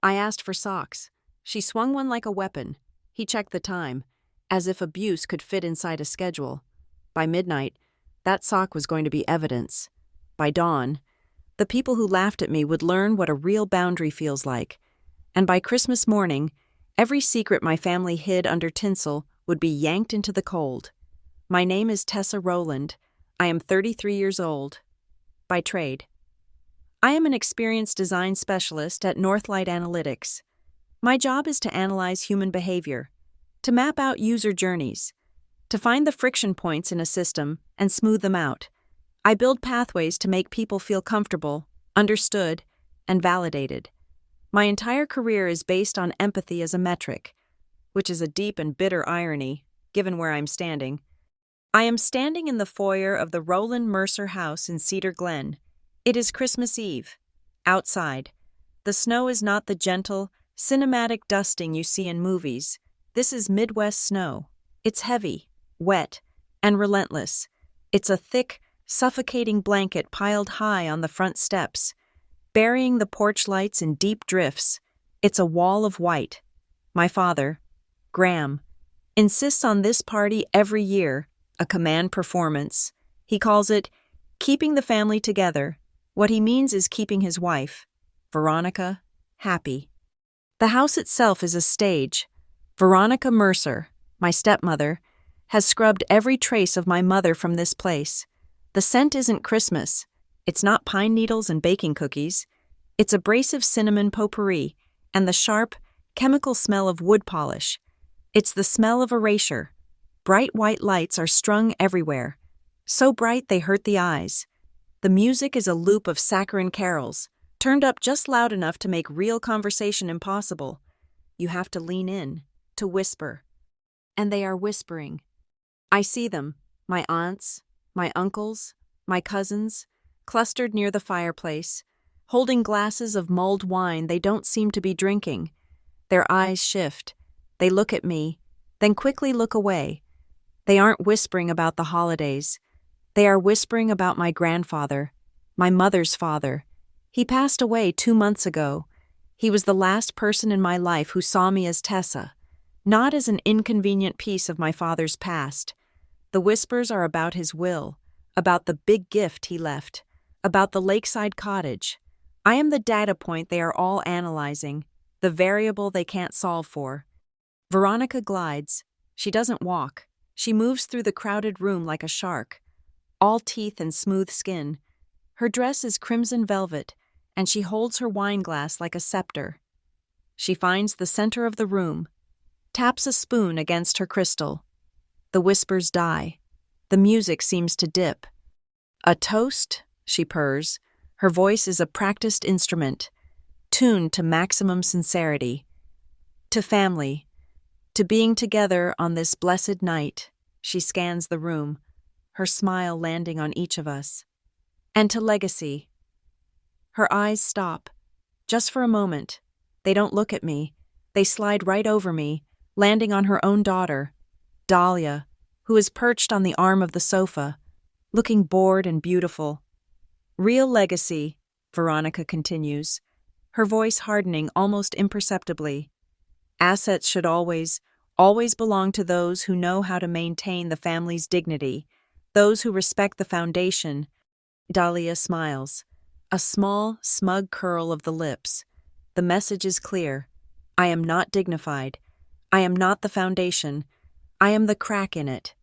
I asked for socks. She swung one like a weapon. He checked the time, as if abuse could fit inside a schedule. By midnight, that sock was going to be evidence. By dawn, the people who laughed at me would learn what a real boundary feels like. And by Christmas morning, every secret my family hid under tinsel would be yanked into the cold. My name is Tessa Rowland. I am 33 years old. By trade. I am an experienced design specialist at Northlight Analytics. My job is to analyze human behavior, to map out user journeys, to find the friction points in a system and smooth them out. I build pathways to make people feel comfortable, understood, and validated. My entire career is based on empathy as a metric, which is a deep and bitter irony, given where I'm standing. I am standing in the foyer of the Roland Mercer House in Cedar Glen. It is Christmas Eve. Outside, the snow is not the gentle, cinematic dusting you see in movies. This is Midwest snow. It's heavy, wet, and relentless. It's a thick, suffocating blanket piled high on the front steps, burying the porch lights in deep drifts. It's a wall of white. My father, Graham, insists on this party every year, a command performance. He calls it keeping the family together. What he means is keeping his wife, Veronica, happy. The house itself is a stage. Veronica Mercer, my stepmother, has scrubbed every trace of my mother from this place. The scent isn't Christmas. It's not pine needles and baking cookies. It's abrasive cinnamon potpourri and the sharp, chemical smell of wood polish. It's the smell of erasure. Bright white lights are strung everywhere, so bright they hurt the eyes. The music is a loop of saccharine carols, turned up just loud enough to make real conversation impossible. You have to lean in, to whisper. And they are whispering. I see them, my aunts, my uncles, my cousins, clustered near the fireplace, holding glasses of mulled wine they don't seem to be drinking. Their eyes shift. They look at me, then quickly look away. They aren't whispering about the holidays. They are whispering about my grandfather, my mother's father. He passed away 2 months ago. He was the last person in my life who saw me as Tessa, not as an inconvenient piece of my father's past. The whispers are about his will, about the big gift he left, about the lakeside cottage. I am the data point they are all analyzing, the variable they can't solve for. Veronica glides. She doesn't walk. She moves through the crowded room like a shark, all teeth and smooth skin. Her dress is crimson velvet, and she holds her wine glass like a scepter. She finds the center of the room, taps a spoon against her crystal. The whispers die. The music seems to dip. A toast, she purrs. Her voice is a practiced instrument, tuned to maximum sincerity. To family, to being together on this blessed night. She scans the room, her smile landing on each of us. And to legacy. Her eyes stop, just for a moment. They don't look at me. They slide right over me, landing on her own daughter, Dahlia, who is perched on the arm of the sofa, looking bored and beautiful. Real legacy, Veronica continues, her voice hardening almost imperceptibly. Assets should always belong to those who know how to maintain the family's dignity, those who respect the foundation. Dahlia smiles, a small, smug curl of the lips. The message is clear. I am not dignified. I am not the foundation. I am the crack in it.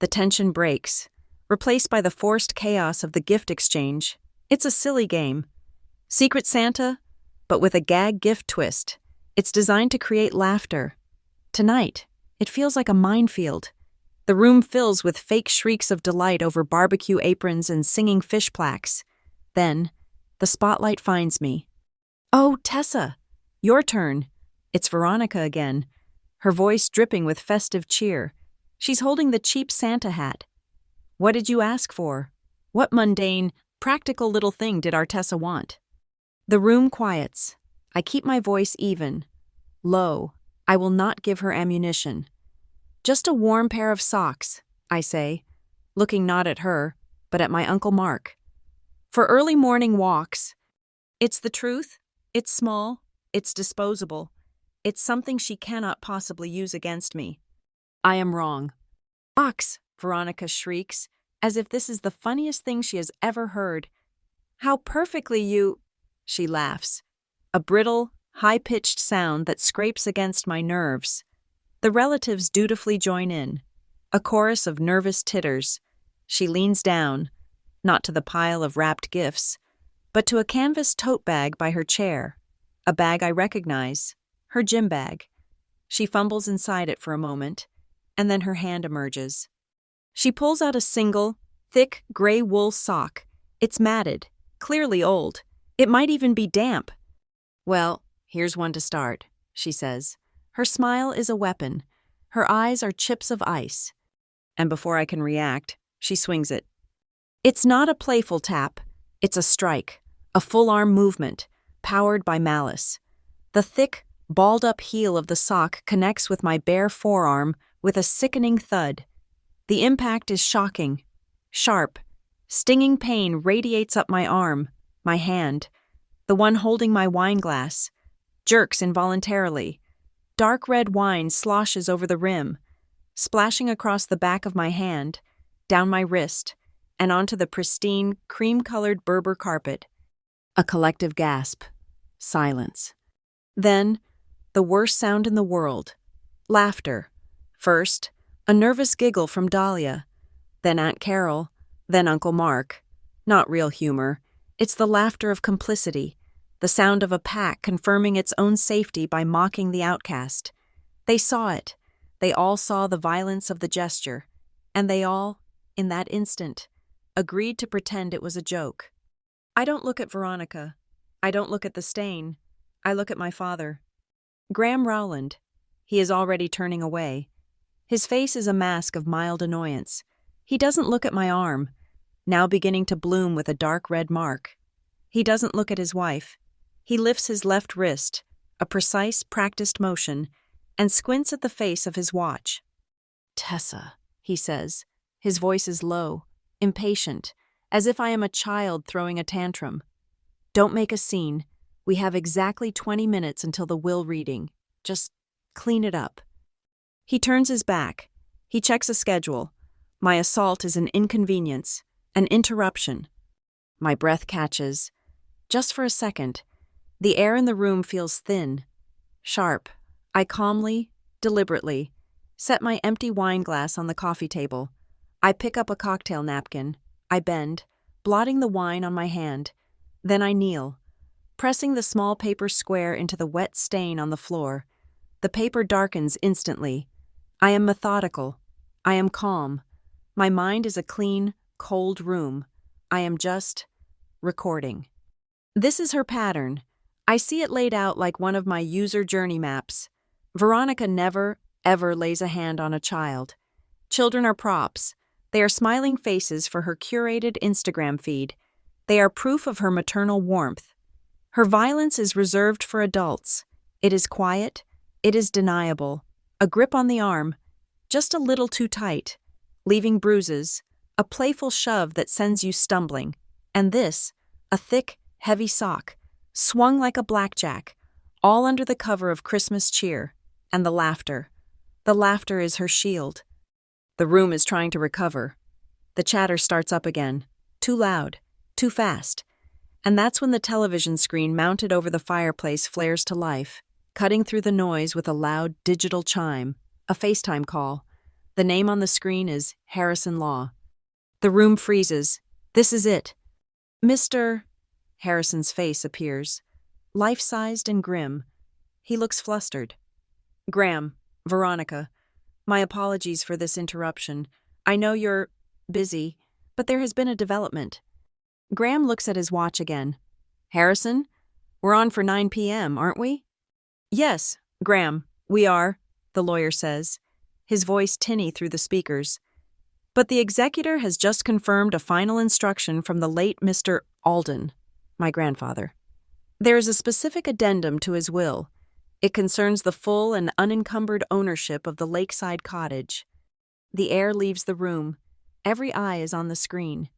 The tension breaks, replaced by the forced chaos of the gift exchange. It's a silly game. Secret Santa, but with a gag gift twist. It's designed to create laughter. Tonight, it feels like a minefield. The room fills with fake shrieks of delight over barbecue aprons and singing fish plaques. Then, the spotlight finds me. Oh, Tessa, your turn. It's Veronica again, her voice dripping with festive cheer. She's holding the cheap Santa hat. What did you ask for? What mundane, practical little thing did our Tessa want? The room quiets. I keep my voice even, low. I will not give her ammunition. Just a warm pair of socks, I say, looking not at her, but at my Uncle Mark. For early morning walks. It's the truth. It's small, It's disposable. It's something she cannot possibly use against me. I am wrong. Ox, Veronica shrieks, as if this is the funniest thing she has ever heard. How perfectly you... She laughs. A brittle, high-pitched sound that scrapes against my nerves. The relatives dutifully join in. A chorus of nervous titters. She leans down, not to the pile of wrapped gifts, but to a canvas tote bag by her chair. A bag I recognize. Her gym bag. She fumbles inside it for a moment, and then her hand emerges. She pulls out a single, thick, gray wool sock. It's matted, clearly old. It might even be damp. Well, here's one to start, she says. Her smile is a weapon. Her eyes are chips of ice. And before I can react, she swings it. It's not a playful tap. It's a strike, a full-arm movement, powered by malice. The thick, balled-up heel of the sock connects with my bare forearm with a sickening thud. The impact is shocking, sharp. Stinging pain radiates up my arm, my hand. The one holding my wine glass jerks involuntarily. Dark red wine sloshes over the rim, splashing across the back of my hand, down my wrist, and onto the pristine, cream-colored Berber carpet. A collective gasp. Silence. Then, the worst sound in the world. Laughter. First, a nervous giggle from Dahlia. Then Aunt Carol. Then Uncle Mark. Not real humor. It's the laughter of complicity. The sound of a pack confirming its own safety by mocking the outcast. They saw it. They all saw the violence of the gesture. And they all, in that instant, agreed to pretend it was a joke. I don't look at Veronica. I don't look at the stain. I look at my father. Graham Rowland. He is already turning away. His face is a mask of mild annoyance. He doesn't look at my arm, now beginning to bloom with a dark red mark. He doesn't look at his wife. He lifts his left wrist, a precise, practiced motion, and squints at the face of his watch. Tessa, he says. His voice is low, impatient, as if I am a child throwing a tantrum. Don't make a scene. We have exactly 20 minutes until the will reading. Just clean it up. He turns his back. He checks a schedule. My assault is an inconvenience, an interruption. My breath catches. Just for a second. The air in the room feels thin, sharp. I calmly, deliberately, set my empty wine glass on the coffee table. I pick up a cocktail napkin. I bend, blotting the wine on my hand. Then I kneel, pressing the small paper square into the wet stain on the floor. The paper darkens instantly. I am methodical. I am calm. My mind is a clean, cold room. I am just recording. This is her pattern. I see it laid out like one of my user journey maps. Veronica never, ever lays a hand on a child. Children are props. They are smiling faces for her curated Instagram feed. They are proof of her maternal warmth. Her violence is reserved for adults. It is quiet. It is deniable. A grip on the arm, just a little too tight, leaving bruises, a playful shove that sends you stumbling, and this, a thick, heavy sock, swung like a blackjack, all under the cover of Christmas cheer, and the laughter. The laughter is her shield. The room is trying to recover. The chatter starts up again, too loud, too fast, and that's when the television screen mounted over the fireplace flares to life, cutting through the noise with a loud digital chime, a FaceTime call. The name on the screen is Harrison Law. The room freezes. This is it. Mr. Harrison's face appears, life-sized and grim. He looks flustered. Graham, Veronica, my apologies for this interruption. I know you're busy, but there has been a development. Graham looks at his watch again. Harrison, we're on for 9 p.m., aren't we? Yes, Graham, we are, the lawyer says, his voice tinny through the speakers. But the executor has just confirmed a final instruction from the late Mr. Alden, my grandfather. There is a specific addendum to his will. It concerns the full and unencumbered ownership of the lakeside cottage. The air leaves the room. Every eye is on the screen.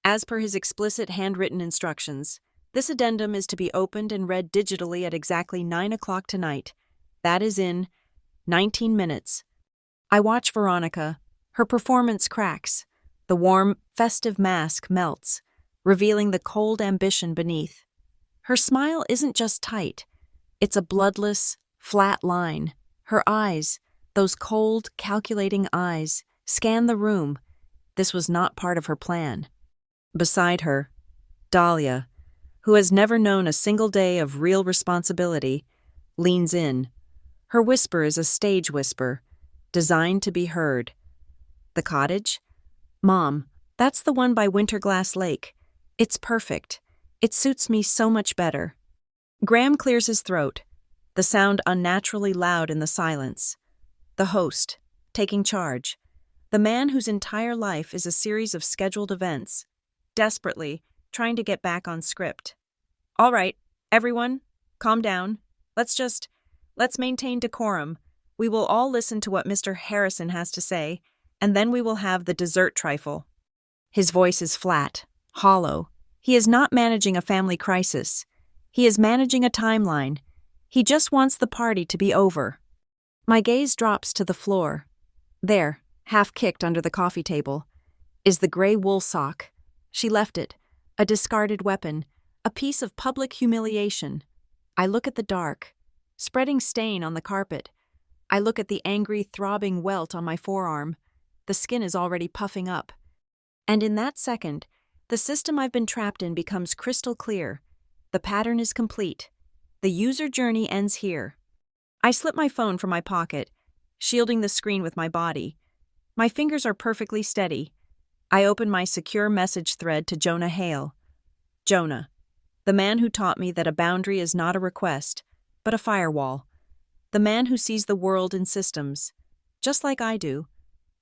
As per his explicit handwritten instructions, This addendum is to be opened and read digitally at exactly 9 o'clock tonight. That is in 19 minutes. I watch Veronica. Her performance cracks. The warm, festive mask melts, revealing the cold ambition beneath. Her smile isn't just tight. It's a bloodless, flat line. Her eyes, those cold, calculating eyes, scan the room. This was not part of her plan. Beside her, Dahlia, who has never known a single day of real responsibility, leans in. Her whisper is a stage whisper, designed to be heard. The cottage? Mom, that's the one by Winterglass Lake. It's perfect. It suits me so much better. Graham clears his throat, the sound unnaturally loud in the silence. The host, taking charge. The man whose entire life is a series of scheduled events, desperately trying to get back on script. All right, everyone, calm down. Let's maintain decorum. We will all listen to what Mr. Harrison has to say, and then we will have the dessert trifle. His voice is flat, hollow. He is not managing a family crisis. He is managing a timeline. He just wants the party to be over. My gaze drops to the floor. There, half kicked under the coffee table, is the gray wool sock. She left it, a discarded weapon, a piece of public humiliation. I look at the dark, spreading stain on the carpet. I look at the angry, throbbing welt on my forearm. The skin is already puffing up. And in that second, the system I've been trapped in becomes crystal clear. The pattern is complete. The user journey ends here. I slip my phone from my pocket, shielding the screen with my body. My fingers are perfectly steady. I open my secure message thread to Jonah Hale. Jonah, the man who taught me that a boundary is not a request, but a firewall. The man who sees the world in systems, just like I do,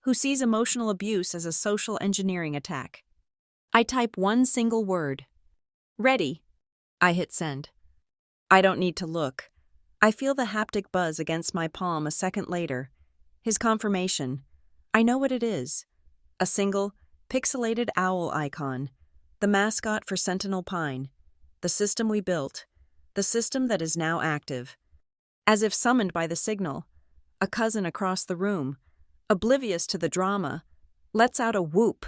who sees emotional abuse as a social engineering attack. I type one single word. Ready. I hit send. I don't need to look. I feel the haptic buzz against my palm a second later. His confirmation. I know what it is. A single, pixelated owl icon. The mascot for Sentinel Pine. The system we built. The system that is now active. As if summoned by the signal, a cousin across the room, oblivious to the drama, lets out a whoop.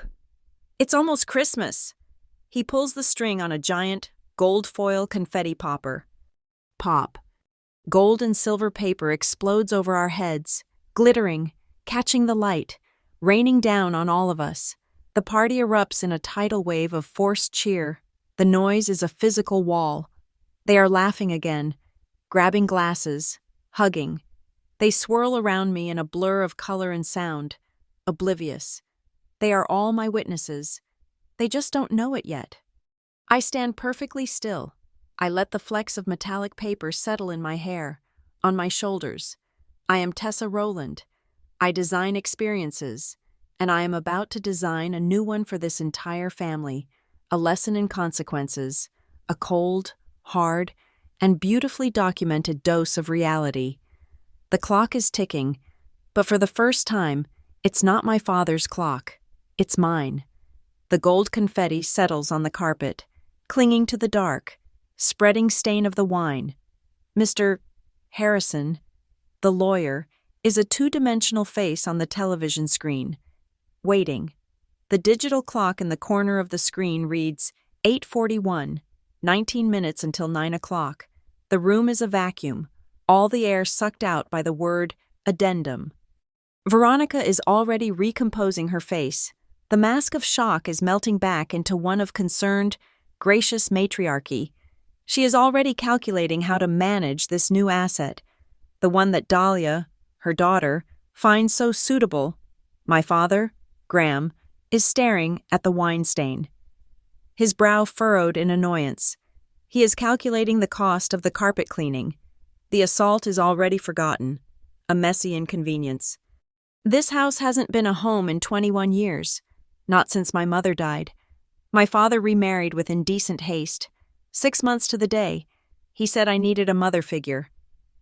It's almost Christmas. He pulls the string on a giant, gold foil confetti popper. Pop. Gold and silver paper explodes over our heads, glittering, catching the light, raining down on all of us. The party erupts in a tidal wave of forced cheer. The noise is a physical wall. They are laughing again, grabbing glasses, hugging. They swirl around me in a blur of color and sound, oblivious. They are all my witnesses. They just don't know it yet. I stand perfectly still. I let the flecks of metallic paper settle in my hair, on my shoulders. I am Tessa Rowland. I design experiences, and I am about to design a new one for this entire family, a lesson in consequences, a cold, hard, and beautifully documented dose of reality. The clock is ticking, but for the first time, it's not my father's clock. It's mine. The gold confetti settles on the carpet, clinging to the dark, spreading stain of the wine. Mr. Harrison, the lawyer, is a two-dimensional face on the television screen, waiting. The digital clock in the corner of the screen reads 8:41, 19 minutes until 9 o'clock. The room is a vacuum, all the air sucked out by the word addendum. Veronica is already recomposing her face. The mask of shock is melting back into one of concerned, gracious matriarchy. She is already calculating how to manage this new asset, the one that Dahlia, her daughter, finds so suitable. My father, Graham, is staring at the wine stain. His brow furrowed in annoyance. He is calculating the cost of the carpet cleaning. The assault is already forgotten, a messy inconvenience. This house hasn't been a home in 21 years, not since my mother died. My father remarried with indecent haste. 6 months to the day, he said I needed a mother figure.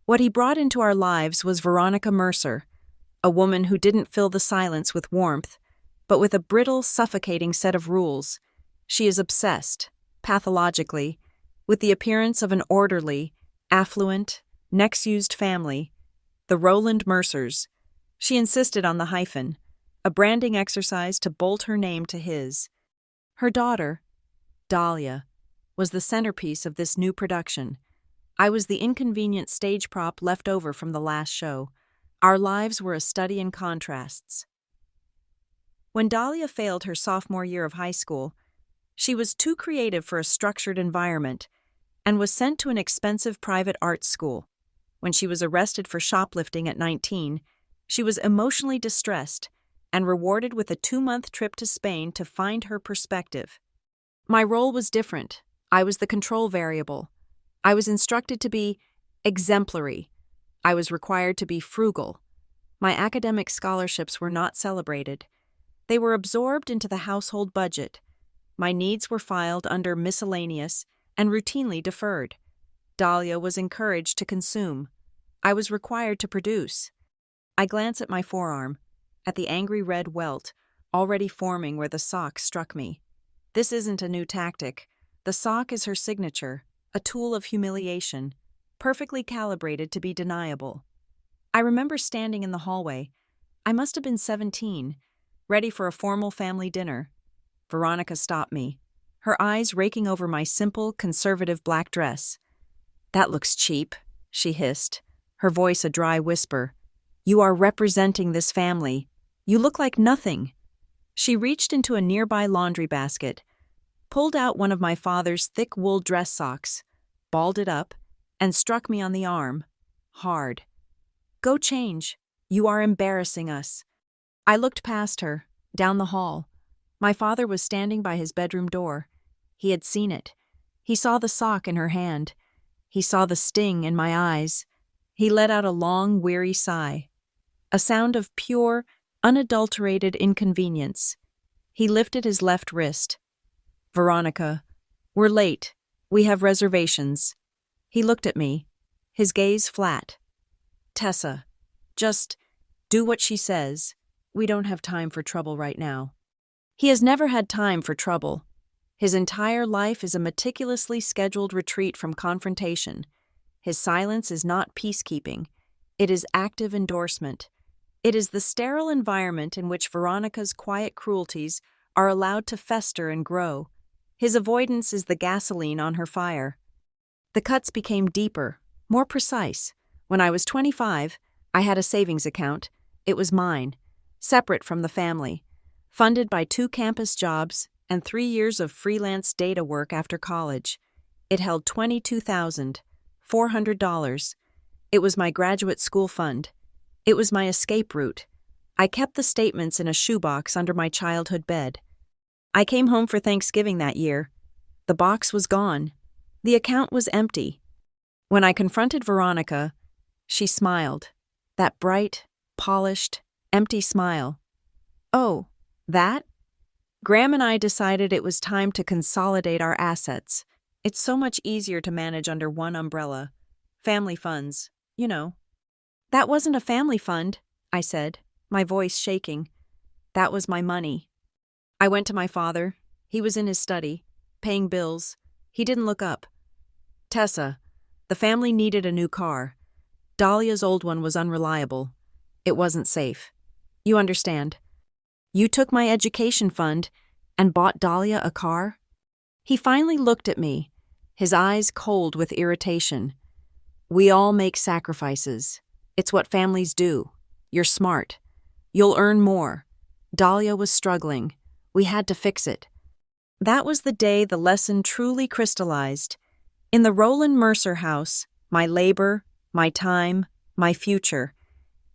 What he brought into our lives was Veronica Mercer, a woman who didn't fill the silence with warmth, but with a brittle, suffocating set of rules. She is obsessed, pathologically, with the appearance of an orderly, affluent, next-used family, the Roland Mercers. She insisted on the hyphen, a branding exercise to bolt her name to his. Her daughter, Dahlia, was the centerpiece of this new production. I was the inconvenient stage prop left over from the last show. Our lives were a study in contrasts. When Dahlia failed her sophomore year of high school, she was too creative for a structured environment and was sent to an expensive private arts school. When she was arrested for shoplifting at 19, she was emotionally distressed and rewarded with a 2-month trip to Spain to find her perspective. My role was different. I was the control variable. I was instructed to be exemplary. I was required to be frugal. My academic scholarships were not celebrated. They were absorbed into the household budget. My needs were filed under miscellaneous and routinely deferred. Dahlia was encouraged to consume. I was required to produce. I glance at my forearm, at the angry red welt already forming where the sock struck me. This isn't a new tactic. The sock is her signature, a tool of humiliation, perfectly calibrated to be deniable. I remember standing in the hallway. I must have been 17, ready for a formal family dinner. Veronica stopped me, her eyes raking over my simple, conservative black dress. "That looks cheap," she hissed, her voice a dry whisper. "You are representing this family. You look like nothing." She reached into a nearby laundry basket, pulled out one of my father's thick wool dress socks, balled it up, and struck me on the arm. Hard. "Go change. You are embarrassing us." I looked past her, down the hall. My father was standing by his bedroom door. He had seen it. He saw the sock in her hand. He saw the sting in my eyes. He let out a long, weary sigh, a sound of pure, unadulterated inconvenience. He lifted his left wrist. "Veronica, we're late. We have reservations." He looked at me, his gaze flat. "Tessa, just do what she says. We don't have time for trouble right now." He has never had time for trouble. His entire life is a meticulously scheduled retreat from confrontation. His silence is not peacekeeping. It is active endorsement. It is the sterile environment in which Veronica's quiet cruelties are allowed to fester and grow. His avoidance is the gasoline on her fire. The cuts became deeper, more precise. When I was 25, I had a savings account. It was mine, separate from the family, funded by 2 campus jobs and 3 years of freelance data work after college. It held $22,400. It was my graduate school fund. It was my escape route. I kept the statements in a shoebox under my childhood bed. I came home for Thanksgiving that year. The box was gone. The account was empty. When I confronted Veronica, she smiled. That bright, polished, empty smile. "Oh, that?" Graham and I decided it was time to consolidate our assets. It's so much easier to manage under one umbrella. Family funds, you know. "That wasn't a family fund," I said, my voice shaking. "That was my money." I went to my father. He was in his study, paying bills. He didn't look up. "Tessa, the family needed a new car. Dahlia's old one was unreliable. It wasn't safe. You understand. You took my education fund and bought Dahlia a car?" He finally looked at me, his eyes cold with irritation. "We all make sacrifices. It's what families do. You're smart. You'll earn more. Dahlia was struggling. We had to fix it." That was the day the lesson truly crystallized. In the Roland Mercer house, my labor, my time, my future.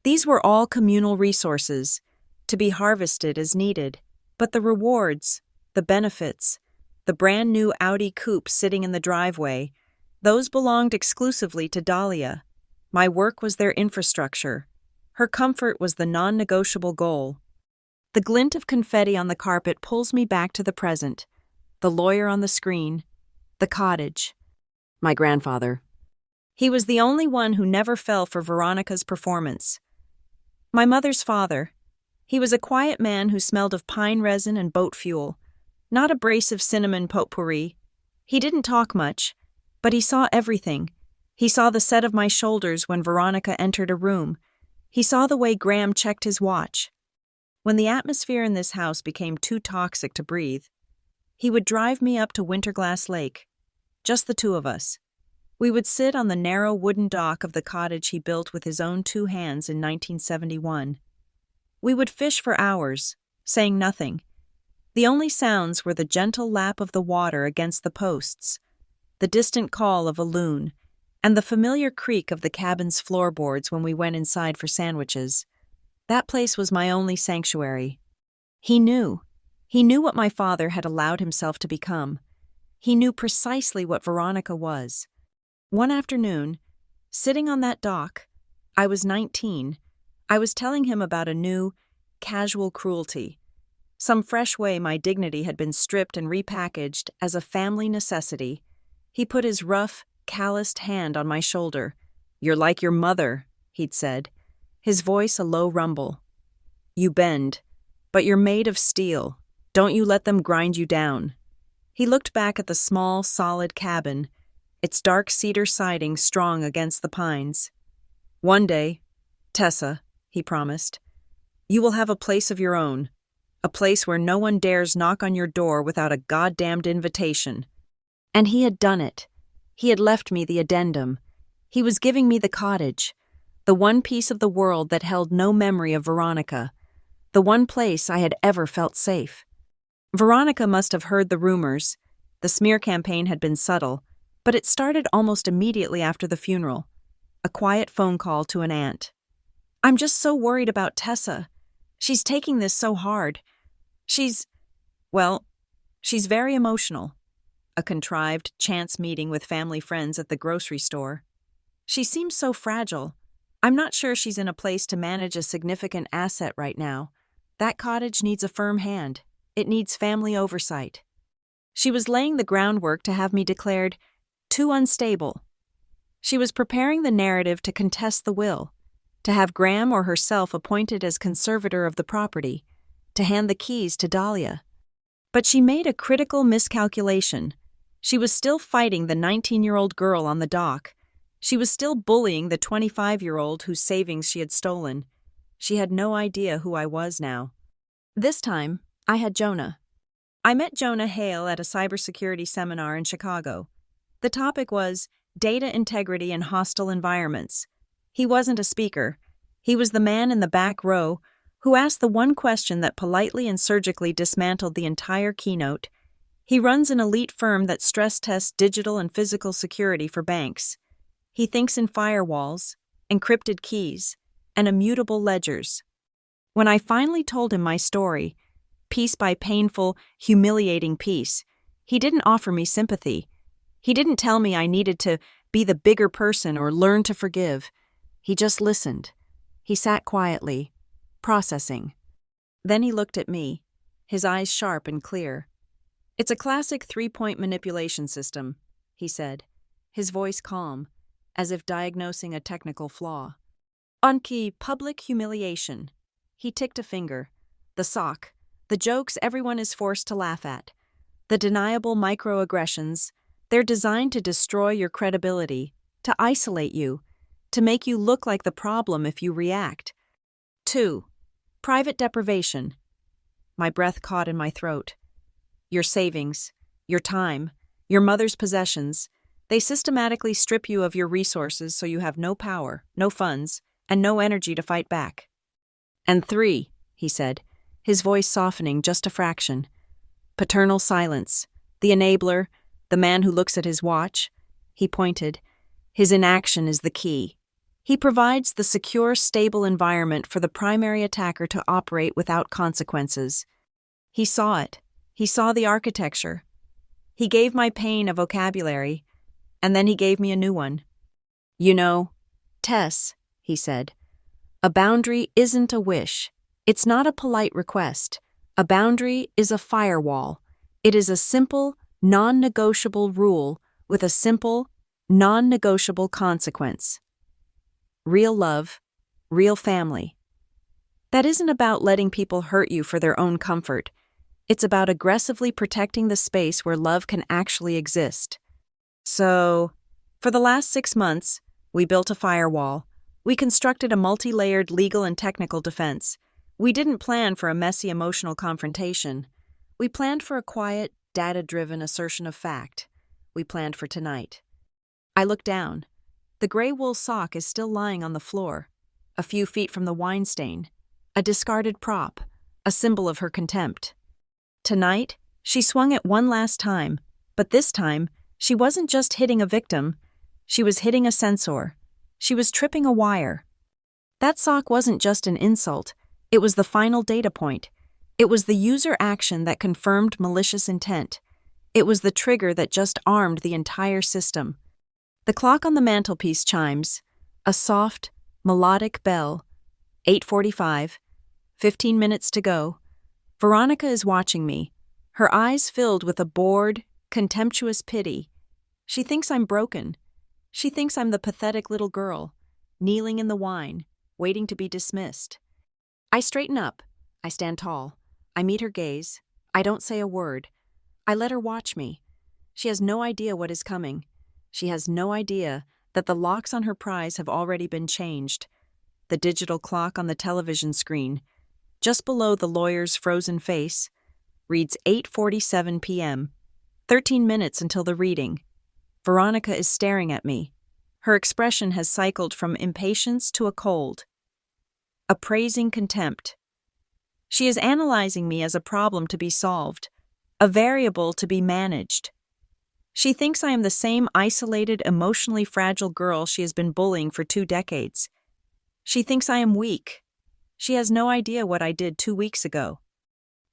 These were all communal resources, to be harvested as needed. But the rewards, the benefits, the brand new Audi coupe sitting in the driveway, those belonged exclusively to Dahlia. My work was their infrastructure. Her comfort was the non-negotiable goal. The glint of confetti on the carpet pulls me back to the present. The lawyer on the screen, the cottage. My grandfather. He was the only one who never fell for Veronica's performance. My mother's father. He was a quiet man who smelled of pine resin and boat fuel, not abrasive cinnamon potpourri. He didn't talk much. But he saw everything. He saw the set of my shoulders when Veronica entered a room. He saw the way Graham checked his watch. When the atmosphere in this house became too toxic to breathe, he would drive me up to Winterglass Lake, just the two of us. We would sit on the narrow wooden dock of the cottage he built with his own 2 hands in 1971. We would fish for hours, saying nothing. The only sounds were the gentle lap of the water against the posts, the distant call of a loon, and the familiar creak of the cabin's floorboards when we went inside for sandwiches. That place was my only sanctuary. He knew. He knew what my father had allowed himself to become. He knew precisely what Veronica was. One afternoon, sitting on that dock, I was 19, I was telling him about a new, casual cruelty. Some fresh way my dignity had been stripped and repackaged as a family necessity. He put his rough, calloused hand on my shoulder. "You're like your mother," he'd said, his voice a low rumble. "You bend, but you're made of steel. Don't you let them grind you down." He looked back at the small, solid cabin, its dark cedar siding strong against the pines. "One day, Tessa," he promised, "you will have a place of your own, a place where no one dares knock on your door without a goddamned invitation." And he had done it. He had left me the addendum. He was giving me the cottage, the one piece of the world that held no memory of Veronica, the one place I had ever felt safe. Veronica must have heard the rumors. The smear campaign had been subtle, but it started almost immediately after the funeral. A quiet phone call to an aunt. "I'm just so worried about Tessa. She's taking this so hard. She's very emotional." A contrived, chance meeting with family friends at the grocery store. "She seems so fragile. I'm not sure she's in a place to manage a significant asset right now. That cottage needs a firm hand. It needs family oversight." She was laying the groundwork to have me declared too unstable. She was preparing the narrative to contest the will, to have Graham or herself appointed as conservator of the property, to hand the keys to Dahlia. But she made a critical miscalculation. She was still fighting the 19-year-old girl on the dock. She was still bullying the 25-year-old whose savings she had stolen. She had no idea who I was now. This time, I had Jonah. I met Jonah Hale at a cybersecurity seminar in Chicago. The topic was data integrity in hostile environments. He wasn't a speaker. He was the man in the back row who asked the one question that politely and surgically dismantled the entire keynote. He runs an elite firm that stress tests digital and physical security for banks. He thinks in firewalls, encrypted keys, and immutable ledgers. When I finally told him my story, piece by painful, humiliating piece, he didn't offer me sympathy. He didn't tell me I needed to be the bigger person or learn to forgive. He just listened. He sat quietly, processing. Then he looked at me, his eyes sharp and clear. "It's a classic 3-point manipulation system," he said, his voice calm, as if diagnosing a technical flaw. "On key, public humiliation." He ticked a finger. "The sock, the jokes everyone is forced to laugh at, the deniable microaggressions, they're designed to destroy your credibility, to isolate you, to make you look like the problem if you react. 2. Private deprivation." My breath caught in my throat. "Your savings, your time, your mother's possessions, they systematically strip you of your resources so you have no power, no funds, and no energy to fight back." "And 3, he said, his voice softening just a fraction. "Paternal silence, the enabler, the man who looks at his watch." He pointed. "His inaction is the key. He provides the secure, stable environment for the primary attacker to operate without consequences." He saw it. He saw the architecture. He gave my pain a vocabulary, and then he gave me a new one. "You know, Tess," he said, "a boundary isn't a wish. It's not a polite request. A boundary is a firewall. It is a simple, non-negotiable rule with a simple, non-negotiable consequence. Real love, real family. That isn't about letting people hurt you for their own comfort. It's about aggressively protecting the space where love can actually exist. So, for the last 6 months, we built a firewall. We constructed a multi-layered legal and technical defense. We didn't plan for a messy emotional confrontation. We planned for a quiet, data-driven assertion of fact. We planned for tonight. I look down. The gray wool sock is still lying on the floor, a few feet from the wine stain, a discarded prop, a symbol of her contempt. Tonight, she swung it one last time, but this time, she wasn't just hitting a victim, she was hitting a sensor. She was tripping a wire. That sock wasn't just an insult, it was the final data point. It was the user action that confirmed malicious intent. It was the trigger that just armed the entire system. The clock on the mantelpiece chimes, a soft, melodic bell. 8:45, 15 minutes to go. Veronica is watching me, her eyes filled with a bored, contemptuous pity. She thinks I'm broken. She thinks I'm the pathetic little girl, kneeling in the wine, waiting to be dismissed. I straighten up. I stand tall. I meet her gaze. I don't say a word. I let her watch me. She has no idea what is coming. She has no idea that the locks on her prize have already been changed. The digital clock on the television screen, just below the lawyer's frozen face, reads 8:47 p.m., 13 minutes until the reading. Veronica is staring at me. Her expression has cycled from impatience to a cold. Appraising contempt. She is analyzing me as a problem to be solved, a variable to be managed. She thinks I am the same isolated, emotionally fragile girl she has been bullying for 2 decades. She thinks I am weak. She has no idea what I did 2 weeks ago.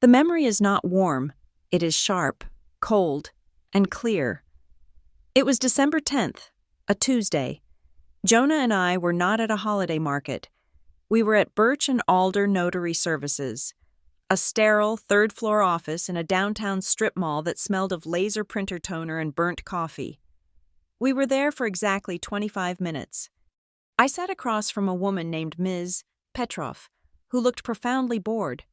The memory is not warm. It is sharp, cold, and clear. It was December 10th, a Tuesday. Jonah and I were not at a holiday market. We were at Birch and Alder Notary Services, a sterile third-floor office in a downtown strip mall that smelled of laser printer toner and burnt coffee. We were there for exactly 25 minutes. I sat across from a woman named Ms. Petrov, who looked profoundly bored.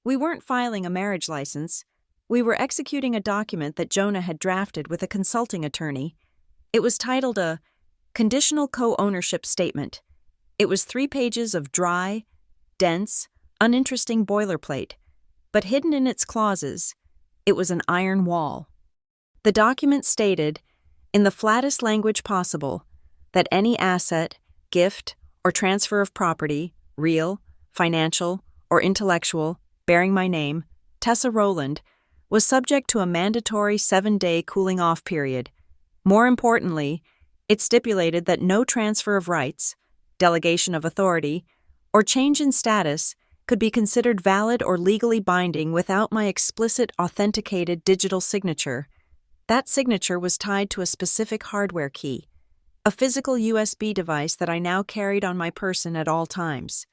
We weren't filing a marriage license. We were executing a document that Jonah had drafted with a consulting attorney. It was titled a Conditional Co-Ownership Statement. It was 3 pages of dry, dense, uninteresting boilerplate, but hidden in its clauses, it was an iron wall. The document stated, in the flattest language possible, that any asset, gift, or transfer of property, real, financial, or intellectual, bearing my name, Tessa Rowland, was subject to a mandatory 7-day cooling-off period. More importantly, it stipulated that no transfer of rights, delegation of authority, or change in status could be considered valid or legally binding without my explicit authenticated digital signature. That signature was tied to a specific hardware key, a physical USB device that I now carried on my person at all times.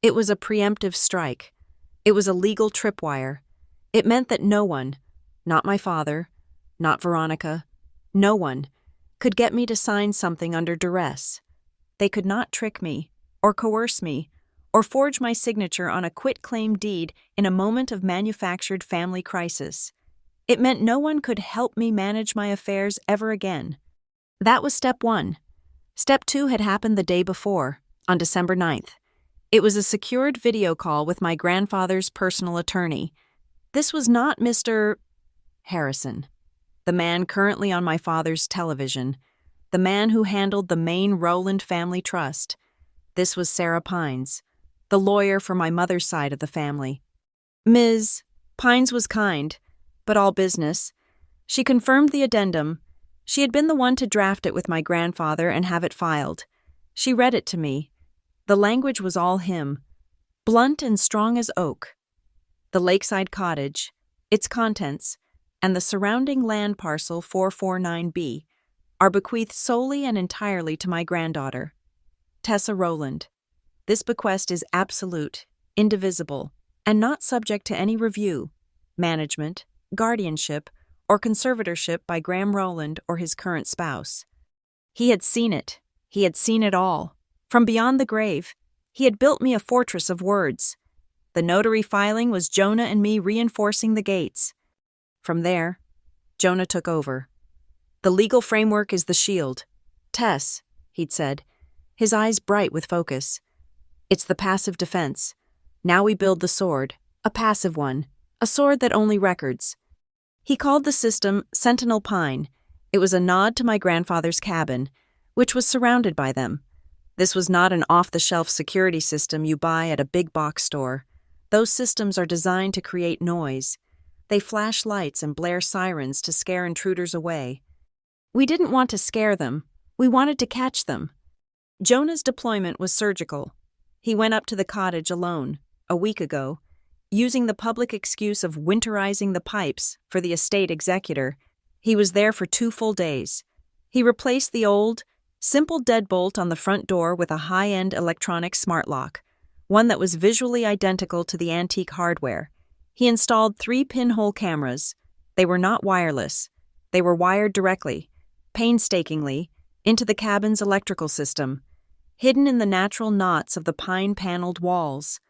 It was a preemptive strike. It was a legal tripwire. It meant that no one, not my father, not Veronica, no one, could get me to sign something under duress. They could not trick me, or coerce me, or forge my signature on a quitclaim deed in a moment of manufactured family crisis. It meant no one could help me manage my affairs ever again. That was step 1. Step 2 had happened the day before, on December 9th. It was a secured video call with my grandfather's personal attorney. This was not Mr. Harrison, the man currently on my father's television, the man who handled the main Rowland family trust. This was Sarah Pines, the lawyer for my mother's side of the family. Ms. Pines was kind, but all business. She confirmed the addendum. She had been the one to draft it with my grandfather and have it filed. She read it to me. The language was all him, blunt and strong as oak. The lakeside cottage, its contents, and the surrounding land parcel 449B are bequeathed solely and entirely to my granddaughter, Tessa Rowland. This bequest is absolute, indivisible, and not subject to any review, management, guardianship, or conservatorship by Graham Rowland or his current spouse. He had seen it. He had seen it all. From beyond the grave, he had built me a fortress of words. The notary filing was Jonah and me reinforcing the gates. From there, Jonah took over. The legal framework is the shield. Tess, he'd said, his eyes bright with focus. It's the passive defense. Now we build the sword, a passive one, a sword that only records. He called the system Sentinel Pine. It was a nod to my grandfather's cabin, which was surrounded by them. This was not an off-the-shelf security system you buy at a big box store. Those systems are designed to create noise. They flash lights and blare sirens to scare intruders away. We didn't want to scare them. We wanted to catch them. Jonah's deployment was surgical. He went up to the cottage alone, a week ago, using the public excuse of winterizing the pipes for the estate executor. He was there for 2 full days. He replaced the old, simple deadbolt on the front door with a high-end electronic smart lock, one that was visually identical to the antique hardware. He installed 3 pinhole cameras. They were not wireless. They were wired directly, painstakingly, into the cabin's electrical system, hidden in the natural knots of the pine-paneled walls.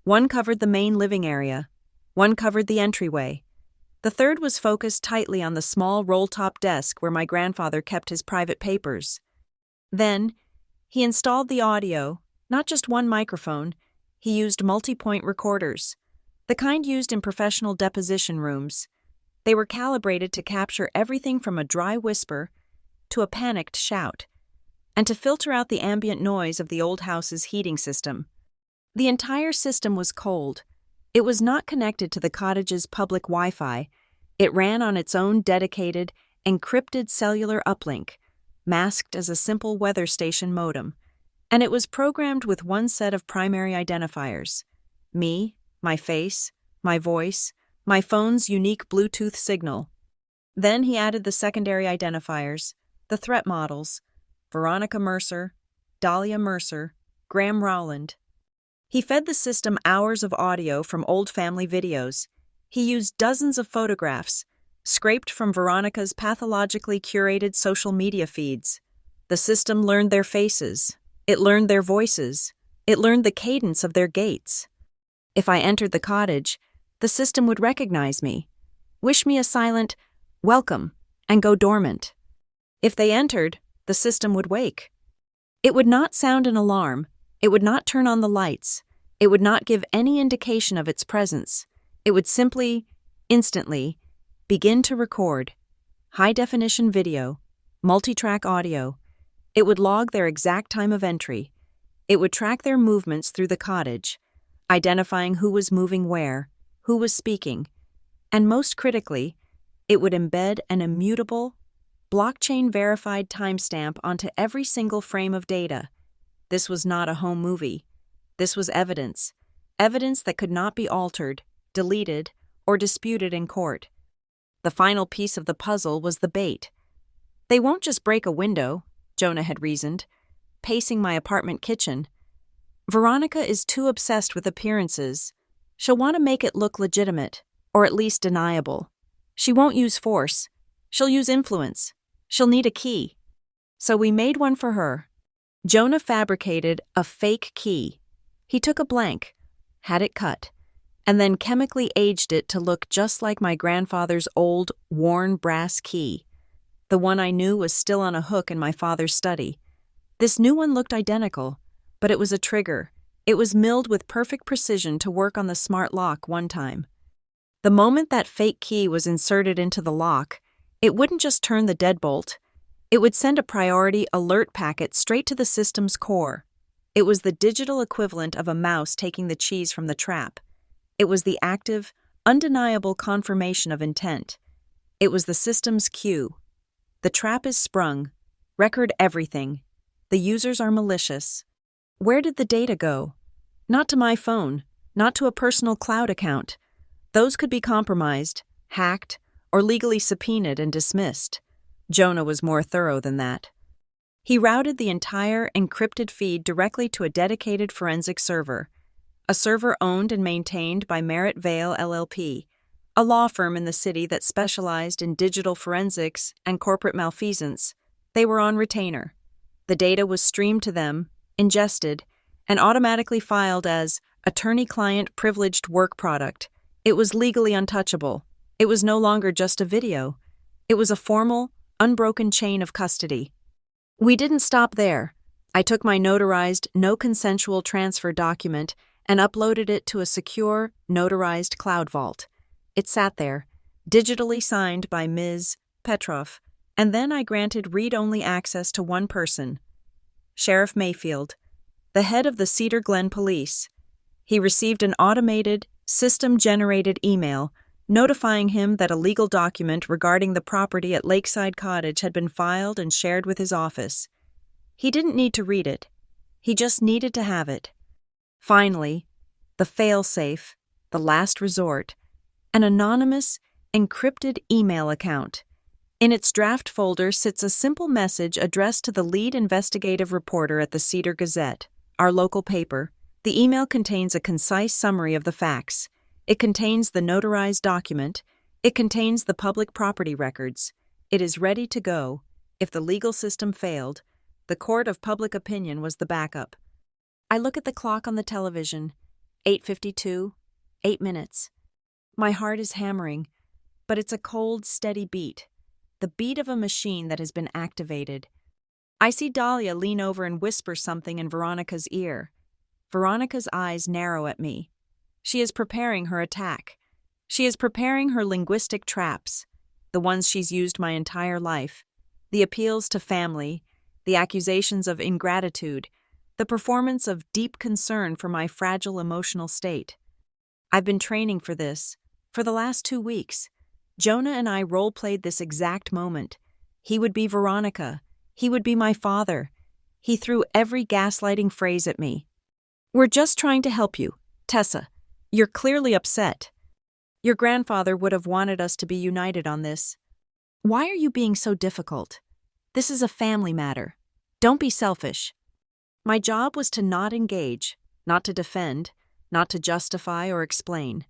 One covered the main living area. One covered the entryway. The third was focused tightly on the small roll-top desk where my grandfather kept his private papers. Then, he installed the audio, not just one microphone. He used multi-point recorders, the kind used in professional deposition rooms. They were calibrated to capture everything from a dry whisper to a panicked shout, and to filter out the ambient noise of the old house's heating system. The entire system was cold. It was not connected to the cottage's public Wi-Fi. It ran on its own dedicated, encrypted cellular uplink, masked as a simple weather station modem, and it was programmed with one set of primary identifiers: me, my face, my voice, my phone's unique Bluetooth signal. Then he added the secondary identifiers, the threat models: Veronica Mercer, Dahlia Mercer, Graham Rowland. He fed the system hours of audio from old family videos. He used dozens of photographs, scraped from Veronica's pathologically curated social media feeds. The system learned their faces. It learned their voices. It learned the cadence of their gaits. If I entered the cottage, the system would recognize me, wish me a silent welcome, and go dormant. If they entered, the system would wake. It would not sound an alarm. It would not turn on the lights. It would not give any indication of its presence. It would simply, instantly, begin to record. High-definition video, multi-track audio. It would log their exact time of entry. It would track their movements through the cottage, identifying who was moving where, who was speaking, and most critically, it would embed an immutable, blockchain-verified timestamp onto every single frame of data. This was not a home movie. This was evidence. Evidence that could not be altered, deleted, or disputed in court. The final piece of the puzzle was the bait. They won't just break a window, Jonah had reasoned, pacing my apartment kitchen. Veronica is too obsessed with appearances. She'll want to make it look legitimate, or at least deniable. She won't use force. She'll use influence. She'll need a key. So we made one for her. Jonah fabricated a fake key. He took a blank, had it cut, and then chemically aged it to look just like my grandfather's old, worn brass key. The one I knew was still on a hook in my father's study. This new one looked identical, but it was a trigger. It was milled with perfect precision to work on the smart lock one time. The moment that fake key was inserted into the lock, it wouldn't just turn the deadbolt. It would send a priority alert packet straight to the system's core. It was the digital equivalent of a mouse taking the cheese from the trap. It was the active, undeniable confirmation of intent. It was the system's cue. The trap is sprung. Record everything. The users are malicious. Where did the data go? Not to my phone, not to a personal cloud account. Those could be compromised, hacked, or legally subpoenaed and dismissed. Jonah was more thorough than that. He routed the entire encrypted feed directly to a dedicated forensic server, a server owned and maintained by Merritt Vale LLP, a law firm in the city that specialized in digital forensics and corporate malfeasance. They were on retainer. The data was streamed to them, ingested, and automatically filed as attorney-client privileged work product. It was legally untouchable. It was no longer just a video. It was a formal, unbroken chain of custody. We didn't stop there. I took my notarized, no-consensual transfer document and uploaded it to a secure, notarized cloud vault. It sat there, digitally signed by Ms. Petrov, and then I granted read-only access to one person, Sheriff Mayfield, the head of the Cedar Glen Police. He received an automated, system-generated email notifying him that a legal document regarding the property at Lakeside Cottage had been filed and shared with his office. He didn't need to read it. He just needed to have it. Finally, the fail-safe, the last resort, an anonymous, encrypted email account. In its draft folder sits a simple message addressed to the lead investigative reporter at the Cedar Gazette, our local paper. The email contains a concise summary of the facts. It contains the notarized document. It contains the public property records. It is ready to go. If the legal system failed, the court of public opinion was the backup. I look at the clock on the television. 8:52, 8 minutes. My heart is hammering, but it's a cold, steady beat. The beat of a machine that has been activated. I see Dahlia lean over and whisper something in Veronica's ear. Veronica's eyes narrow at me. She is preparing her attack. She is preparing her linguistic traps, the ones she's used my entire life. The appeals to family, the accusations of ingratitude, the performance of deep concern for my fragile emotional state. I've been training for this for the last 2 weeks. Jonah and I role-played this exact moment. He would be Veronica. He would be my father. He threw every gaslighting phrase at me. We're just trying to help you, Tessa. You're clearly upset. Your grandfather would have wanted us to be united on this. Why are you being so difficult? This is a family matter. Don't be selfish. My job was to not engage, not to defend, not to justify or explain.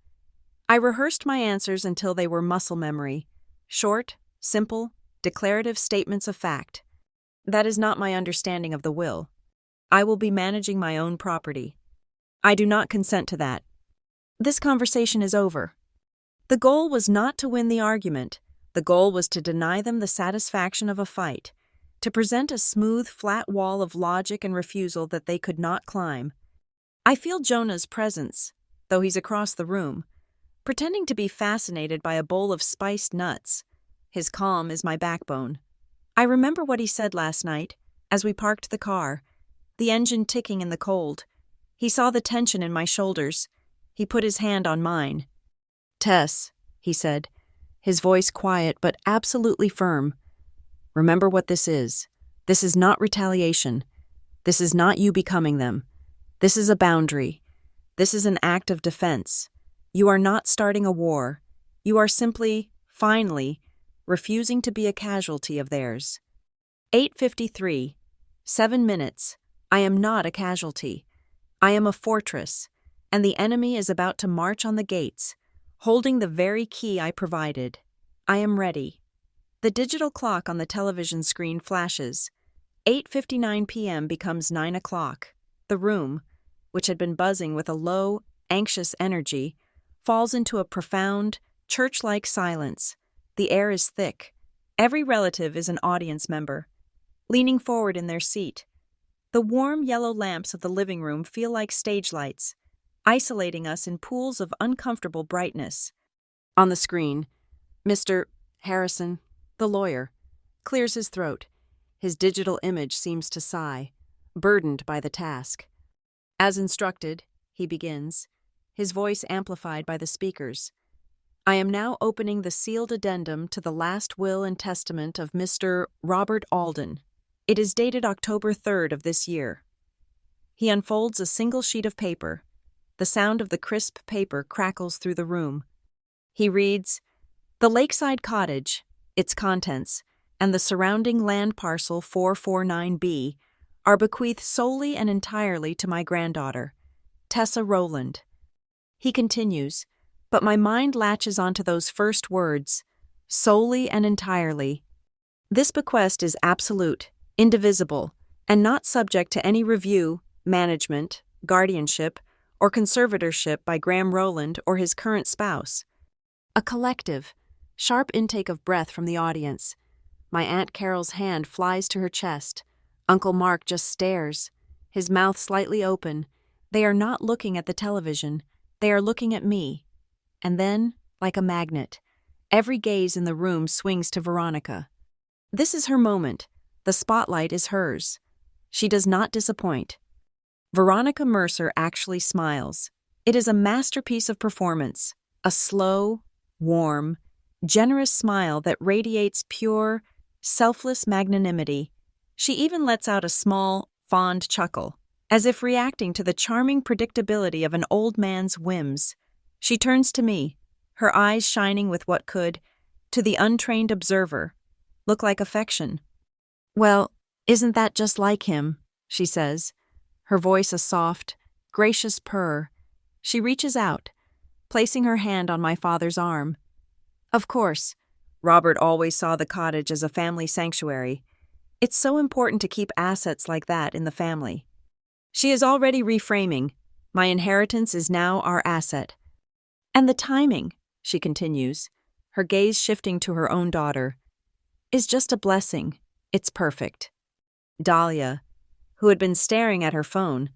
I rehearsed my answers until they were muscle memory. Short, simple, declarative statements of fact. That is not my understanding of the will. I will be managing my own property. I do not consent to that. This conversation is over. The goal was not to win the argument. The goal was to deny them the satisfaction of a fight, to present a smooth, flat wall of logic and refusal that they could not climb. I feel Jonah's presence, though he's across the room, pretending to be fascinated by a bowl of spiced nuts. His calm is my backbone. I remember what he said last night, as we parked the car, the engine ticking in the cold. He saw the tension in my shoulders. He put his hand on mine. "Tess," he said, his voice quiet but absolutely firm. "Remember what this is. This is not retaliation. This is not you becoming them. This is a boundary. This is an act of defense. You are not starting a war. You are simply, finally, refusing to be a casualty of theirs." 8:53, 7 minutes. I am not a casualty. I am a fortress, and the enemy is about to march on the gates, holding the very key I provided. I am ready. The digital clock on the television screen flashes. 8:59 p.m. becomes 9 o'clock. The room, which had been buzzing with a low, anxious energy, falls into a profound, church-like silence. The air is thick. Every relative is an audience member, leaning forward in their seat. The warm yellow lamps of the living room feel like stage lights, isolating us in pools of uncomfortable brightness. On the screen, Mr. Harrison, the lawyer, clears his throat. His digital image seems to sigh, burdened by the task. As instructed, he begins, his voice amplified by the speakers. "I am now opening the sealed addendum to the last will and testament of Mr. Robert Alden. It is dated October 3rd of this year." He unfolds a single sheet of paper. The sound of the crisp paper crackles through the room. He reads, "The Lakeside Cottage, its contents, and the surrounding land parcel 449B are bequeathed solely and entirely to my granddaughter, Tessa Rowland." He continues, but my mind latches onto those first words, solely and entirely. This bequest is absolute, indivisible, and not subject to any review, management, guardianship, or conservatorship by Graham Rowland or his current spouse. A collective, sharp intake of breath from the audience. My Aunt Carol's hand flies to her chest. Uncle Mark just stares, his mouth slightly open. They are not looking at the television. They are looking at me. And then, like a magnet, every gaze in the room swings to Veronica. This is her moment. The spotlight is hers. She does not disappoint. Veronica Mercer actually smiles. It is a masterpiece of performance, a slow, warm, generous smile that radiates pure, selfless magnanimity. She even lets out a small, fond chuckle, as if reacting to the charming predictability of an old man's whims. She turns to me, her eyes shining with what could, to the untrained observer, look like affection. "Well, isn't that just like him?" she says, her voice a soft, gracious purr. She reaches out, placing her hand on my father's arm. Of course, Robert always saw the cottage as a family sanctuary. It's so important to keep assets like that in the family. She is already reframing. My inheritance is now our asset. And the timing, she continues, her gaze shifting to her own daughter, is just a blessing. It's perfect. Dahlia, who had been staring at her phone,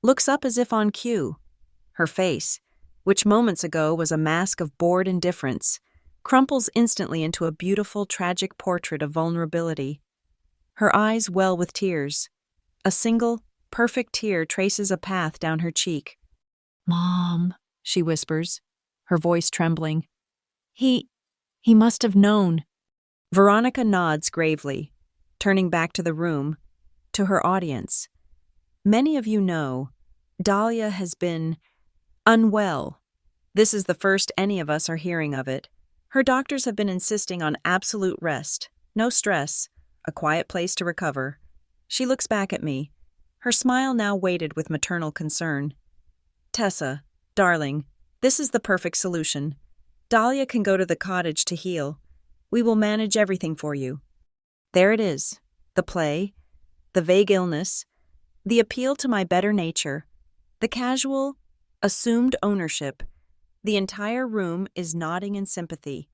looks up as if on cue. Her face, which moments ago was a mask of bored indifference, crumples instantly into a beautiful, tragic portrait of vulnerability. Her eyes well with tears. A single, perfect tear traces a path down her cheek. "Mom," she whispers, her voice trembling. He must have known." Veronica nods gravely, turning back to the room, to her audience. "Many of you know, Dahlia has been unwell. This is the first any of us are hearing of it. Her doctors have been insisting on absolute rest, no stress, a quiet place to recover." She looks back at me, her smile now weighted with maternal concern. "Tessa, darling, this is the perfect solution. Dahlia can go to the cottage to heal. We will manage everything for you." There it is, the play, the vague illness, the appeal to my better nature, the casual, assumed ownership. The entire room is nodding in sympathy.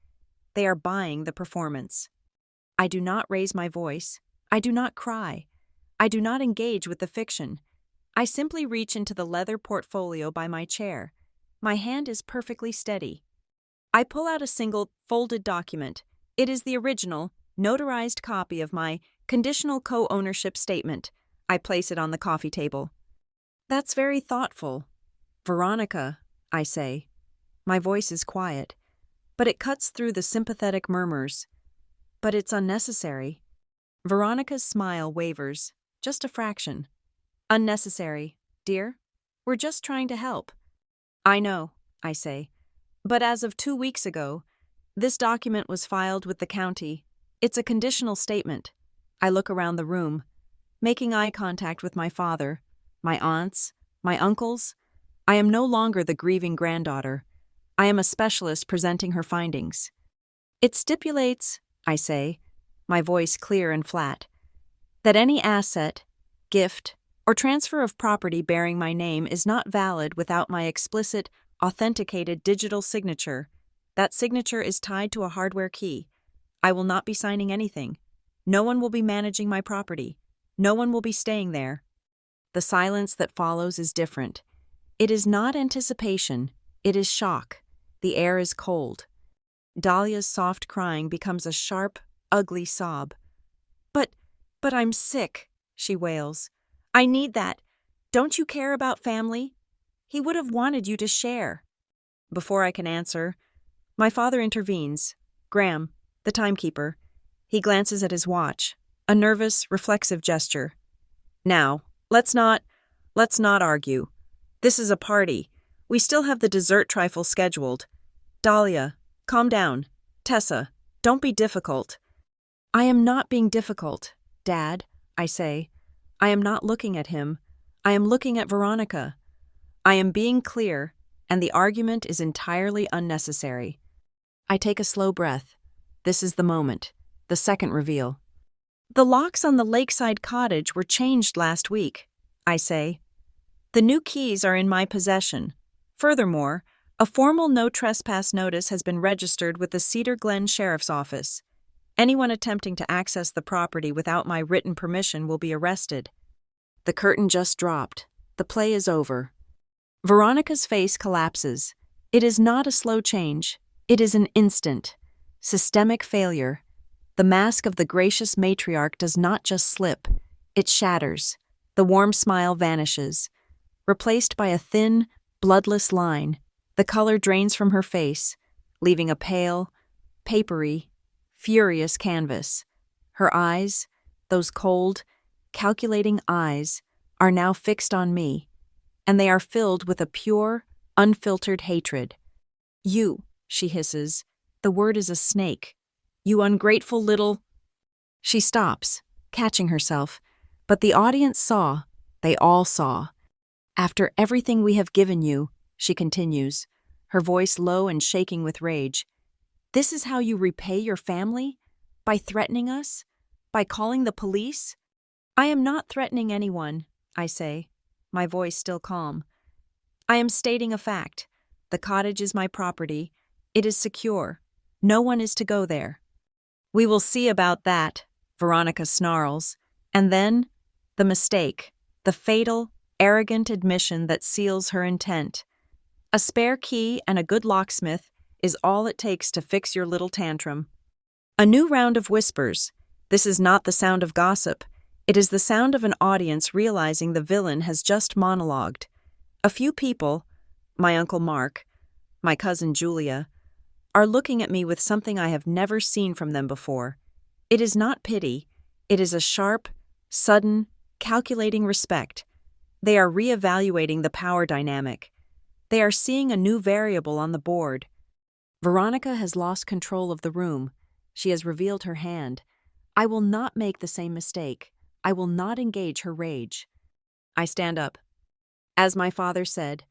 They are buying the performance. I do not raise my voice. I do not cry. I do not engage with the fiction. I simply reach into the leather portfolio by my chair. My hand is perfectly steady. I pull out a single, folded document. It is the original, notarized copy of my conditional co-ownership statement. I place it on the coffee table. "That's very thoughtful. Veronica," I say. My voice is quiet, but it cuts through the sympathetic murmurs. "But it's unnecessary." Veronica's smile wavers, just a fraction. "Unnecessary, dear? We're just trying to help." "I know," I say. "But as of 2 weeks ago, this document was filed with the county. It's a conditional statement." I look around the room, making eye contact with my father, my aunts, my uncles. I am no longer the grieving granddaughter. I am a specialist presenting her findings. "It stipulates," I say, my voice clear and flat, "that any asset, gift, or transfer of property bearing my name is not valid without my explicit, authenticated digital signature. That signature is tied to a hardware key. I will not be signing anything. No one will be managing my property. No one will be staying there." The silence that follows is different. It is not anticipation. It is shock. The air is cold. Dahlia's soft crying becomes a sharp, ugly sob. But I'm sick," she wails. "I need that. Don't you care about family? He would have wanted you to share." Before I can answer, my father intervenes. Graham, the timekeeper. He glances at his watch, a nervous, reflexive gesture. "Now, let's not argue. This is a party. We still have the dessert trifle scheduled. Dahlia, calm down. Tessa, don't be difficult." "I am not being difficult, Dad," I say. I am not looking at him. I am looking at Veronica. I am being clear, and the argument is entirely unnecessary. I take a slow breath. This is the moment, the second reveal. "The locks on the lakeside cottage were changed last week," I say. "The new keys are in my possession. Furthermore, a formal no trespass notice has been registered with the Cedar Glen Sheriff's Office. Anyone attempting to access the property without my written permission will be arrested. The curtain just dropped. The play is over. Veronica's face collapses. It is not a slow change. It is an instant. Systemic failure. The mask of the gracious matriarch does not just slip. It shatters. The warm smile vanishes. Replaced by a thin, bloodless line, the color drains from her face, leaving a pale, papery, furious canvas. Her eyes, those cold, calculating eyes, are now fixed on me, and they are filled with a pure, unfiltered hatred. "You," she hisses. The word is a snake. "You ungrateful little—" She stops, catching herself, but the audience saw. They all saw. "After everything we have given you," she continues, her voice low and shaking with rage, "this is how you repay your family? By threatening us? By calling the police?" "I am not threatening anyone," I say, my voice still calm. "I am stating a fact. The cottage is my property. It is secure. No one is to go there." "We will see about that," Veronica snarls. And then, the mistake, the fatal, arrogant admission that seals her intent. "A spare key and a good locksmith is all it takes to fix your little tantrum." A new round of whispers. This is not the sound of gossip. It is the sound of an audience realizing the villain has just monologued. A few people, my Uncle Mark, my cousin Julia, are looking at me with something I have never seen from them before. It is not pity. It is a sharp, sudden, calculating respect. They are reevaluating the power dynamic. They are seeing a new variable on the board. Veronica has lost control of the room. She has revealed her hand. I will not make the same mistake. I will not engage her rage. I stand up. "As my father said,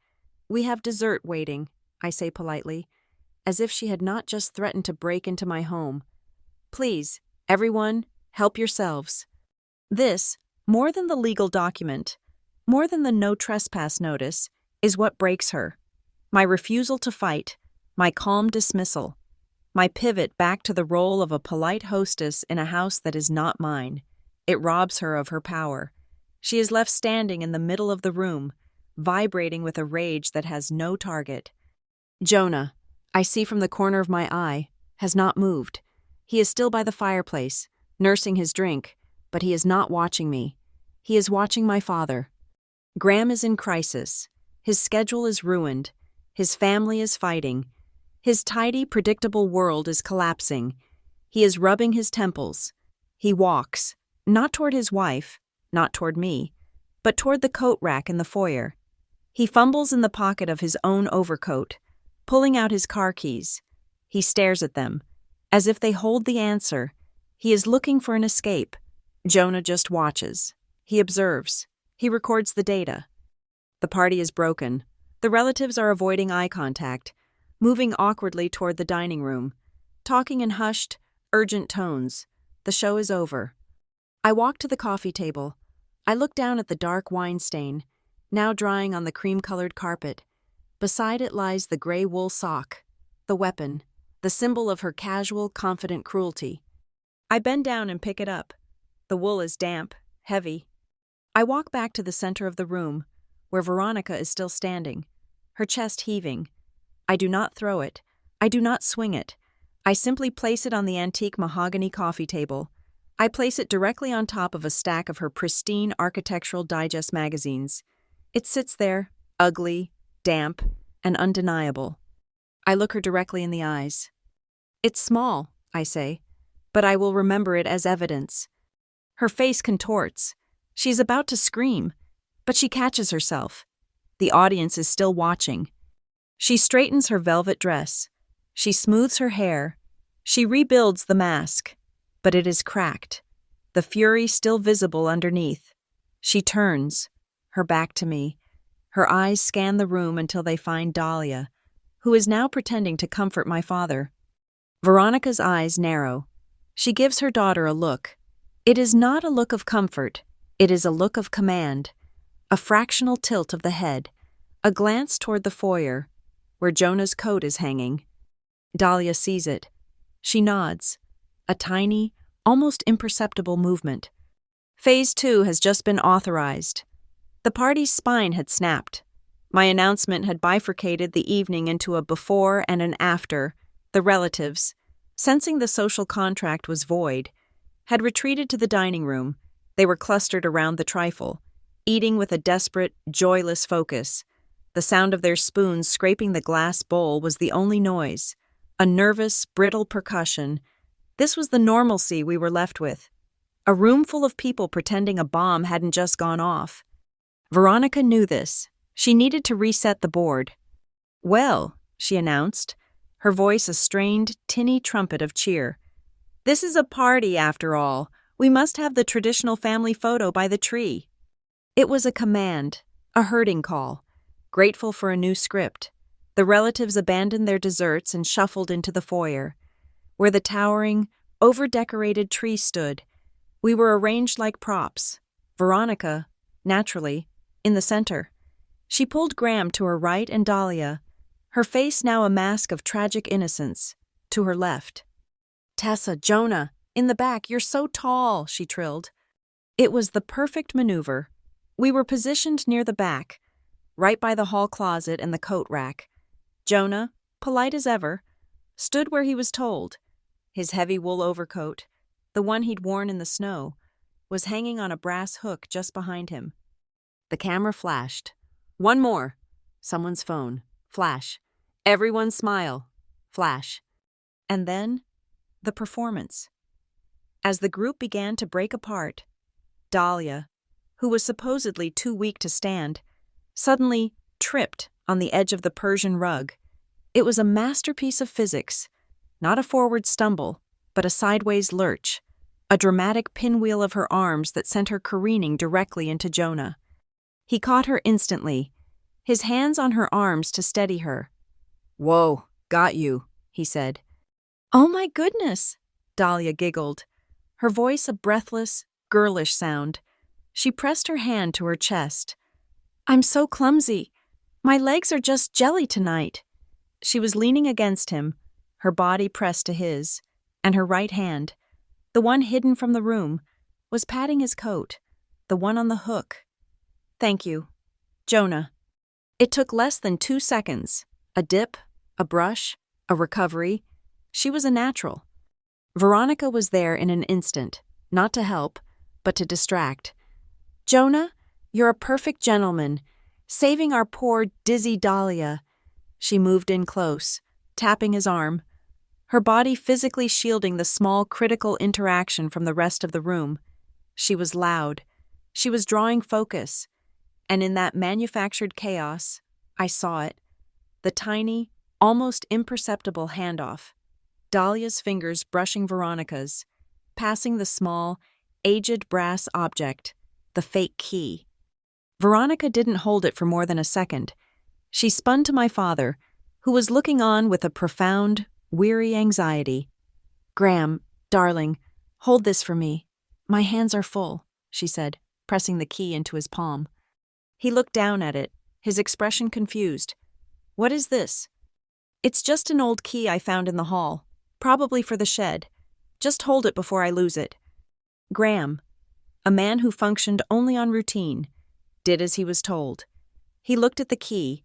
we have dessert waiting," I say politely, as if she had not just threatened to break into my home. "Please, everyone, help yourselves." This, more than the legal document, more than the no trespass notice, is what breaks her. My refusal to fight, my calm dismissal, my pivot back to the role of a polite hostess in a house that is not mine. It robs her of her power. She is left standing in the middle of the room, vibrating with a rage that has no target. Jonah, I see from the corner of my eye, has not moved. He is still by the fireplace, nursing his drink, but he is not watching me. He is watching my father. Graham is in crisis. His schedule is ruined. His family is fighting. His tidy, predictable world is collapsing. He is rubbing his temples. He walks, not toward his wife, not toward me, but toward the coat rack in the foyer. He fumbles in the pocket of his own overcoat, pulling out his car keys. He stares at them, as if they hold the answer. He is looking for an escape. Jonah just watches. He observes. He records the data. The party is broken. The relatives are avoiding eye contact, moving awkwardly toward the dining room, talking in hushed, urgent tones. The show is over. I walk to the coffee table. I look down at the dark wine stain, now drying on the cream-colored carpet. Beside it lies the gray wool sock, the weapon, the symbol of her casual, confident cruelty. I bend down and pick it up. The wool is damp, heavy. I walk back to the center of the room, where Veronica is still standing, her chest heaving. I do not throw it. I do not swing it. I simply place it on the antique mahogany coffee table. I place it directly on top of a stack of her pristine Architectural Digest magazines. It sits there, ugly, damp, and undeniable. I look her directly in the eyes. "It's small," I say, "but I will remember it as evidence." Her face contorts. She's about to scream, but she catches herself. The audience is still watching. She straightens her velvet dress. She smooths her hair. She rebuilds the mask, but it is cracked, the fury still visible underneath. She turns, her back to me. Her eyes scan the room until they find Dahlia, who is now pretending to comfort my father. Veronica's eyes narrow. She gives her daughter a look. It is not a look of comfort. It is a look of command, a fractional tilt of the head, a glance toward the foyer, where Jonah's coat is hanging. Dahlia sees it. She nods. a tiny, almost imperceptible movement. Phase 2 has just been authorized. The party's spine had snapped. My announcement had bifurcated the evening into a before and an after. The relatives, sensing the social contract was void, had retreated to the dining room. They were clustered around the trifle, eating with a desperate, joyless focus. The sound of their spoons scraping the glass bowl was the only noise, a nervous, brittle percussion. This was the normalcy we were left with. A room full of people pretending a bomb hadn't just gone off. Veronica knew this. She needed to reset the board. "Well," she announced, her voice a strained, tinny trumpet of cheer. "This is a party, after all. We must have the traditional family photo by the tree." It was a command, a herding call. Grateful for a new script, the relatives abandoned their desserts and shuffled into the foyer, where the towering, over-decorated tree stood. We were arranged like props. Veronica, naturally, in the center. She pulled Graham to her right and Dahlia, her face now a mask of tragic innocence, to her left. "Tessa, Jonah, in the back, you're so tall," she trilled. It was the perfect maneuver. We were positioned near the back, right by the hall closet and the coat rack. Jonah, polite as ever, stood where he was told. His heavy wool overcoat, the one he'd worn in the snow, was hanging on a brass hook just behind him. The camera flashed. "One more." Someone's phone. Flash. "Everyone smile." Flash. And then, the performance. As the group began to break apart, Dahlia, who was supposedly too weak to stand, suddenly tripped on the edge of the Persian rug. It was a masterpiece of physics, not a forward stumble, but a sideways lurch, a dramatic pinwheel of her arms that sent her careening directly into Jonah. He caught her instantly, his hands on her arms to steady her. "Whoa, got you," he said. "Oh my goodness," Dahlia giggled, her voice a breathless, girlish sound. She pressed her hand to her chest. "I'm so clumsy. My legs are just jelly tonight." She was leaning against him, her body pressed to his, and her right hand, the one hidden from the room, was patting his coat, the one on the hook. "Thank you, Jonah." It took less than 2 seconds. A dip, a brush, a recovery. She was a natural. Veronica was there in an instant, not to help, but to distract. "Jonah, you're a perfect gentleman, saving our poor, dizzy Dahlia." She moved in close, tapping his arm, her body physically shielding the small, critical interaction from the rest of the room. She was loud. She was drawing focus. And in that manufactured chaos, I saw it. The tiny, almost imperceptible handoff. Dahlia's fingers brushing Veronica's, passing the small, aged brass object, the fake key. Veronica didn't hold it for more than a second. She spun to my father, who was looking on with a profound, weary anxiety. "Graham, darling, hold this for me. My hands are full," she said, pressing the key into his palm. He looked down at it, his expression confused. "What is this?" "It's just an old key I found in the hall, probably for the shed. Just hold it before I lose it." Graham, a man who functioned only on routine, did as he was told. He looked at the key.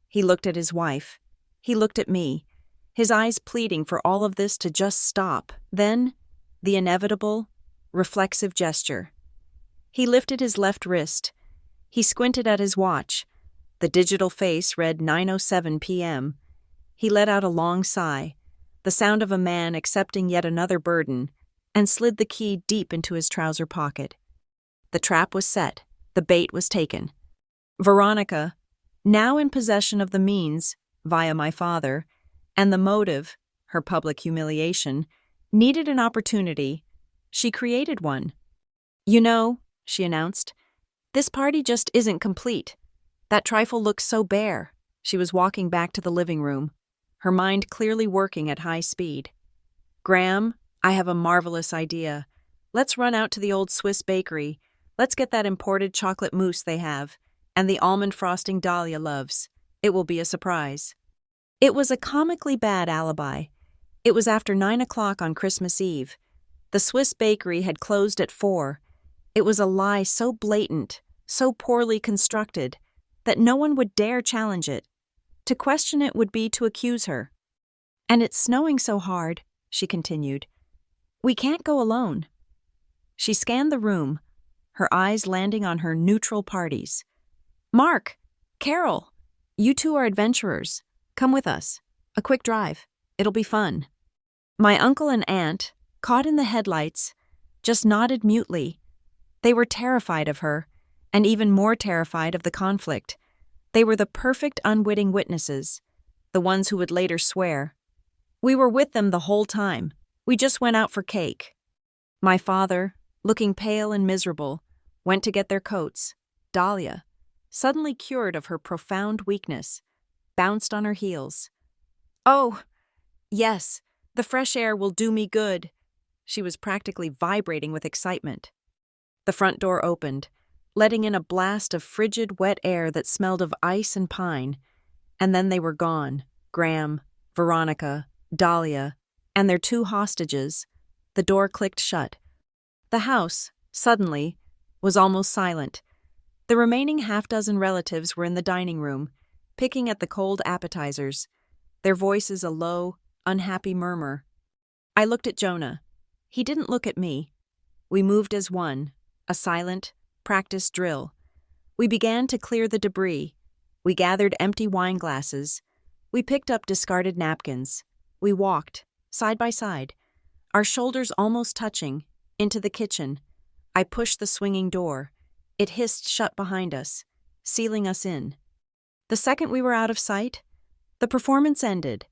He looked at his wife. He looked at me, his eyes pleading for all of this to just stop. Then, the inevitable, reflexive gesture. He lifted his left wrist. He squinted at his watch. The digital face read 9:07 p.m. He let out a long sigh, the sound of a man accepting yet another burden, and slid the key deep into his trouser pocket. The trap was set. The bait was taken. Veronica, now in possession of the means, via my father, and the motive, her public humiliation, needed an opportunity. She created one. "You know," she announced, "this party just isn't complete. That trifle looks so bare." She was walking back to the living room, her mind clearly working at high speed. "Graham, I have a marvelous idea. Let's run out to the old Swiss bakery. Let's get that imported chocolate mousse they have, and the almond frosting Dahlia loves. It will be a surprise." It was a comically bad alibi. It was after 9 o'clock on Christmas Eve. The Swiss bakery had closed at 4. It was a lie so blatant, so poorly constructed, that no one would dare challenge it. To question it would be to accuse her. "And it's snowing so hard," she continued. "We can't go alone." She scanned the room, her eyes landing on her neutral parties. "Mark, Carol, you two are adventurers. Come with us. A quick drive. It'll be fun." My uncle and aunt, caught in the headlights, just nodded mutely. They were terrified of her, and even more terrified of the conflict. They were the perfect unwitting witnesses, the ones who would later swear. We were with them the whole time. We just went out for cake. My father, looking pale and miserable, went to get their coats. Dahlia, suddenly cured of her profound weakness, bounced on her heels. "Oh, yes, the fresh air will do me good." She was practically vibrating with excitement. The front door opened, letting in a blast of frigid, wet air that smelled of ice and pine. And then they were gone. Graham, Veronica, Dahlia, and their 2 hostages. The door clicked shut. The house, suddenly, was almost silent. The remaining half-dozen relatives were in the dining room, picking at the cold appetizers, their voices a low, unhappy murmur. I looked at Jonah. He didn't look at me. We moved as one, a silent, practiced drill. We began to clear the debris. We gathered empty wine glasses. We picked up discarded napkins. We walked, side by side, our shoulders almost touching, into the kitchen. I pushed the swinging door. It hissed shut behind us, sealing us in. The second we were out of sight, the performance ended.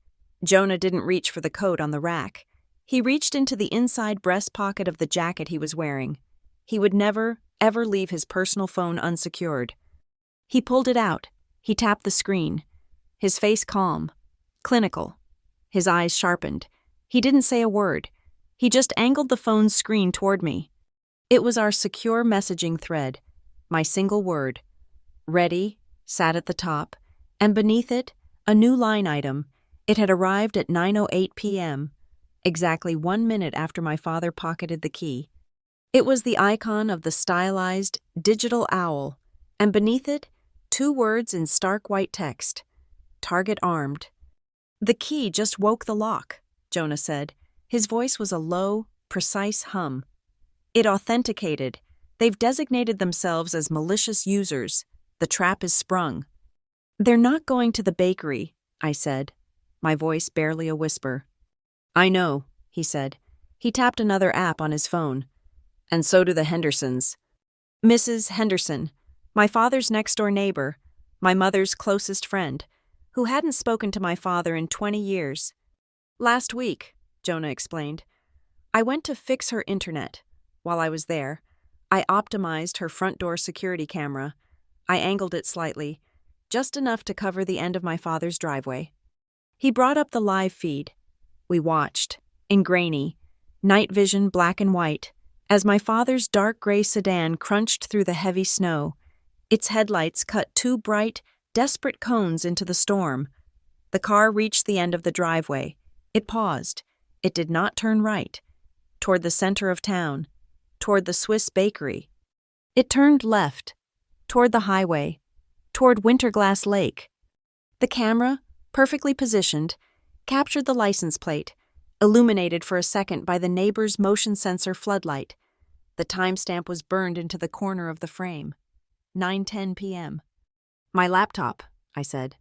Jonah didn't reach for the coat on the rack. He reached into the inside breast pocket of the jacket he was wearing. He would never, ever leave his personal phone unsecured. He pulled it out. He tapped the screen. His face calm, clinical. His eyes sharpened. He didn't say a word. He just angled the phone's screen toward me. It was our secure messaging thread. My single word, "Ready," sat at the top, and beneath it, a new line item. It had arrived at 9:08 p.m., exactly 1 minute after my father pocketed the key. It was the icon of the stylized, digital owl, and beneath it, 2 words in stark white text, "Target armed." "The key just woke the lock," Jonah said. His voice was a low, precise hum. "It authenticated. They've designated themselves as malicious users. The trap is sprung." "They're not going to the bakery," I said, my voice barely a whisper. "I know," he said. He tapped another app on his phone. "And so do the Hendersons." Mrs. Henderson, my father's next-door neighbor, my mother's closest friend, who hadn't spoken to my father in 20 years. "Last week," Jonah explained, "I went to fix her internet. While I was there, I optimized her front door security camera. I angled it slightly, just enough to cover the end of my father's driveway." He brought up the live feed. We watched, in grainy, night vision black and white, as my father's dark gray sedan crunched through the heavy snow. Its headlights cut 2 bright, desperate cones into the storm. The car reached the end of the driveway. It paused. It did not turn right, toward the center of town, toward the Swiss bakery. It turned left, toward the highway, toward Winterglass Lake. The camera, perfectly positioned, captured the license plate, illuminated for a second by the neighbor's motion sensor floodlight. The timestamp was burned into the corner of the frame. 9:10 p.m. "My laptop," I said.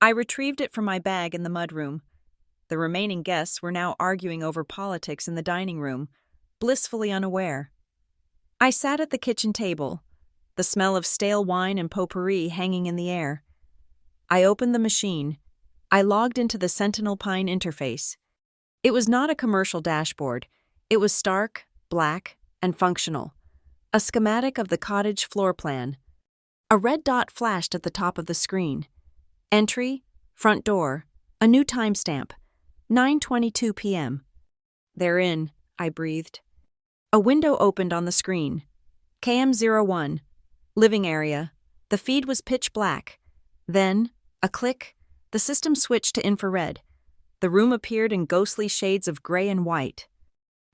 I retrieved it from my bag in the mudroom. The remaining guests were now arguing over politics in the dining room, blissfully unaware. I sat at the kitchen table, the smell of stale wine and potpourri hanging in the air. I opened the machine. I logged into the Sentinel Pine interface. It was not a commercial dashboard. It was stark, black, and functional. A schematic of the cottage floor plan. A red dot flashed at the top of the screen. Entry, front door, a new timestamp, 9:22 p.m. "They're in," I breathed. A window opened on the screen. KM01, living area. The feed was pitch black. Then, a click, the system switched to infrared. The room appeared in ghostly shades of gray and white.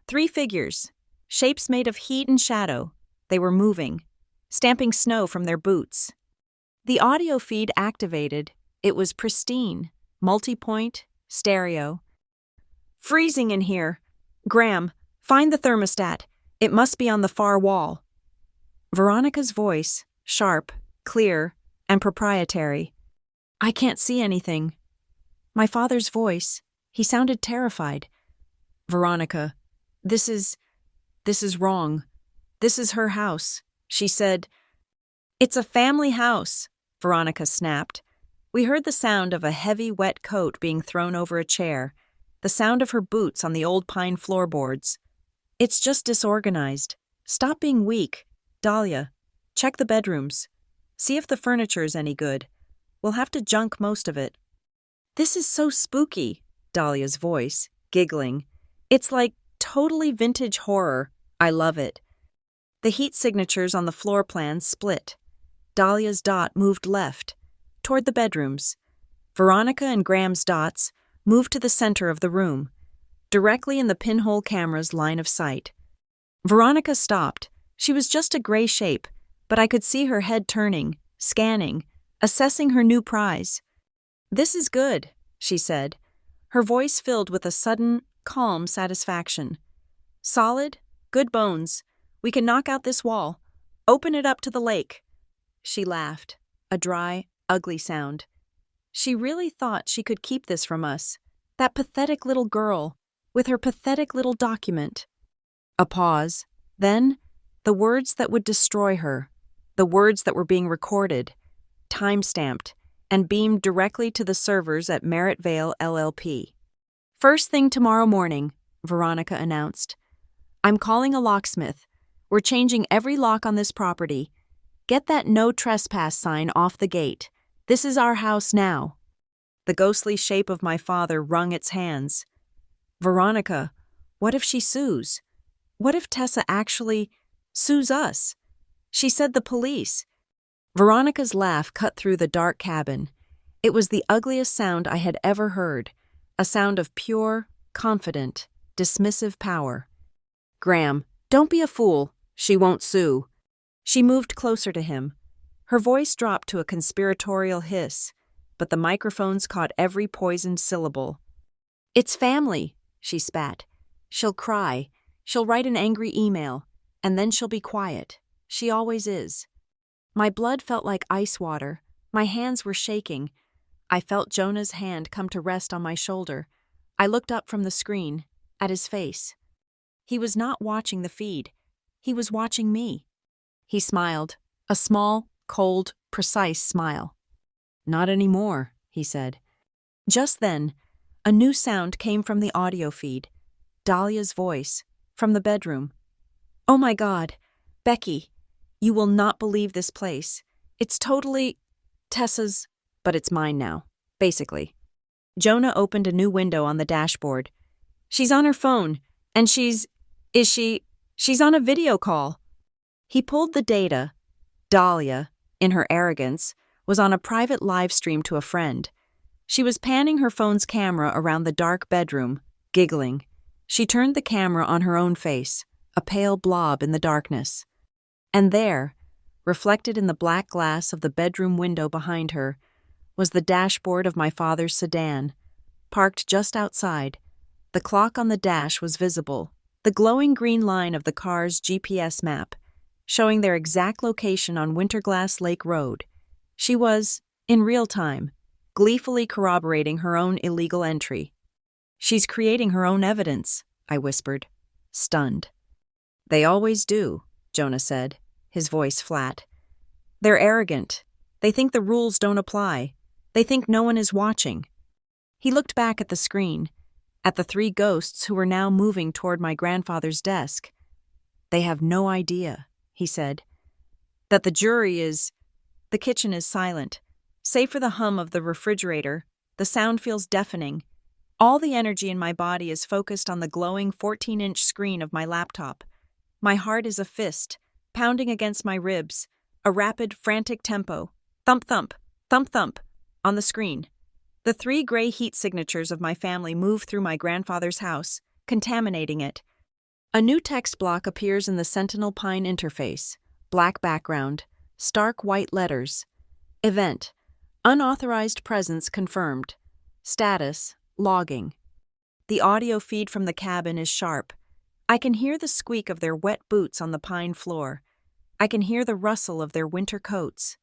3 figures, shapes made of heat and shadow. They were moving, stamping snow from their boots. The audio feed activated. It was pristine, multi-point, stereo. Freezing in here. Graham, find the thermostat. It must be on the far wall. Veronica's voice, sharp, clear, and proprietary. I can't see anything. My father's voice. He sounded terrified. Veronica, this is wrong. This is her house. She said, It's a family house, Veronica snapped. We heard the sound of a heavy, wet coat being thrown over a chair, the sound of her boots on the old pine floorboards. It's just disorganized. Stop being weak. Dahlia, check the bedrooms. See if the furniture's any good. We'll have to junk most of it. This is so spooky, Dahlia's voice, giggling. It's like totally vintage horror. I love it. The heat signatures on the floor plan split. Dahlia's dot moved left, toward the bedrooms. Veronica and Graham's dots moved to the center of the room, directly in the pinhole camera's line of sight. Veronica stopped. She was just a gray shape, but I could see her head turning, scanning, assessing her new prize. This is good, she said, her voice filled with a sudden, calm satisfaction. Solid, good bones. We can knock out this wall. Open it up to the lake. She laughed, a dry, ugly sound. She really thought she could keep this from us, that pathetic little girl, with her pathetic little document. A pause, then the words that would destroy her, the words that were being recorded, time-stamped, and beamed directly to the servers at Merritt Vale LLP. First thing tomorrow morning, Veronica announced. I'm calling a locksmith. We're changing every lock on this property. Get that no trespass sign off the gate. This is our house now. The ghostly shape of my father wrung its hands. Veronica, what if she sues? What if Tessa actually sues us? She said the police. Veronica's laugh cut through the dark cabin. It was the ugliest sound I had ever heard, a sound of pure, confident, dismissive power. Graham, don't be a fool. She won't sue. She moved closer to him. Her voice dropped to a conspiratorial hiss, but the microphones caught every poisoned syllable. It's family, she spat. She'll cry. She'll write an angry email, and then she'll be quiet. She always is. My blood felt like ice water. My hands were shaking. I felt Jonah's hand come to rest on my shoulder. I looked up from the screen, at his face. He was not watching the feed. He was watching me. He smiled, a small, cold, precise smile. Not anymore, he said. Just then, a new sound came from the audio feed. Dahlia's voice, from the bedroom. Oh my God, Becky, you will not believe this place. It's totally Tessa's, but it's mine now, basically. Jonah opened a new window on the dashboard. She's on her phone, and she's on a video call. He pulled the data. Dahlia, in her arrogance, was on a private live stream to a friend. She was panning her phone's camera around the dark bedroom, giggling. She turned the camera on her own face, a pale blob in the darkness. And there, reflected in the black glass of the bedroom window behind her, was the dashboard of my father's sedan, parked just outside. The clock on the dash was visible, the glowing green line of the car's GPS map, showing their exact location on Winterglass Lake Road. She was, in real time, gleefully corroborating her own illegal entry. She's creating her own evidence, I whispered, stunned. They always do, Jonah said, his voice flat. They're arrogant. They think the rules don't apply. They think no one is watching. He looked back at the screen, at the 3 ghosts who were now moving toward my grandfather's desk. They have no idea, he said, that the jury is... The kitchen is silent. Save for the hum of the refrigerator, the sound feels deafening. All the energy in my body is focused on the glowing 14-inch screen of my laptop. My heart is a fist, pounding against my ribs, a rapid, frantic tempo. Thump, thump, thump, thump, on the screen. The 3 gray heat signatures of my family move through my grandfather's house, contaminating it. A new text block appears in the Sentinel Pine interface. Black background, stark white letters. Event: unauthorized presence confirmed. Status: logging. The audio feed from the cabin is sharp. I can hear the squeak of their wet boots on the pine floor. I can hear the rustle of their winter coats.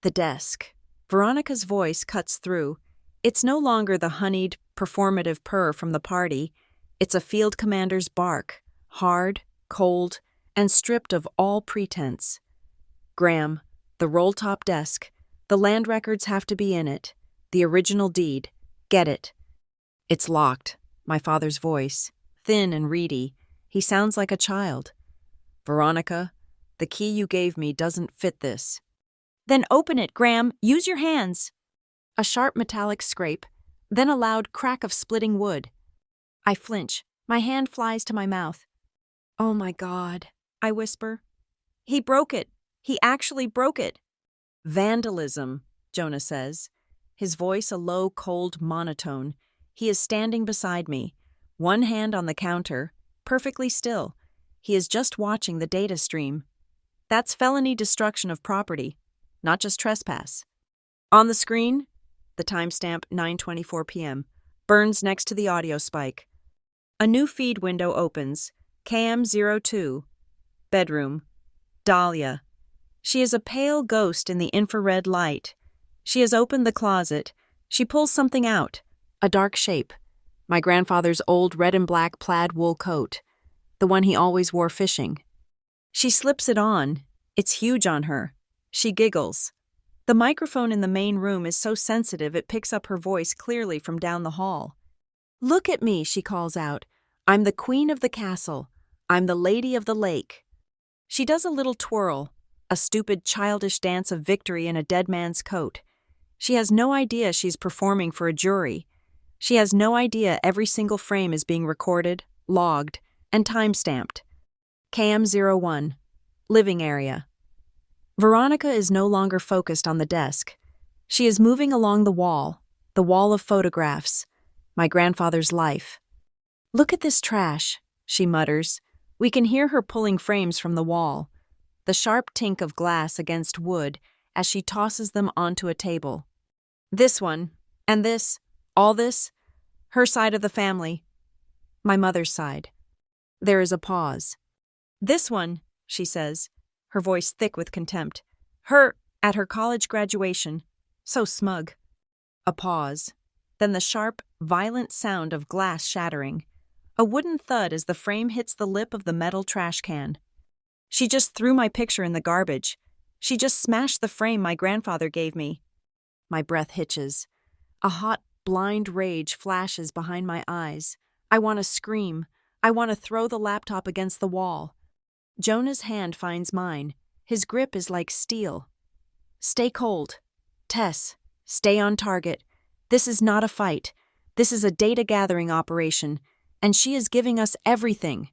The desk. Veronica's voice cuts through. It's no longer the honeyed, performative purr from the party. It's a field commander's bark, hard, cold, and stripped of all pretense. Graham, the roll-top desk. The land records have to be in it. The original deed. Get it. It's locked. My father's voice, thin and reedy. He sounds like a child. Veronica, the key you gave me doesn't fit this. Then open it, Graham. Use your hands. A sharp metallic scrape, then a loud crack of splitting wood. I flinch. My hand flies to my mouth. Oh my God, I whisper. He broke it. He actually broke it. Vandalism, Jonah says. His voice a low, cold monotone. He is standing beside me, one hand on the counter, perfectly still. He is just watching the data stream. That's felony destruction of property, not just trespass. On the screen, the timestamp 9:24 p.m. burns next to the audio spike. A new feed window opens. KM02. Bedroom. Dahlia. She is a pale ghost in the infrared light. She has opened the closet. She pulls something out. A dark shape. My grandfather's old red and black plaid wool coat. The one he always wore fishing. She slips it on. It's huge on her. She giggles. The microphone in the main room is so sensitive it picks up her voice clearly from down the hall. Look at me, she calls out. I'm the queen of the castle. I'm the lady of the lake. She does a little twirl, a stupid childish dance of victory in a dead man's coat. She has no idea she's performing for a jury. She has no idea every single frame is being recorded, logged, and time-stamped. KM01. Living area. Veronica is no longer focused on the desk. She is moving along the wall of photographs, my grandfather's life. Look at this trash, she mutters. We can hear her pulling frames from the wall, the sharp tink of glass against wood as she tosses them onto a table. This one, and this, all this, her side of the family, my mother's side. There is a pause. This one, she says, her voice thick with contempt. Her, at her college graduation. So smug. A pause. Then the sharp, violent sound of glass shattering. A wooden thud as the frame hits the lip of the metal trash can. She just threw my picture in the garbage. She just smashed the frame my grandfather gave me. My breath hitches. A hot, blind rage flashes behind my eyes. I want to scream. I want to throw the laptop against the wall. Jonah's hand finds mine. His grip is like steel. Stay cold. Tess, stay on target. This is not a fight. This is a data gathering operation, and she is giving us everything.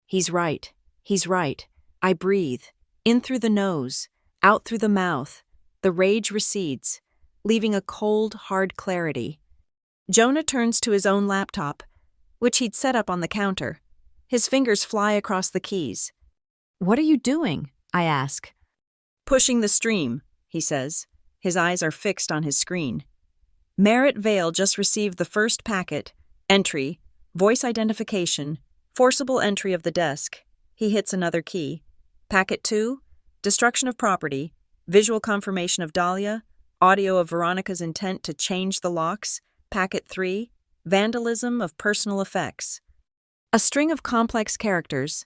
He's right. He's right. I breathe. In through the nose, out through the mouth. The rage recedes, leaving a cold, hard clarity. Jonah turns to his own laptop, which he'd set up on the counter. His fingers fly across the keys. What are you doing? I ask. Pushing the stream, he says. His eyes are fixed on his screen. Merritt Vale just received the first packet. Entry, voice identification, forcible entry of the desk. He hits another key. Packet 2, destruction of property, visual confirmation of Dahlia, audio of Veronica's intent to change the locks. Packet 3, vandalism of personal effects. A string of complex characters,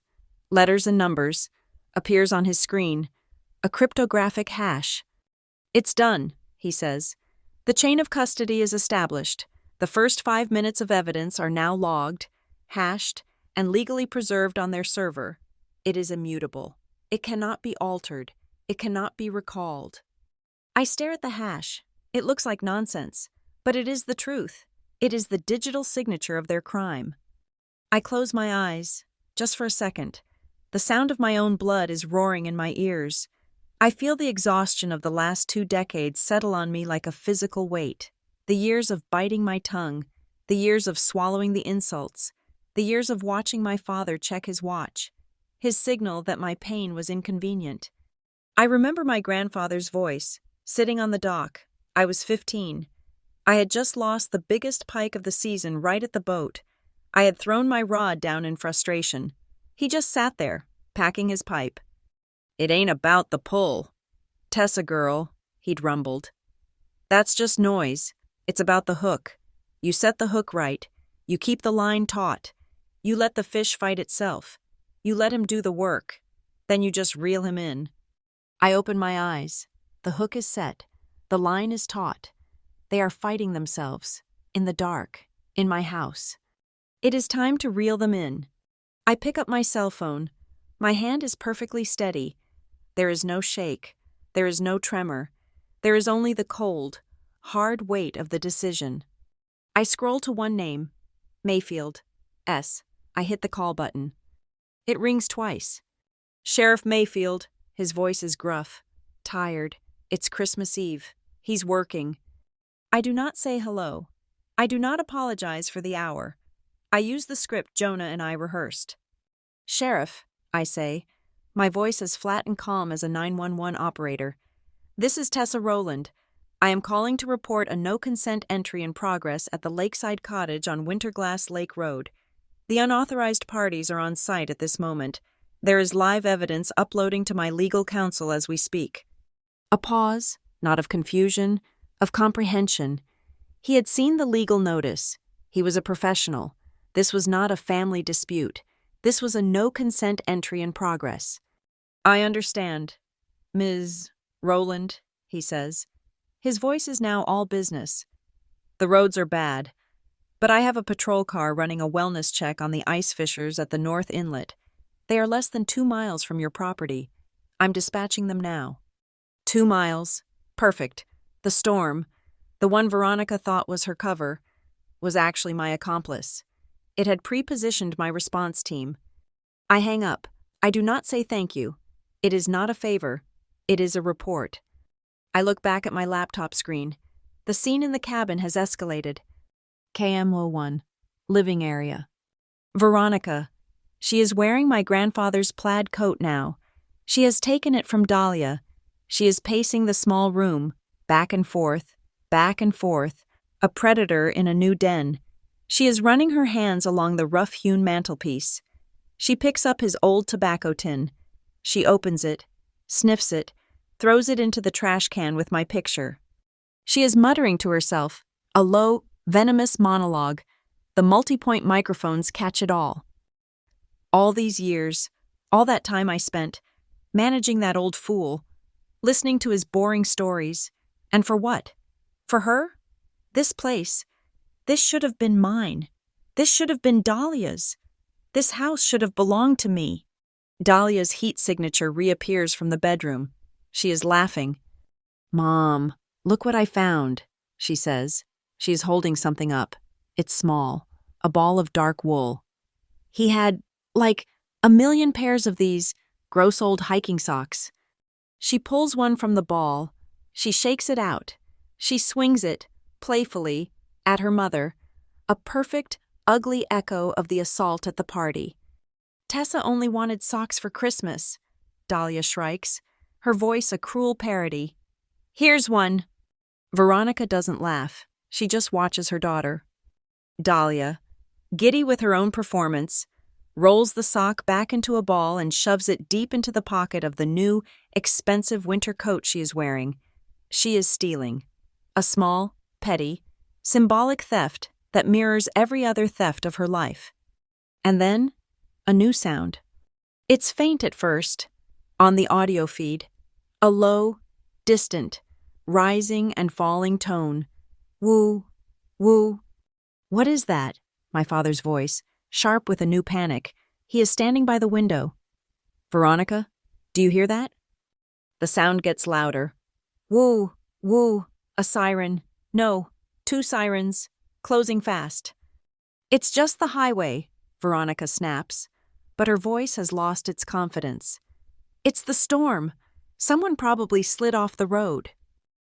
letters and numbers, appears on his screen, a cryptographic hash. It's done, he says. The chain of custody is established. The first 5 minutes of evidence are now logged, hashed, and legally preserved on their server. It is immutable. It cannot be altered. It cannot be recalled. I stare at the hash. It looks like nonsense, but it is the truth. It is the digital signature of their crime. I close my eyes, just for a second. The sound of my own blood is roaring in my ears. I feel the exhaustion of the last 2 decades settle on me like a physical weight. The years of biting my tongue, the years of swallowing the insults, The years of watching my father check his watch. His signal that my pain was inconvenient. I remember my grandfather's voice, sitting on the dock. I was 15. I had just lost the biggest pike of the season right at the boat. I had thrown my rod down in frustration. He just sat there, packing his pipe. "It ain't about the pull. Tessa girl," he'd rumbled. "That's just noise. It's about the hook. You set the hook right. You keep the line taut. You let the fish fight itself. You let him do the work. Then you just reel him in." I open my eyes. The hook is set. The line is taut. They are fighting themselves, in the dark, in my house. It is time to reel them in. I pick up my cell phone. My hand is perfectly steady. There is no shake. There is no tremor. There is only the cold, hard weight of the decision. I scroll to one name, Mayfield. S. I hit the call button. It rings twice. "Sheriff Mayfield." His voice is gruff, tired. It's Christmas Eve. He's working. I do not say hello. I do not apologize for the hour. I use the script Jonah and I rehearsed. "Sheriff," I say, my voice as flat and calm as a 911 operator. "This is Tessa Rowland. I am calling to report a no-consent entry in progress at the Lakeside Cottage on Winterglass Lake Road. The unauthorized parties are on site at this moment. There is live evidence uploading to my legal counsel as we speak." A pause, not of confusion, of comprehension. He had seen the legal notice. He was a professional. This was not a family dispute. This was a no-consent entry in progress. "I understand, Ms. Rowland," he says. His voice is now all business. "The roads are bad, but I have a patrol car running a wellness check on the ice fishers at the North Inlet. They are less than 2 miles from your property. I'm dispatching them now." 2 miles. Perfect. The storm, the one Veronica thought was her cover, was actually my accomplice. It had pre-positioned my response team. I hang up. I do not say thank you. It is not a favor. It is a report. I look back at my laptop screen. The scene in the cabin has escalated. KM01. Living area. Veronica. She is wearing my grandfather's plaid coat now. She has taken it from Dahlia. She is pacing the small room, back and forth, a predator in a new den. She is running her hands along the rough-hewn mantelpiece. She picks up his old tobacco tin. She opens it, sniffs it, throws it into the trash can with my picture. She is muttering to herself, a low, venomous monologue. The multi-point microphones catch it all. All these years, all that time I spent, managing that old fool, listening to his boring stories, and for what? For her? This place. This should have been mine. This should have been Dahlia's. This house should have belonged to me. Dahlia's heat signature reappears from the bedroom. She is laughing. "Mom, look what I found," she says. She is holding something up. It's small, a ball of dark wool. He had, like, 1,000,000 pairs of these gross old hiking socks. She pulls one from the ball. She shakes it out. She swings it, playfully, at her mother, a perfect, ugly echo of the assault at the party. "Tessa only wanted socks for Christmas," Dahlia shrikes, her voice a cruel parody. "Here's one." Veronica doesn't laugh. She just watches her daughter. Dahlia, giddy with her own performance, rolls the sock back into a ball and shoves it deep into the pocket of the new, expensive winter coat she is wearing. She is stealing. A small, petty, symbolic theft that mirrors every other theft of her life. And then, a new sound. It's faint at first, on the audio feed. A low, distant, rising and falling tone. Woo, woo. "What is that?" My father's voice, sharp with a new panic. He is standing by the window. "Veronica, do you hear that?" The sound gets louder. Woo, woo, a siren. No, 2 sirens, closing fast. "It's just the highway," Veronica snaps, but her voice has lost its confidence. "It's the storm. Someone probably slid off the road."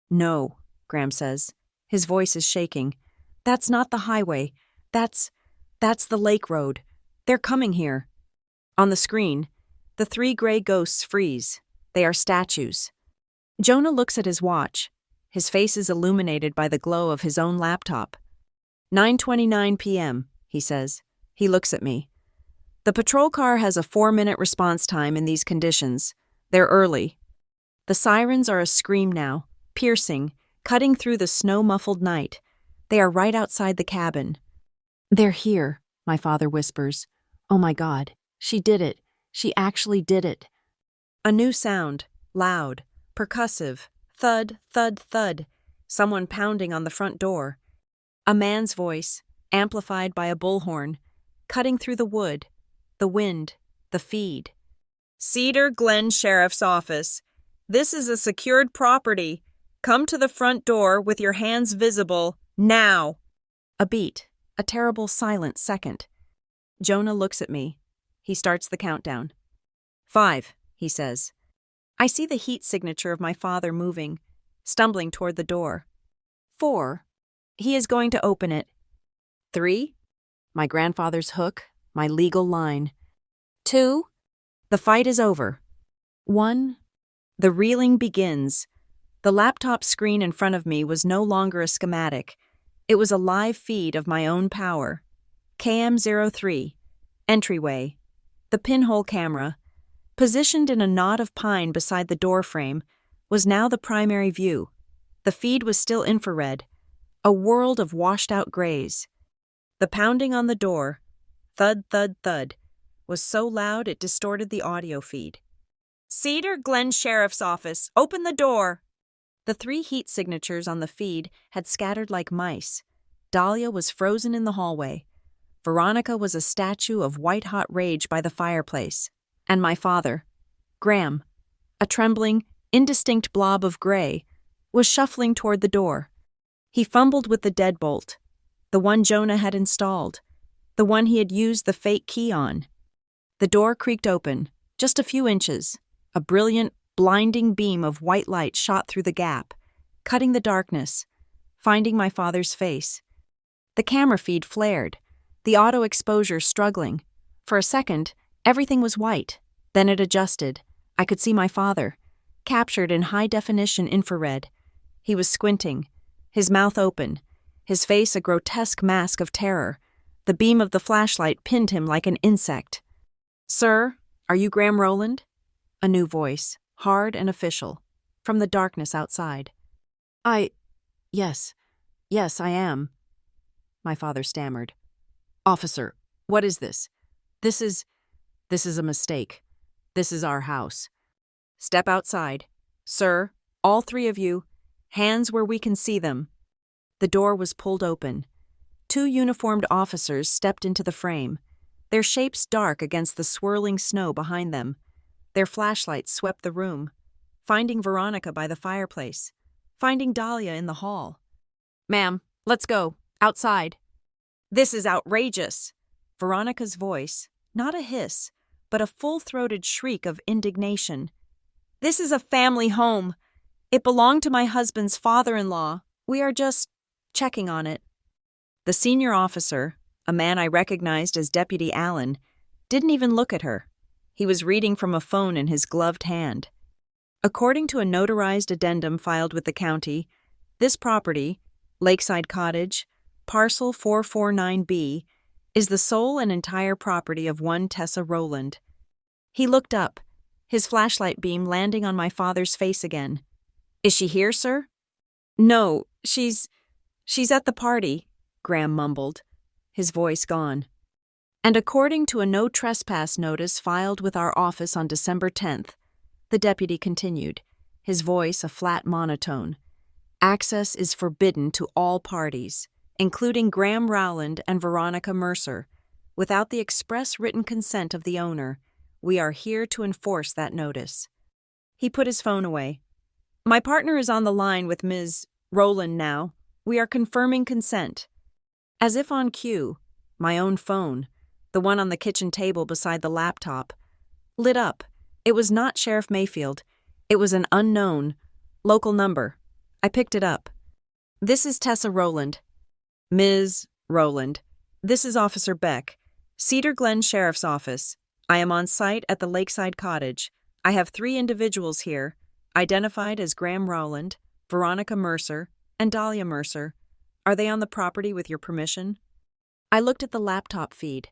"No," Graham says. His voice is shaking. "That's not the highway. That's the lake road. They're coming here. On the screen, the three gray ghosts freeze. They are statues. Jonah looks at his watch. His face is illuminated by the glow of his own laptop. 9:29 p.m., he says. He looks at me. The patrol car has a 4-minute response time in these conditions. They're early. The sirens are a scream now, piercing, cutting through the snow-muffled night. They are right outside the cabin. They're here, my father whispers. Oh my God, she did it. She actually did it. A new sound, loud, percussive, thud, thud, thud, someone pounding on the front door. A man's voice, amplified by a bullhorn, cutting through the wood, the wind, the feed. Cedar Glen Sheriff's Office. This is a secured property. Come to the front door with your hands visible, now. A beat, a terrible silent second. Jonah looks at me. He starts the countdown. 5, he says. I see the heat signature of my father moving, stumbling toward the door. 4, he is going to open it. 3, my grandfather's hook, my legal line. 2, the fight is over. 1, the reeling begins. The laptop screen in front of me was no longer a schematic. It was a live feed of my own power. KM03, entryway. The pinhole camera, positioned in a knot of pine beside the door frame, was now the primary view. The feed was still infrared, a world of washed-out grays. The pounding on the door, thud, thud, thud, was so loud it distorted the audio feed. Cedar Glen Sheriff's Office, open the door! The 3 heat signatures on the feed had scattered like mice. Dahlia was frozen in the hallway. Veronica was a statue of white-hot rage by the fireplace. And my father, Graham, a trembling, indistinct blob of gray, was shuffling toward the door. He fumbled with the deadbolt, the one Jonah had installed, the one he had used the fake key on. The door creaked open, just a few inches. A brilliant, blinding beam of white light shot through the gap, cutting the darkness, finding my father's face. The camera feed flared, the auto exposure struggling. For a second, everything was white. Then it adjusted. I could see my father, captured in high-definition infrared. He was squinting, his mouth open, his face a grotesque mask of terror. The beam of the flashlight pinned him like an insect. Sir, are you Graham Rowland? A new voice, hard and official, from the darkness outside. Yes, I am, my father stammered. Officer, what is this? This is a mistake. This is our house. Step outside. Sir, all 3 of you, hands where we can see them. The door was pulled open. 2 uniformed officers stepped into the frame, their shapes dark against the swirling snow behind them. Their flashlights swept the room, finding Veronica by the fireplace, finding Dahlia in the hall. Ma'am, let's go. Outside. This is outrageous. Veronica's voice, not a hiss, but a full-throated shriek of indignation. This is a family home. It belonged to my husband's father-in-law. We are just checking on it. The senior officer, a man I recognized as Deputy Allen, didn't even look at her. He was reading from a phone in his gloved hand. According to a notarized addendum filed with the county, this property, Lakeside Cottage, Parcel 449B, is the sole and entire property of one Tessa Rowland. He looked up, his flashlight beam landing on my father's face again. Is she here, sir? No, she's at the party, Graham mumbled, his voice gone. And according to a no trespass notice filed with our office on December 10th, the deputy continued, his voice a flat monotone. Access is forbidden to all parties, including Graham Rowland and Veronica Mercer. Without the express written consent of the owner, we are here to enforce that notice. He put his phone away. My partner is on the line with Ms. Rowland now. We are confirming consent. As if on cue, my own phone, the one on the kitchen table beside the laptop, lit up. It was not Sheriff Mayfield. It was an unknown, local number. I picked it up. This is Tessa Rowland. Ms. Rowland, this is Officer Beck. Cedar Glen Sheriff's Office. I am on site at the Lakeside Cottage. I have 3 individuals here, identified as Graham Rowland, Veronica Mercer, and Dahlia Mercer. Are they on the property with your permission? I looked at the laptop feed.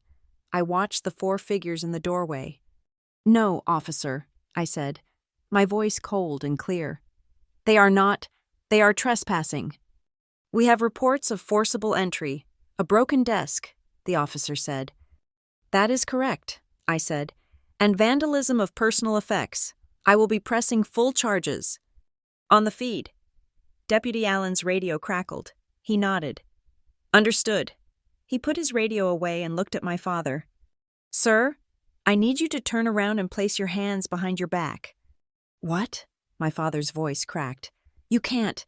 I watched the 4 figures in the doorway. No, officer, I said, my voice cold and clear. They are not. They are trespassing. We have reports of forcible entry, a broken desk, the officer said. That is correct, I said, and vandalism of personal effects. I will be pressing full charges. On the feed. Deputy Allen's radio crackled. He nodded. Understood. He put his radio away and looked at my father. Sir, I need you to turn around and place your hands behind your back. What? My father's voice cracked. You can't.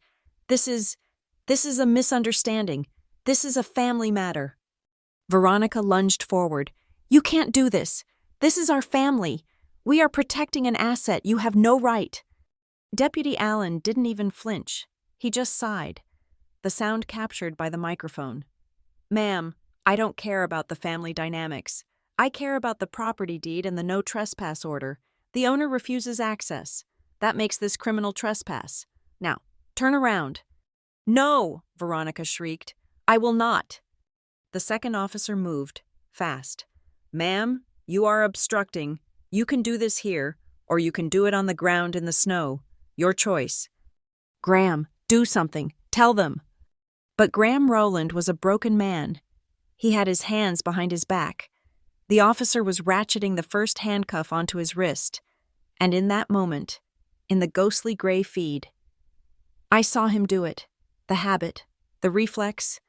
This is a misunderstanding. This is a family matter. Veronica lunged forward. You can't do this. This is our family. We are protecting an asset. You have no right. Deputy Allen didn't even flinch. He just sighed. The sound captured by the microphone. Ma'am, I don't care about the family dynamics. I care about the property deed and the no trespass order. The owner refuses access. That makes this criminal trespass. Now, turn around. No, Veronica shrieked. I will not. The second officer moved, fast. Ma'am, you are obstructing. You can do this here, or you can do it on the ground in the snow. Your choice. Graham, do something. Tell them. But Graham Rowland was a broken man. He had his hands behind his back. The officer was ratcheting the first handcuff onto his wrist, and in that moment, in the ghostly gray feed, I saw him do it. The habit, the reflex,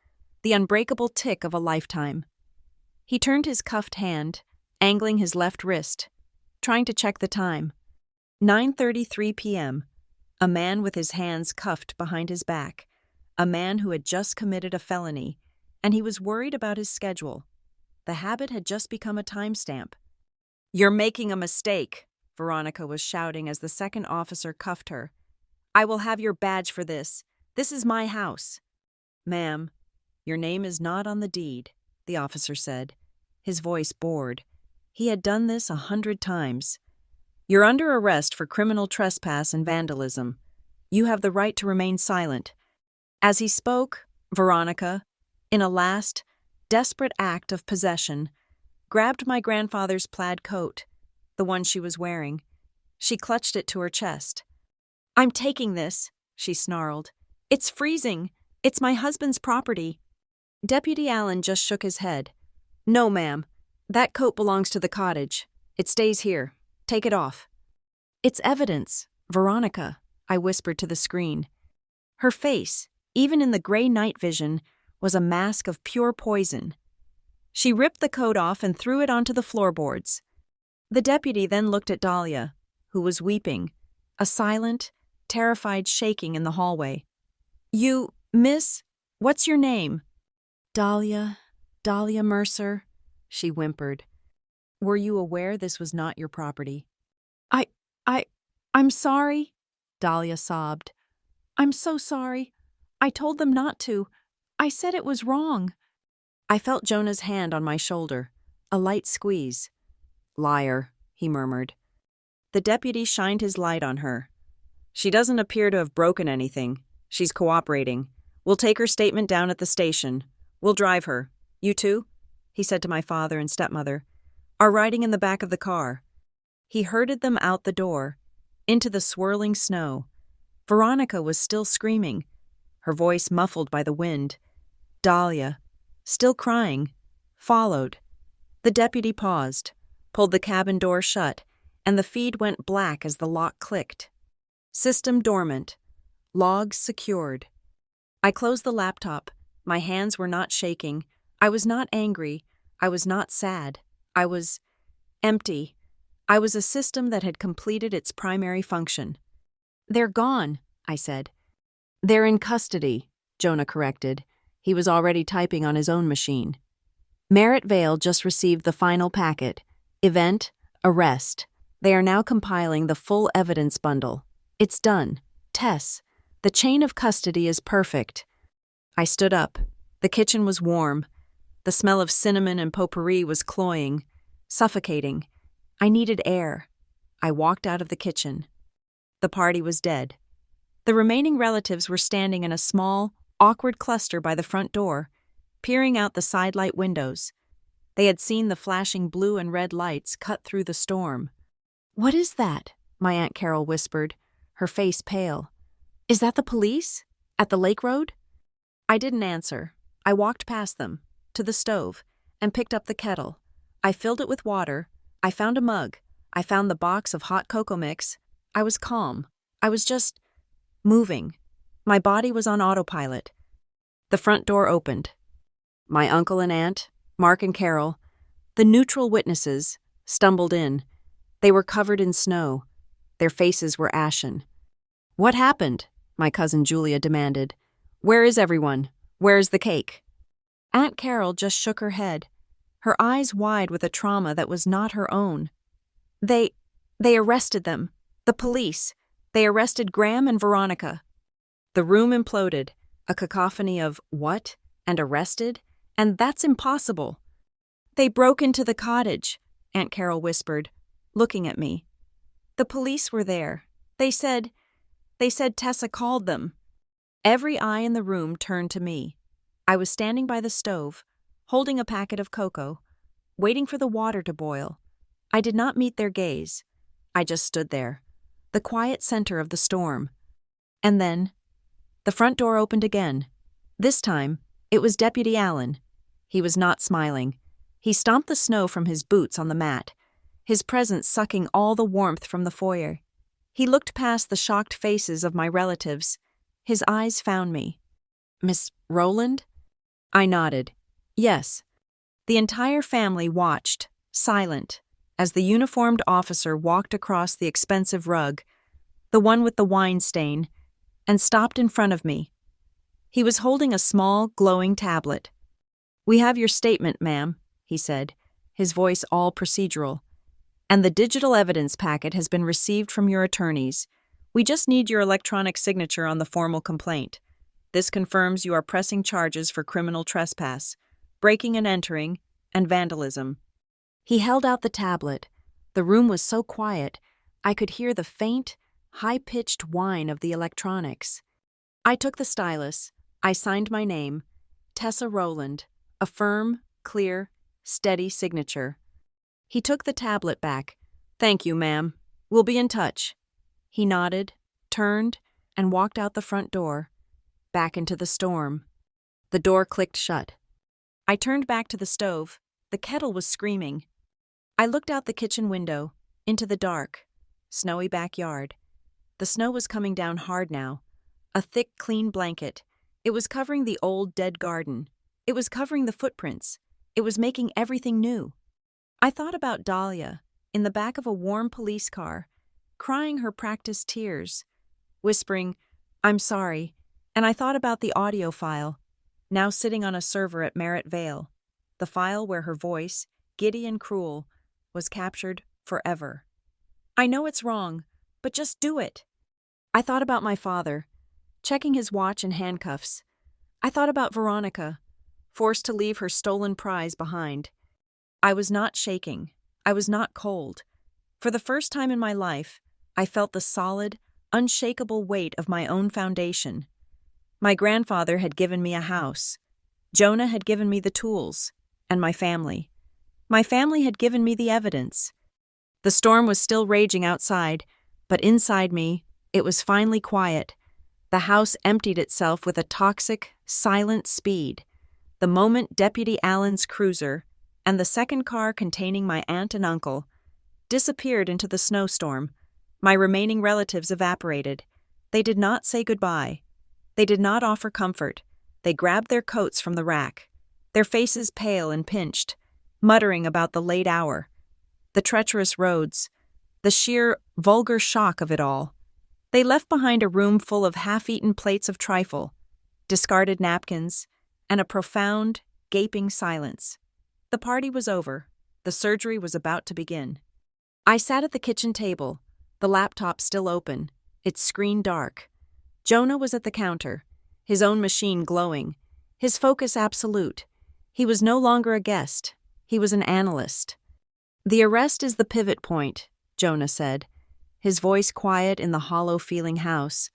the unbreakable tick of a lifetime. He turned his cuffed hand, angling his left wrist, trying to check the time. 9:33 p.m. A man with his hands cuffed behind his back. A man who had just committed a felony, and he was worried about his schedule. The habit had just become a timestamp. You're making a mistake, Veronica was shouting as the second officer cuffed her. I will have your badge for this. This is my house. Ma'am, your name is not on the deed, the officer said, his voice bored. He had done this 100 times. You're under arrest for criminal trespass and vandalism. You have the right to remain silent. As he spoke, Veronica, in a last, desperate act of possession, grabbed my grandfather's plaid coat, the one she was wearing. She clutched it to her chest. I'm taking this, she snarled. It's freezing. It's my husband's property. Deputy Allen just shook his head. No, ma'am. That coat belongs to the cottage. It stays here. Take it off. It's evidence, Veronica, I whispered to the screen. Her face, even in the gray night vision, was a mask of pure poison. She ripped the coat off and threw it onto the floorboards. The deputy then looked at Dahlia, who was weeping, a silent, terrified shaking in the hallway. You, miss, what's your name? Dahlia Mercer, she whimpered. Were you aware this was not your property? I'm sorry, Dahlia sobbed. I'm so sorry. I told them not to. I said it was wrong. I felt Jonah's hand on my shoulder, a light squeeze. Liar, he murmured. The deputy shined his light on her. She doesn't appear to have broken anything. She's cooperating. We'll take her statement down at the station. We'll drive her. You two, he said to my father and stepmother, are riding in the back of the car. He herded them out the door, into the swirling snow. Veronica was still screaming, her voice muffled by the wind. Dahlia, still crying, followed. The deputy paused, pulled the cabin door shut, and the feed went black as the lock clicked. System dormant. Logs secured. I closed the laptop. My hands were not shaking. I was not angry. I was not sad. I was empty. I was a system that had completed its primary function. They're gone, I said. They're in custody, Jonah corrected. He was already typing on his own machine. Merritt Vale just received the final packet. Event, arrest. They are now compiling the full evidence bundle. It's done. Tess, the chain of custody is perfect. I stood up. The kitchen was warm. The smell of cinnamon and potpourri was cloying, suffocating. I needed air. I walked out of the kitchen. The party was dead. The remaining relatives were standing in a small, awkward cluster by the front door, peering out the sidelight windows. They had seen the flashing blue and red lights cut through the storm. "What is that?" my Aunt Carol whispered, her face pale. "Is that the police? At the lake road?" I didn't answer. I walked past them, to the stove, and picked up the kettle. I filled it with water. I found a mug. I found the box of hot cocoa mix. I was calm. I was just moving. My body was on autopilot. The front door opened. My uncle and aunt, Mark and Carol, the neutral witnesses, stumbled in. They were covered in snow. Their faces were ashen. "What happened?" my cousin Julia demanded. "Where is everyone? Where is the cake?" Aunt Carol just shook her head, her eyes wide with a trauma that was not her own. They arrested them. The police. They arrested Graham and Veronica." The room imploded, a cacophony of "what?" and "arrested?" and "that's impossible." "They broke into the cottage," Aunt Carol whispered, looking at me. "The police were there. They said Tessa called them." Every eye in the room turned to me. I was standing by the stove, holding a packet of cocoa, waiting for the water to boil. I did not meet their gaze. I just stood there, the quiet center of the storm. And then, the front door opened again. This time, it was Deputy Allen. He was not smiling. He stomped the snow from his boots on the mat, his presence sucking all the warmth from the foyer. He looked past the shocked faces of my relatives. His eyes found me. "Miss Rowland?" I nodded. "Yes." The entire family watched, silent, as the uniformed officer walked across the expensive rug, the one with the wine stain, and stopped in front of me. He was holding a small, glowing tablet. "We have your statement, ma'am," he said, his voice all procedural. "And the digital evidence packet has been received from your attorneys. We just need your electronic signature on the formal complaint. This confirms you are pressing charges for criminal trespass, breaking and entering, and vandalism." He held out the tablet. The room was so quiet, I could hear the faint, high-pitched whine of the electronics. I took the stylus. I signed my name, Tessa Rowland, a firm, clear, steady signature. He took the tablet back. "Thank you, ma'am. We'll be in touch." He nodded, turned, and walked out the front door, back into the storm. The door clicked shut. I turned back to the stove. The kettle was screaming. I looked out the kitchen window, into the dark, snowy backyard. The snow was coming down hard now, a thick, clean blanket. It was covering the old, dead garden. It was covering the footprints. It was making everything new. I thought about Dahlia, in the back of a warm police car, crying her practiced tears, whispering, "I'm sorry," and I thought about the audio file, now sitting on a server at Merritt Vale, the file where her voice, giddy and cruel, was captured forever. "I know it's wrong, but just do it." I thought about my father, checking his watch and handcuffs. I thought about Veronica, forced to leave her stolen prize behind. I was not shaking. I was not cold. For the first time in my life, I felt the solid, unshakable weight of my own foundation. My grandfather had given me a house. Jonah had given me the tools, and my family. My family had given me the evidence. The storm was still raging outside, but inside me, it was finally quiet. The house emptied itself with a toxic, silent speed. The moment Deputy Allen's cruiser, and the second car containing my aunt and uncle, disappeared into the snowstorm, my remaining relatives evaporated. They did not say goodbye. They did not offer comfort. They grabbed their coats from the rack, their faces pale and pinched, muttering about the late hour, the treacherous roads, the sheer, vulgar shock of it all. They left behind a room full of half-eaten plates of trifle, discarded napkins, and a profound, gaping silence. The party was over. The surgery was about to begin. I sat at the kitchen table, the laptop still open, its screen dark. Jonah was at the counter, his own machine glowing, his focus absolute. He was no longer a guest. He was an analyst. "The arrest is the pivot point," Jonah said, his voice quiet in the hollow-feeling house.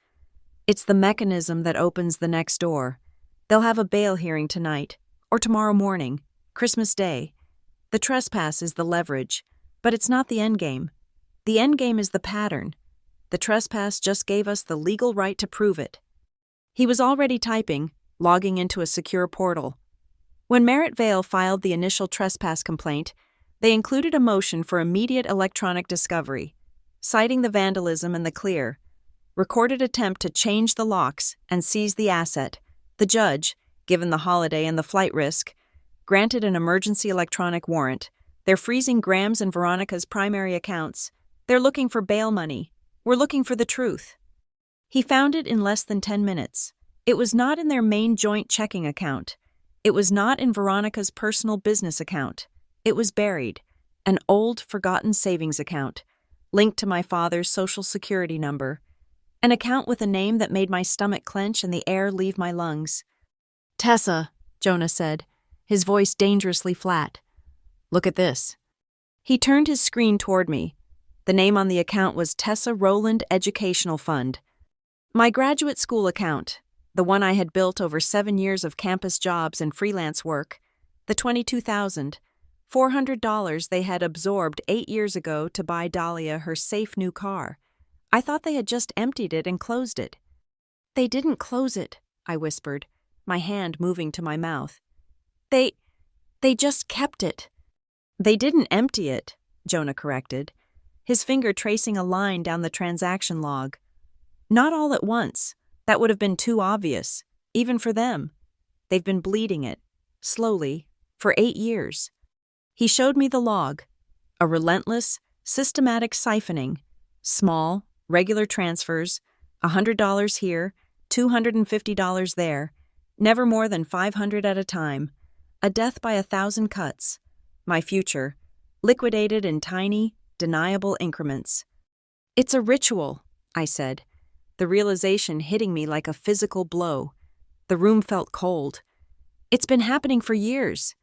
"It's the mechanism that opens the next door. They'll have a bail hearing tonight, or tomorrow morning, Christmas Day. The trespass is the leverage, but it's not the endgame. The endgame is the pattern. The trespass just gave us the legal right to prove it." He was already typing, logging into a secure portal. When Merritt Vale filed the initial trespass complaint, they included a motion for immediate electronic discovery, citing the vandalism and the clear, recorded attempt to change the locks and seize the asset. The judge, given the holiday and the flight risk, granted an emergency electronic warrant. "They're freezing Graham's and Veronica's primary accounts. They're looking for bail money. We're looking for the truth." He found it in less than 10 minutes. It was not in their main joint checking account. It was not in Veronica's personal business account. It was buried, an old, forgotten savings account, linked to my father's Social Security number, an account with a name that made my stomach clench and the air leave my lungs. "Tessa," Jonah said, his voice dangerously flat. "Look at this." He turned his screen toward me. The name on the account was Tessa Rowland Educational Fund. My graduate school account, the one I had built over 7 years of campus jobs and freelance work, the $22,400 they had absorbed 8 years ago to buy Dahlia her safe new car. I thought they had just emptied it and closed it. "They didn't close it," I whispered, my hand moving to my mouth. They just kept it." "They didn't empty it," Jonah corrected, his finger tracing a line down the transaction log. "Not all at once. That would have been too obvious, even for them. They've been bleeding it, slowly, for 8 years. He showed me the log, a relentless, systematic siphoning, small, regular transfers, $100 here, $250 there, never more than 500 at a time, a death by 1,000 cuts. My future, liquidated in tiny, deniable increments. "It's a ritual," I said, the realization hitting me like a physical blow. The room felt cold. "It's been happening for years."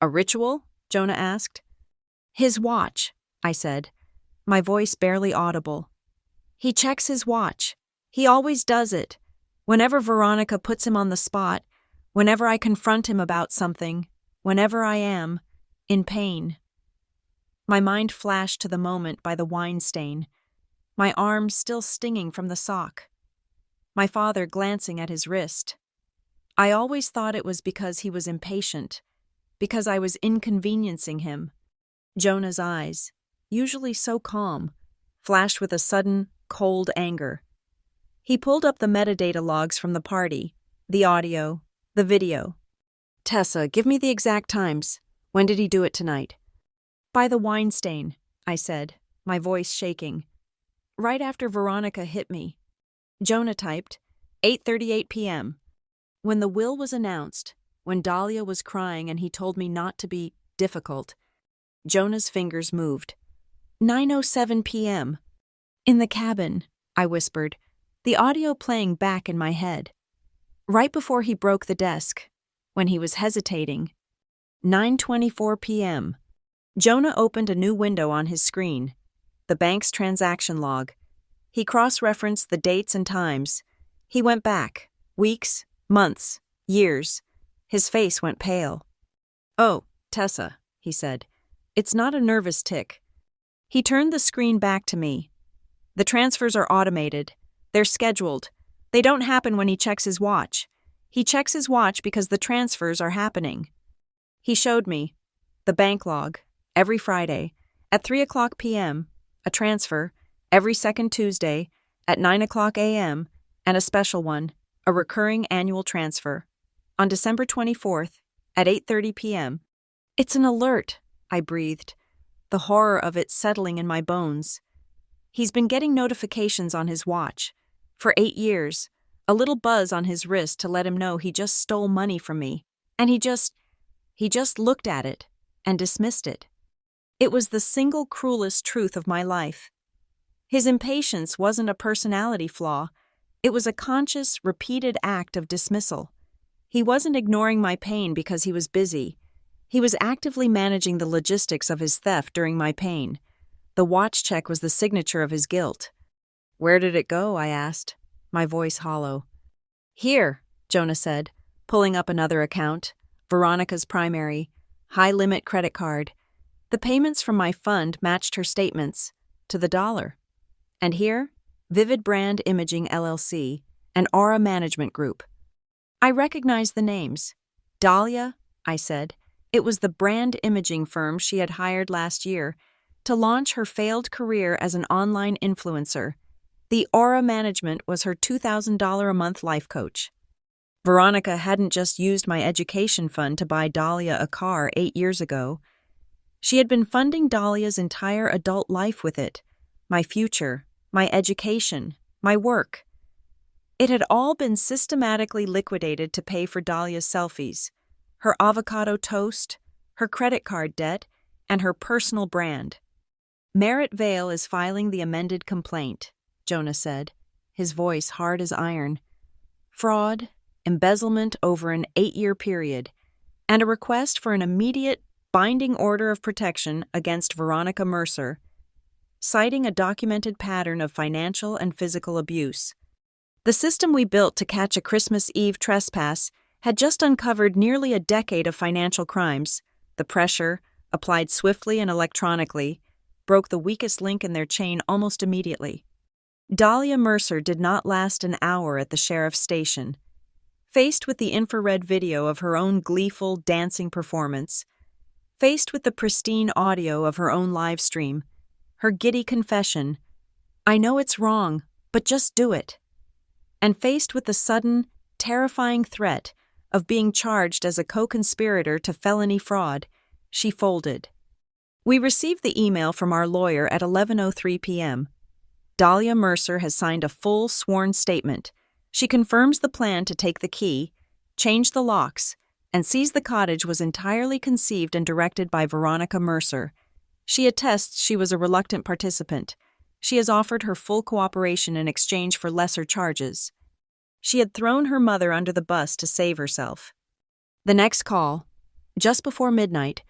"A ritual?" Jonah asked. "His watch," I said, my voice barely audible. "He checks his watch. He always does it. Whenever Veronica puts him on the spot, whenever I confront him about something, whenever I am in pain." My mind flashed to the moment by the wine stain, my arm still stinging from the sock. My father glancing at his wrist. I always thought it was because he was impatient, because I was inconveniencing him. Jonah's eyes, usually so calm, flashed with a sudden, cold anger. He pulled up the metadata logs from the party, the audio, the video. "Tessa, give me the exact times. When did he do it tonight?" "By the wine stain," I said, my voice shaking. "Right after Veronica hit me." Jonah typed, 8:38 p.m. When the will was announced, when Dahlia was crying and he told me not to be difficult, Jonah's fingers moved. 9:07 p.m. "In the cabin," I whispered, the audio playing back in my head. Right before he broke the desk, when he was hesitating. 9:24 p.m. Jonah opened a new window on his screen, the bank's transaction log. He cross-referenced the dates and times. He went back, weeks, months, years. His face went pale. "Oh, Tessa," he said, "it's not a nervous tick." He turned the screen back to me. "The transfers are automated. They're scheduled. They don't happen when he checks his watch. He checks his watch because the transfers are happening." He showed me the bank log, every Friday, at 3:00 p.m., a transfer, every second Tuesday, at 9:00 a.m., and a special one, a recurring annual transfer. On December 24th, at 8:30 p.m. "It's an alert," I breathed, the horror of it settling in my bones. He's been getting notifications on his watch. For 8 years, a little buzz on his wrist to let him know he just stole money from me. And he just looked at it and dismissed it. It was the single cruelest truth of my life. His impatience wasn't a personality flaw. It was a conscious, repeated act of dismissal. He wasn't ignoring my pain because he was busy. He was actively managing the logistics of his theft during my pain. The watch check was the signature of his guilt. "Where did it go?" I asked, my voice hollow. "Here," Jonah said, pulling up another account, Veronica's primary, high-limit credit card. The payments from my fund matched her statements, to the dollar. And here, Vivid Brand Imaging LLC, and Aura Management Group. I recognized the names. Dahlia, I said. It was the brand imaging firm she had hired last year to launch her failed career as an online influencer. The Aura Management was her $2,000 a month life coach. Veronica hadn't just used my education fund to buy Dahlia a car 8 years ago. She had been funding Dahlia's entire adult life with it. My future, my education, my work. It had all been systematically liquidated to pay for Dahlia's selfies, her avocado toast, her credit card debt, and her personal brand. Merritt Vale is filing the amended complaint, Jonah said, his voice hard as iron. Fraud, embezzlement over an 8-year period, and a request for an immediate, binding order of protection against Veronica Mercer, citing a documented pattern of financial and physical abuse. The system we built to catch a Christmas Eve trespass had just uncovered nearly a decade of financial crimes. The pressure, applied swiftly and electronically, broke the weakest link in their chain almost immediately. Dahlia Mercer did not last an hour at the sheriff's station. Faced with the infrared video of her own gleeful, dancing performance, faced with the pristine audio of her own live stream, her giddy confession, "I know it's wrong, but just do it," and faced with the sudden, terrifying threat of being charged as a co-conspirator to felony fraud, she folded. We received the email from our lawyer at 11:03 p.m. Dahlia Mercer has signed a full sworn statement. She confirms the plan to take the key, change the locks, and sees the cottage was entirely conceived and directed by Veronica Mercer. She attests she was a reluctant participant. She has offered her full cooperation in exchange for lesser charges. She had thrown her mother under the bus to save herself. The next call, just before midnight,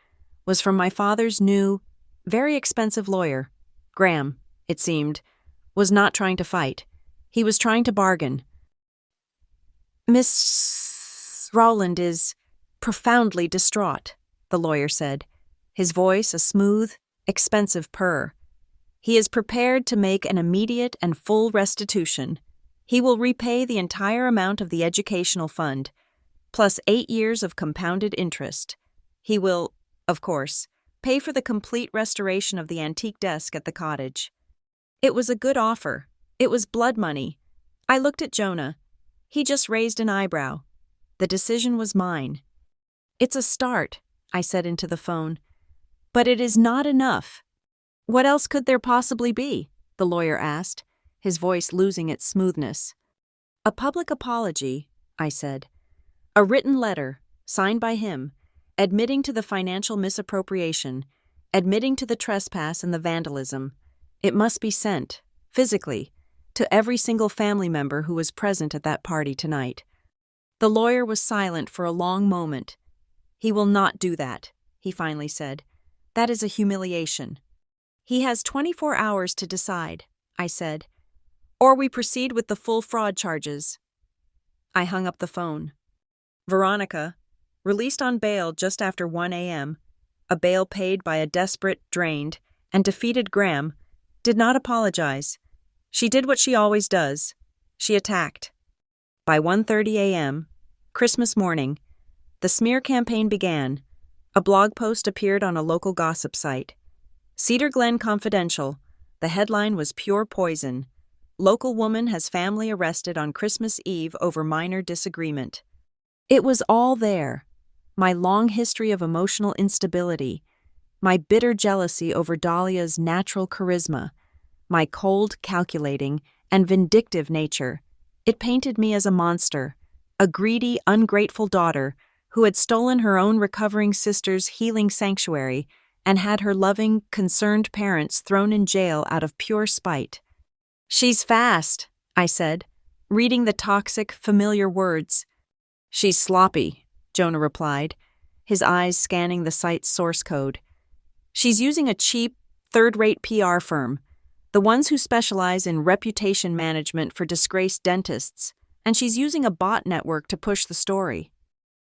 was from my father's new, very expensive lawyer. Graham, it seemed, was not trying to fight. He was trying to bargain. "Miss Rowland is profoundly distraught," the lawyer said, his voice a smooth, expensive purr. "He is prepared to make an immediate and full restitution. He will repay the entire amount of the educational fund, plus 8 years of compounded interest. He will, of course, pay for the complete restoration of the antique desk at the cottage." It was a good offer. It was blood money. I looked at Jonah. He just raised an eyebrow. The decision was mine. "It's a start," I said into the phone. "But it is not enough." "What else could there possibly be?" the lawyer asked, his voice losing its smoothness. "A public apology," I said. "A written letter, signed by him, admitting to the financial misappropriation, admitting to the trespass and the vandalism. It must be sent, physically, to every single family member who was present at that party tonight." The lawyer was silent for a long moment. "He will not do that," he finally said. "That is a humiliation." "He has 24 hours to decide," I said. "Or we proceed with the full fraud charges." I hung up the phone. Veronica, released on bail just after 1 a.m., a bail paid by a desperate, drained, and defeated Graham, did not apologize. She did what she always does. She attacked. By 1:30 a.m., Christmas morning, the smear campaign began. A blog post appeared on a local gossip site. Cedar Glen Confidential. The headline was pure poison. Local woman has family arrested on Christmas Eve over minor disagreement. It was all there. My long history of emotional instability, my bitter jealousy over Dahlia's natural charisma, my cold, calculating, and vindictive nature. It painted me as a monster, a greedy, ungrateful daughter who had stolen her own recovering sister's healing sanctuary and had her loving, concerned parents thrown in jail out of pure spite. "She's fast," I said, reading the toxic, familiar words. She's sloppy, Jonah replied, his eyes scanning the site's source code. She's using a cheap, third-rate PR firm, the ones who specialize in reputation management for disgraced dentists, and she's using a bot network to push the story.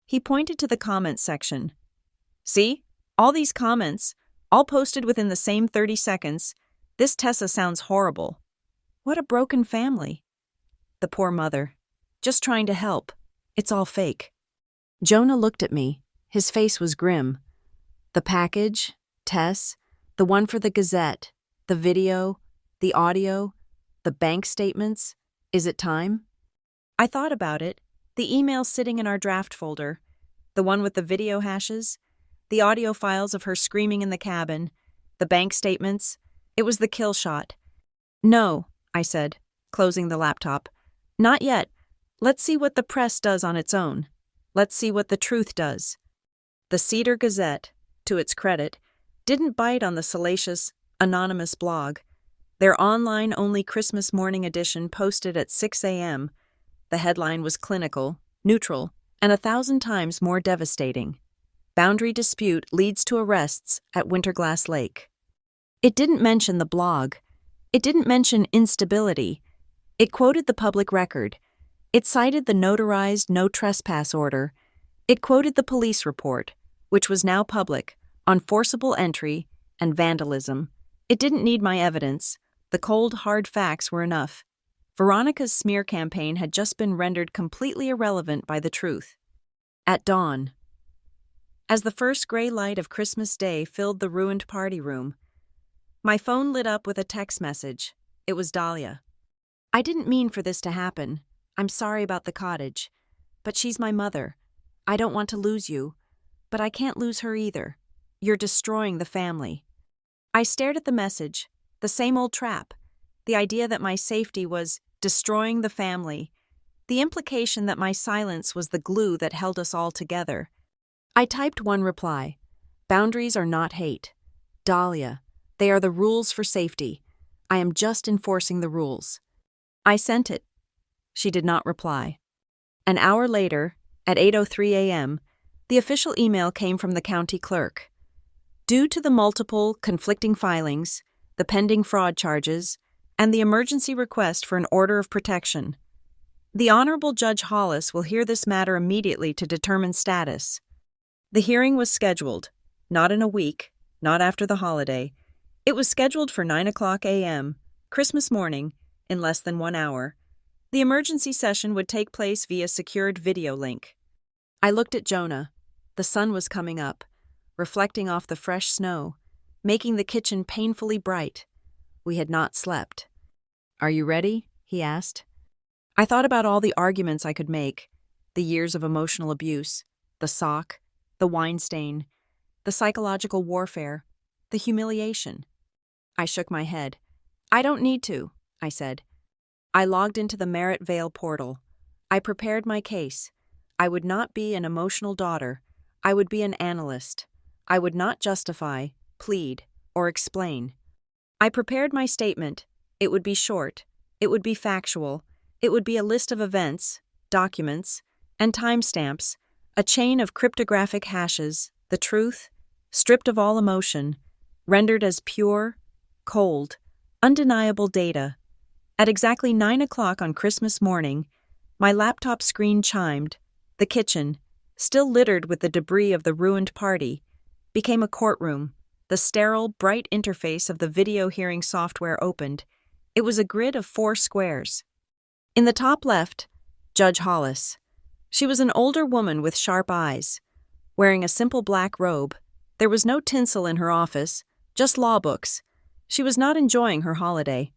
He pointed to the comments section. See? All these comments, all posted within the same 30 seconds. This Tessa sounds horrible. What a broken family. The poor mother. Just trying to help. It's all fake. Jonah looked at me. His face was grim. The package, Tess, the one for the Gazette, the video, the audio, the bank statements. Is it time? I thought about it. The email sitting in our draft folder, the one with the video hashes, the audio files of her screaming in the cabin, the bank statements. It was the kill shot. No, I said, closing the laptop. Not yet. Let's see what the press does on its own. Let's see what the truth does. The Cedar Gazette, to its credit, didn't bite on the salacious, anonymous blog. Their online-only Christmas morning edition posted at 6 a.m. The headline was clinical, neutral, and 1,000 times more devastating. Boundary dispute leads to arrests at Winterglass Lake. It didn't mention the blog. It didn't mention instability. It quoted the public record. It cited the notarized no trespass order. It quoted the police report, which was now public, on forcible entry and vandalism. It didn't need my evidence. The cold, hard facts were enough. Veronica's smear campaign had just been rendered completely irrelevant by the truth. At dawn. As the first gray light of Christmas Day filled the ruined party room, my phone lit up with a text message. It was Dahlia. I didn't mean for this to happen. I'm sorry about the cottage. But she's my mother. I don't want to lose you. But I can't lose her either. You're destroying the family. I stared at the message. The same old trap. The idea that my safety was destroying the family. The implication that my silence was the glue that held us all together. I typed one reply. Boundaries are not hate. Dahlia. They are the rules for safety. I am just enforcing the rules. I sent it. She did not reply. An hour later, at 8:03 a.m., the official email came from the county clerk. Due to the multiple, conflicting filings, the pending fraud charges, and the emergency request for an order of protection, the Honorable Judge Hollis will hear this matter immediately to determine status. The hearing was scheduled, not in a week, not after the holiday. It was scheduled for 9:00 a.m., Christmas morning, in less than 1 hour. The emergency session would take place via secured video link. I looked at Jonah. The sun was coming up, reflecting off the fresh snow, making the kitchen painfully bright. We had not slept. Are you ready? He asked. I thought about all the arguments I could make, the years of emotional abuse, the sock, the wine stain, the psychological warfare, the humiliation. I shook my head. I don't need to, I said. I logged into the Merritt Vale portal. I prepared my case. I would not be an emotional daughter. I would be an analyst. I would not justify, plead, or explain. I prepared my statement. It would be short. It would be factual. It would be a list of events, documents, and timestamps, a chain of cryptographic hashes, the truth, stripped of all emotion, rendered as pure, cold, undeniable data. At exactly 9:00 on Christmas morning, my laptop screen chimed. The kitchen, still littered with the debris of the ruined party, became a courtroom. The sterile, bright interface of the video hearing software opened. It was a grid of 4 squares. In the top left, Judge Hollis. She was an older woman with sharp eyes. Wearing a simple black robe, there was no tinsel in her office, just law books. She was not enjoying her holiday.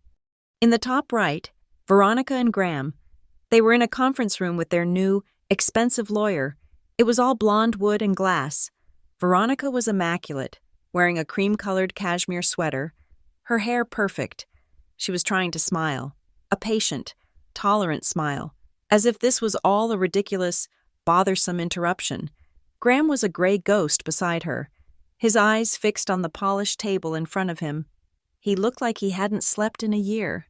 In the top right, Veronica and Graham. They were in a conference room with their new, expensive lawyer. It was all blonde wood and glass. Veronica was immaculate, wearing a cream-colored cashmere sweater, her hair perfect. She was trying to smile, a patient, tolerant smile, as if this was all a ridiculous, bothersome interruption. Graham was a gray ghost beside her, his eyes fixed on the polished table in front of him. He looked like he hadn't slept in a year.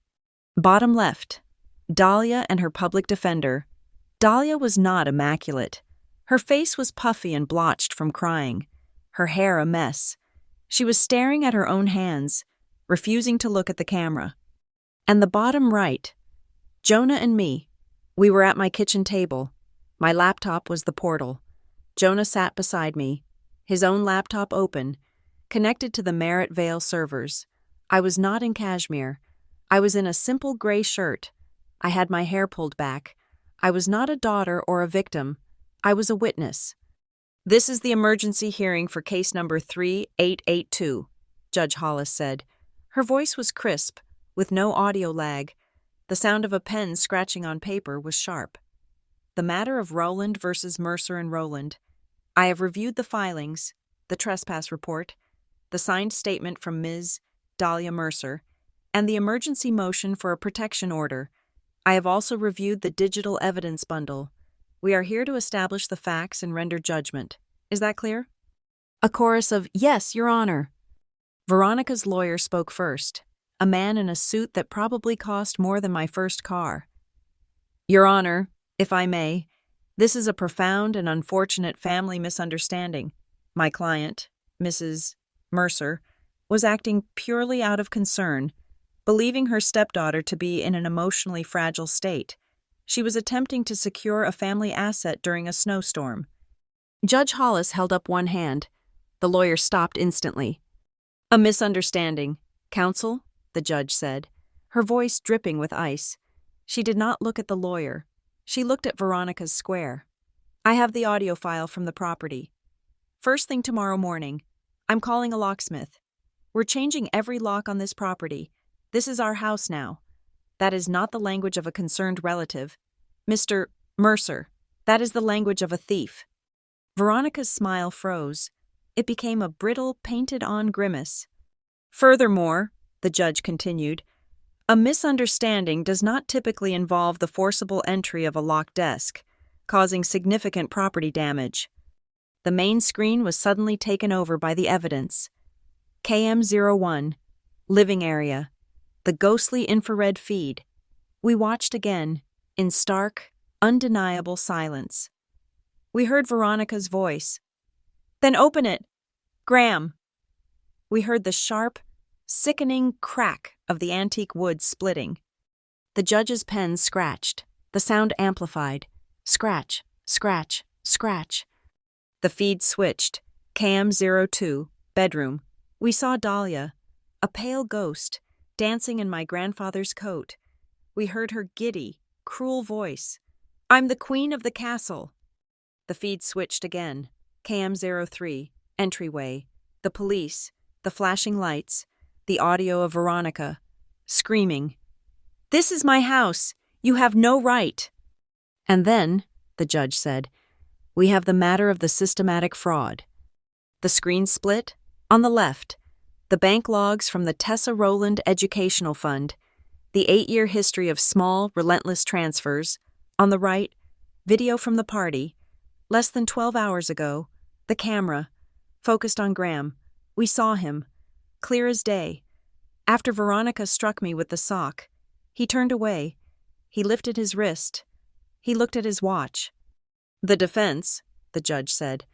Bottom left, Dahlia and her public defender. Dahlia was not immaculate. Her face was puffy and blotched from crying, her hair a mess. She was staring at her own hands, refusing to look at the camera. And the bottom right, Jonah and me. We were at my kitchen table. My laptop was the portal. Jonah sat beside me, his own laptop open, connected to the Merritt Vale servers. I was not in cashmere. I was in a simple gray shirt. I had my hair pulled back. I was not a daughter or a victim. I was a witness. "This is the emergency hearing for case number 3882, Judge Hollis said. Her voice was crisp, with no audio lag. The sound of a pen scratching on paper was sharp. "The matter of Rowland versus Mercer and Rowland. I have reviewed the filings, the trespass report, the signed statement from Ms. Dahlia Mercer, and the emergency motion for a protection order. I have also reviewed the digital evidence bundle. We are here to establish the facts and render judgment. Is that clear?" A chorus of, "Yes, Your Honor." Veronica's lawyer spoke first, a man in a suit that probably cost more than my first car. "Your Honor, if I may, this is a profound and unfortunate family misunderstanding. My client, Mrs. Mercer, was acting purely out of concern, believing her stepdaughter to be in an emotionally fragile state. She was attempting to secure a family asset during a snowstorm." Judge Hollis held up one hand. The lawyer stopped instantly. "A misunderstanding, counsel," the judge said, her voice dripping with ice. She did not look at the lawyer. She looked at Veronica's square. "I have the audio file from the property. First thing tomorrow morning, I'm calling a locksmith. We're changing every lock on this property. This is our house now. That is not the language of a concerned relative. Mr. Mercer, that is the language of a thief." Veronica's smile froze. It became a brittle, painted-on grimace. "Furthermore," the judge continued, "a misunderstanding does not typically involve the forcible entry of a locked desk, causing significant property damage." The main screen was suddenly taken over by the evidence. KM01, living area, the ghostly infrared feed. We watched again, in stark, undeniable silence. We heard Veronica's voice. "Then open it, Graham." We heard the sharp, sickening crack of the antique wood splitting. The judge's pen scratched, the sound amplified. Scratch, scratch, scratch. The feed switched. KM02, bedroom. We saw Dahlia, a pale ghost, dancing in my grandfather's coat. We heard her giddy, cruel voice. "I'm the queen of the castle." The feed switched again. KM03, entryway. The police, the flashing lights, the audio of Veronica, screaming, "This is my house! You have no right!" And then, the judge said, "We have the matter of the systematic fraud." The screen split. On the left, the bank logs from the Tessa Rowland Educational Fund, the 8-year history of small, relentless transfers. On the right, video from the party. Less than 12 hours ago, the camera, focused on Graham. We saw him, clear as day. After Veronica struck me with the sock, he turned away. He lifted his wrist. He looked at his watch. "The defense," the judge said,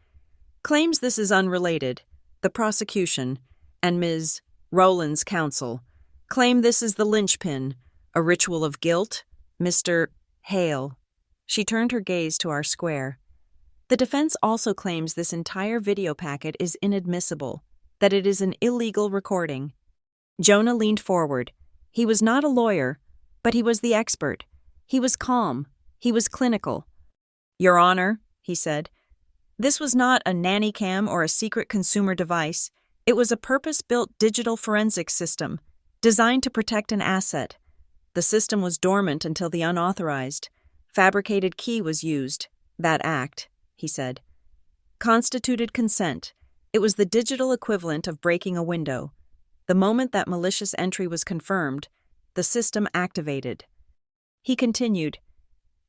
"claims this is unrelated. The prosecution and Ms. Rowland's counsel claim this is the linchpin, a ritual of guilt. Mr. Hale." She turned her gaze to our square. "The defense also claims this entire video packet is inadmissible, that it is an illegal recording." Jonah leaned forward. He was not a lawyer, but he was the expert. He was calm. He was clinical. "Your Honor," he said, "this was not a nanny cam or a secret consumer device. It was a purpose-built digital forensics system, designed to protect an asset. The system was dormant until the unauthorized, fabricated key was used. That act," he said, "constituted consent. It was the digital equivalent of breaking a window. The moment that malicious entry was confirmed, the system activated." He continued,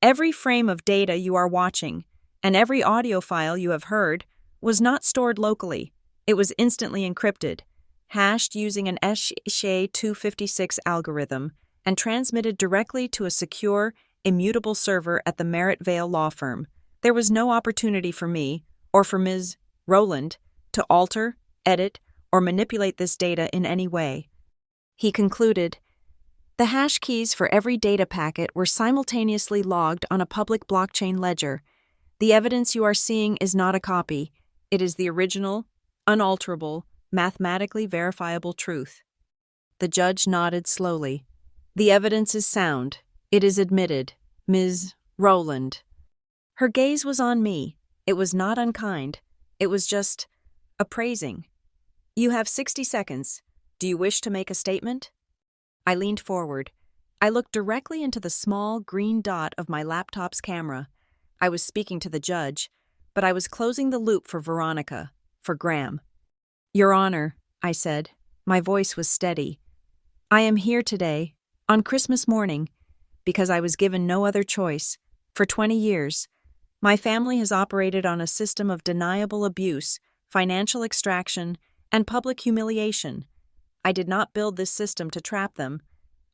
"Every frame of data you are watching, and every audio file you have heard, was not stored locally. It was instantly encrypted, hashed using an SHA-256 algorithm, and transmitted directly to a secure, immutable server at the Merritt Vale law firm. There was no opportunity for me, or for Ms. Rowland, to alter, edit, or manipulate this data in any way. He concluded, the hash keys for every data packet were simultaneously logged on a public blockchain ledger. The evidence you are seeing is not a copy. It is the original, unalterable, mathematically verifiable truth. The judge nodded slowly. The evidence is sound. It is admitted, Ms. Rowland. Her gaze was on me. It was not unkind. It was just appraising. You have 60 seconds. Do you wish to make a statement? I leaned forward. I looked directly into the small green dot of my laptop's camera. I was speaking to the judge, but I was closing the loop for Veronica, for Graham. Your Honor, I said. My voice was steady. I am here today, on Christmas morning, because I was given no other choice. For 20 years, my family has operated on a system of deniable abuse, financial extraction, and public humiliation. I did not build this system to trap them.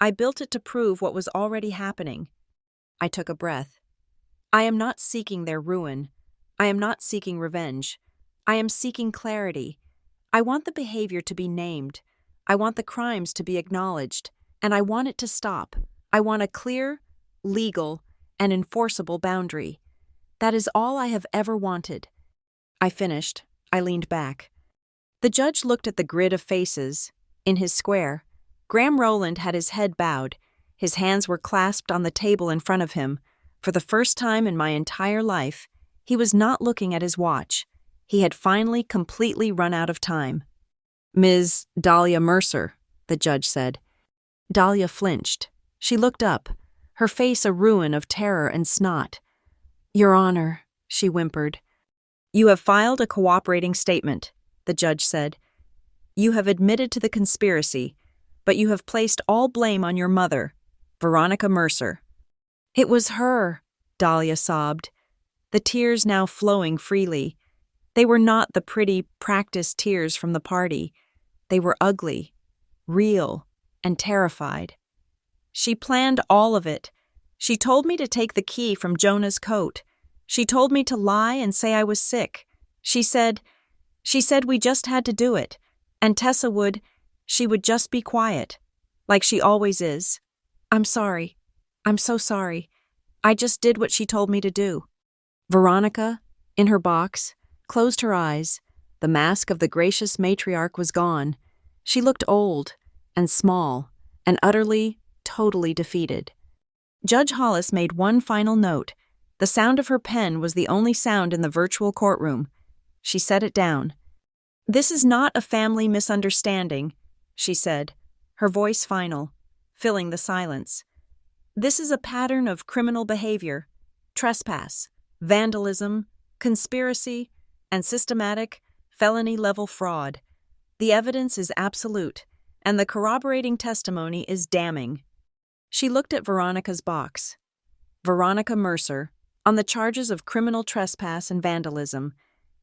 I built it to prove what was already happening. I took a breath. I am not seeking their ruin. I am not seeking revenge. I am seeking clarity. I want the behavior to be named. I want the crimes to be acknowledged. And I want it to stop. I want a clear, legal, and enforceable boundary. That is all I have ever wanted. I finished. I leaned back. The judge looked at the grid of faces. In his square, Graham Rowland had his head bowed. His hands were clasped on the table in front of him. For the first time in my entire life, he was not looking at his watch. He had finally completely run out of time. Ms. Dahlia Mercer, the judge said. Dahlia flinched. She looked up, her face a ruin of terror and snot. Your Honor, she whimpered. You have filed a cooperating statement, the judge said. You have admitted to the conspiracy, but you have placed all blame on your mother, Veronica Mercer. It was her, Dahlia sobbed, the tears now flowing freely. They were not the pretty, practiced tears from the party. They were ugly, real, and terrified. She planned all of it. She told me to take the key from Jonah's coat. She told me to lie and say I was sick. She said we just had to do it. And Tessa she would just be quiet, like she always is. I'm sorry. I'm so sorry. I just did what she told me to do. Veronica, in her box, closed her eyes. The mask of the gracious matriarch was gone. She looked old and small and utterly, totally defeated. Judge Hollis made one final note. The sound of her pen was the only sound in the virtual courtroom. She set it down. This is not a family misunderstanding, she said, her voice final, filling the silence. This is a pattern of criminal behavior, trespass, vandalism, conspiracy, and systematic, felony-level fraud. The evidence is absolute, and the corroborating testimony is damning. She looked at Veronica's box. Veronica Mercer, on the charges of criminal trespass and vandalism,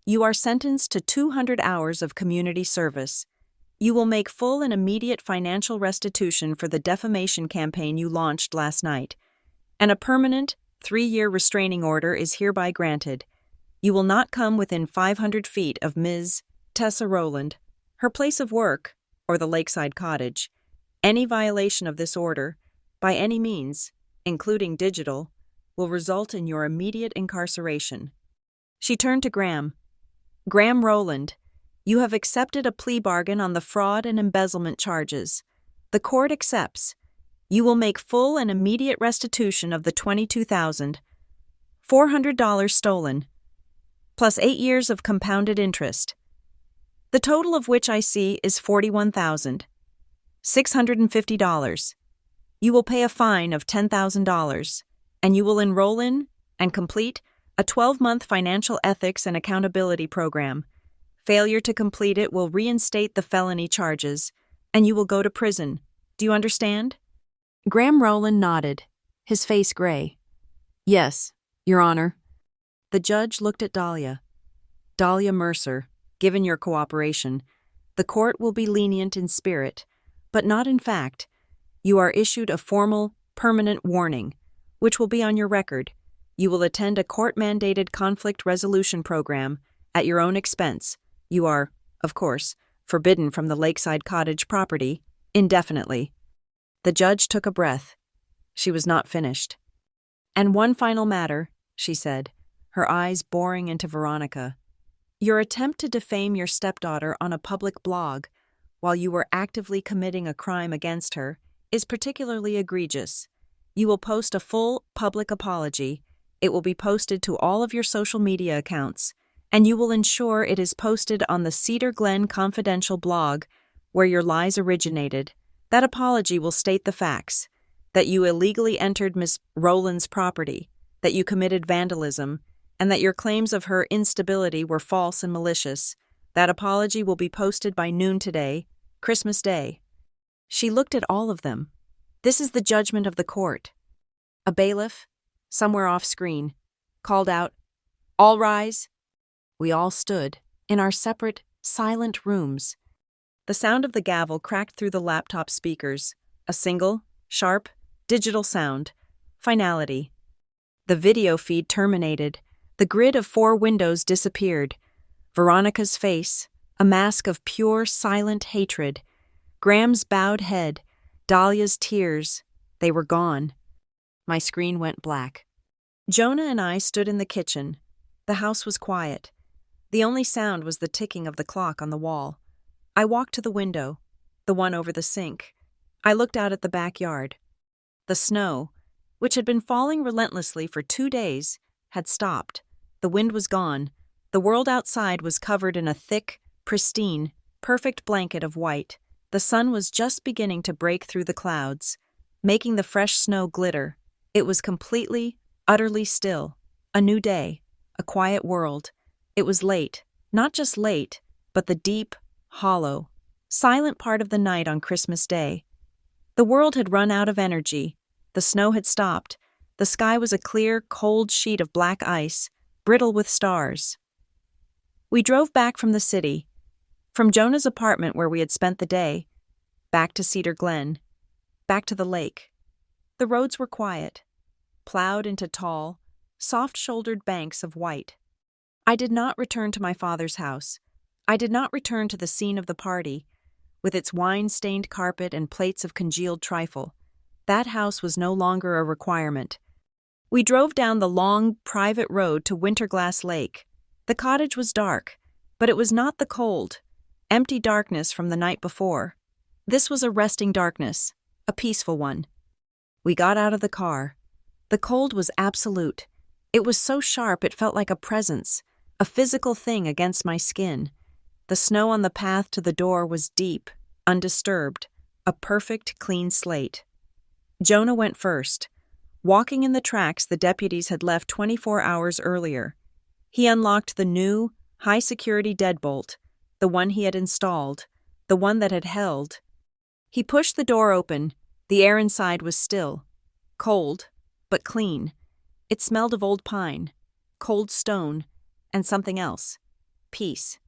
you are sentenced to 200 hours of community service. You will make full and immediate financial restitution for the defamation campaign you launched last night, and a permanent 3-year restraining order is hereby granted. You will not come within 500 feet of Ms. Tessa Rowland, her place of work, or the lakeside cottage. Any violation of this order, by any means, including digital, will result in your immediate incarceration. She turned to Graham. Graham Rowland, you have accepted a plea bargain on the fraud and embezzlement charges. The court accepts. You will make full and immediate restitution of the $22,400 stolen, plus 8 years of compounded interest, the total of which I see is $41,650. You will pay a fine of $10,000, and you will enroll in and complete a 12-month financial ethics and accountability program. Failure to complete it will reinstate the felony charges, and you will go to prison. Do you understand? Graham Rowland nodded, his face gray. Yes, Your Honor. The judge looked at Dahlia. Dahlia Mercer, given your cooperation, the court will be lenient in spirit, but not in fact. You are issued a formal, permanent warning, which will be on your record. You will attend a court-mandated conflict resolution program at your own expense. You are, of course, forbidden from the lakeside cottage property indefinitely." The judge took a breath. She was not finished. "And one final matter," she said, her eyes boring into Veronica. "Your attempt to defame your stepdaughter on a public blog while you were actively committing a crime against her is particularly egregious. You will post a full public apology. It will be posted to all of your social media accounts, and you will ensure it is posted on the Cedar Glen Confidential blog where your lies originated. That apology will state the facts: that you illegally entered Miss Rowland's property, that you committed vandalism, and that your claims of her instability were false and malicious. That apology will be posted by noon today, Christmas Day." She looked at all of them. "This is the judgment of the court." A bailiff, somewhere off screen, called out, "All rise." We all stood, in our separate, silent rooms. The sound of the gavel cracked through the laptop speakers, a single, sharp, digital sound. Finality. The video feed terminated. The grid of 4 windows disappeared. Veronica's face, a mask of pure, silent hatred. Graham's bowed head, Dahlia's tears, they were gone. My screen went black. Jonah and I stood in the kitchen. The house was quiet. The only sound was the ticking of the clock on the wall. I walked to the window, the one over the sink. I looked out at the backyard. The snow, which had been falling relentlessly for 2 days, had stopped. The wind was gone. The world outside was covered in a thick, pristine, perfect blanket of white. The sun was just beginning to break through the clouds, making the fresh snow glitter. It was completely, utterly still. A new day, a quiet world. It was late, not just late, but the deep, hollow, silent part of the night on Christmas Day. The world had run out of energy. The snow had stopped. The sky was a clear, cold sheet of black ice, brittle with stars. We drove back from the city, from Jonah's apartment where we had spent the day, back to Cedar Glen, back to the lake. The roads were quiet, plowed into tall, soft-shouldered banks of white. I did not return to my father's house. I did not return to the scene of the party, with its wine-stained carpet and plates of congealed trifle. That house was no longer a requirement. We drove down the long, private road to Winterglass Lake. The cottage was dark, but it was not the cold, empty darkness from the night before. This was a resting darkness, a peaceful one. We got out of the car. The cold was absolute. It was so sharp it felt like a presence, a physical thing against my skin. The snow on the path to the door was deep, undisturbed, a perfect, clean slate. Jonah went first, walking in the tracks the deputies had left 24 hours earlier. He unlocked the new, high-security deadbolt, the one he had installed, the one that had held. He pushed the door open. The air inside was still, cold, but clean. It smelled of old pine, cold stone, and something else. Peace.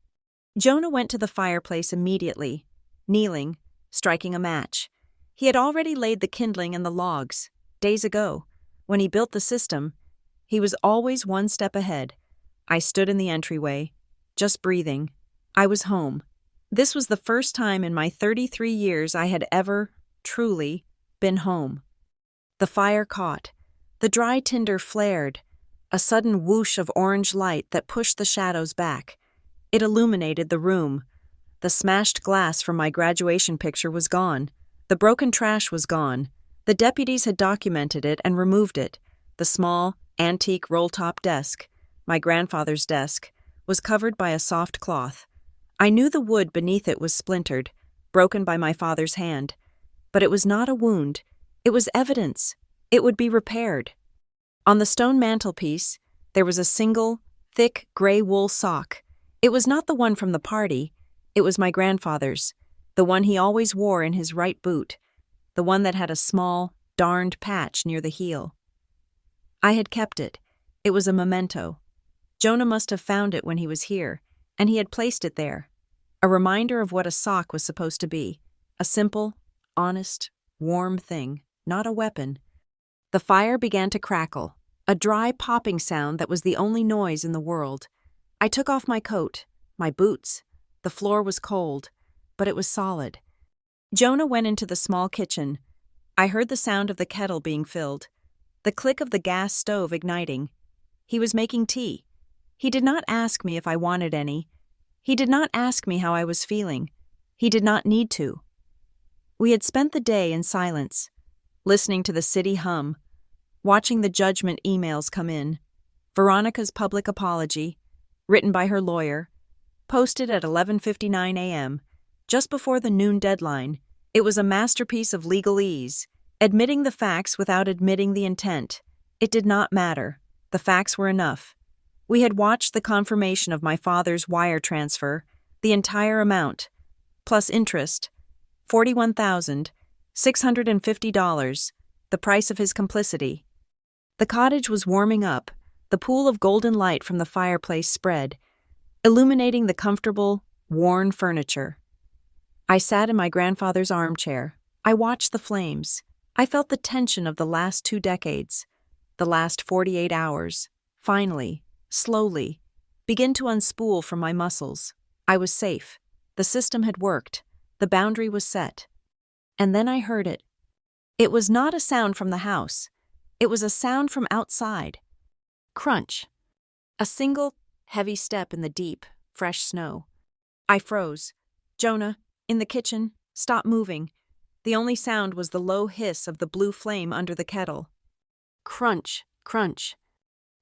Jonah went to the fireplace immediately, kneeling, striking a match. He had already laid the kindling and the logs, days ago. When he built the system, he was always one step ahead. I stood in the entryway, just breathing. I was home. This was the first time in my 33 years I had ever, truly, been home. The fire caught. The dry tinder flared, a sudden whoosh of orange light that pushed the shadows back. It illuminated the room. The smashed glass from my graduation picture was gone. The broken trash was gone. The deputies had documented it and removed it. The small, antique roll-top desk, my grandfather's desk, was covered by a soft cloth. I knew the wood beneath it was splintered, broken by my father's hand. But it was not a wound. It was evidence. It would be repaired. On the stone mantelpiece, there was a single, thick gray wool sock. It was not the one from the party. It was my grandfather's, the one he always wore in his right boot, the one that had a small, darned patch near the heel. I had kept it. It was a memento. Jonah must have found it when he was here, and he had placed it there. A reminder of what a sock was supposed to be. A simple, honest, warm thing, not a weapon. The fire began to crackle, a dry popping sound that was the only noise in the world. I took off my coat, my boots. The floor was cold, but it was solid. Jonah went into the small kitchen. I heard the sound of the kettle being filled, the click of the gas stove igniting. He was making tea. He did not ask me if I wanted any. He did not ask me how I was feeling. He did not need to. We had spent the day in silence, listening to the city hum, watching the judgment emails come in, Veronica's public apology, written by her lawyer, posted at 11:59 a.m., just before the noon deadline. It was a masterpiece of legalese, admitting the facts without admitting the intent. It did not matter. The facts were enough. We had watched the confirmation of my father's wire transfer, the entire amount, plus interest, $41,650, the price of his complicity. The cottage was warming up, the pool of golden light from the fireplace spread, illuminating the comfortable, worn furniture. I sat in my grandfather's armchair. I watched the flames. I felt the tension of the last 2 decades, the last 48 hours, finally, slowly, begin to unspool from my muscles. I was safe. The system had worked. The boundary was set. And then I heard it. It was not a sound from the house. It was a sound from outside. Crunch. A single, heavy step in the deep, fresh snow. I froze. Jonah, in the kitchen, stopped moving. The only sound was the low hiss of the blue flame under the kettle. Crunch, crunch.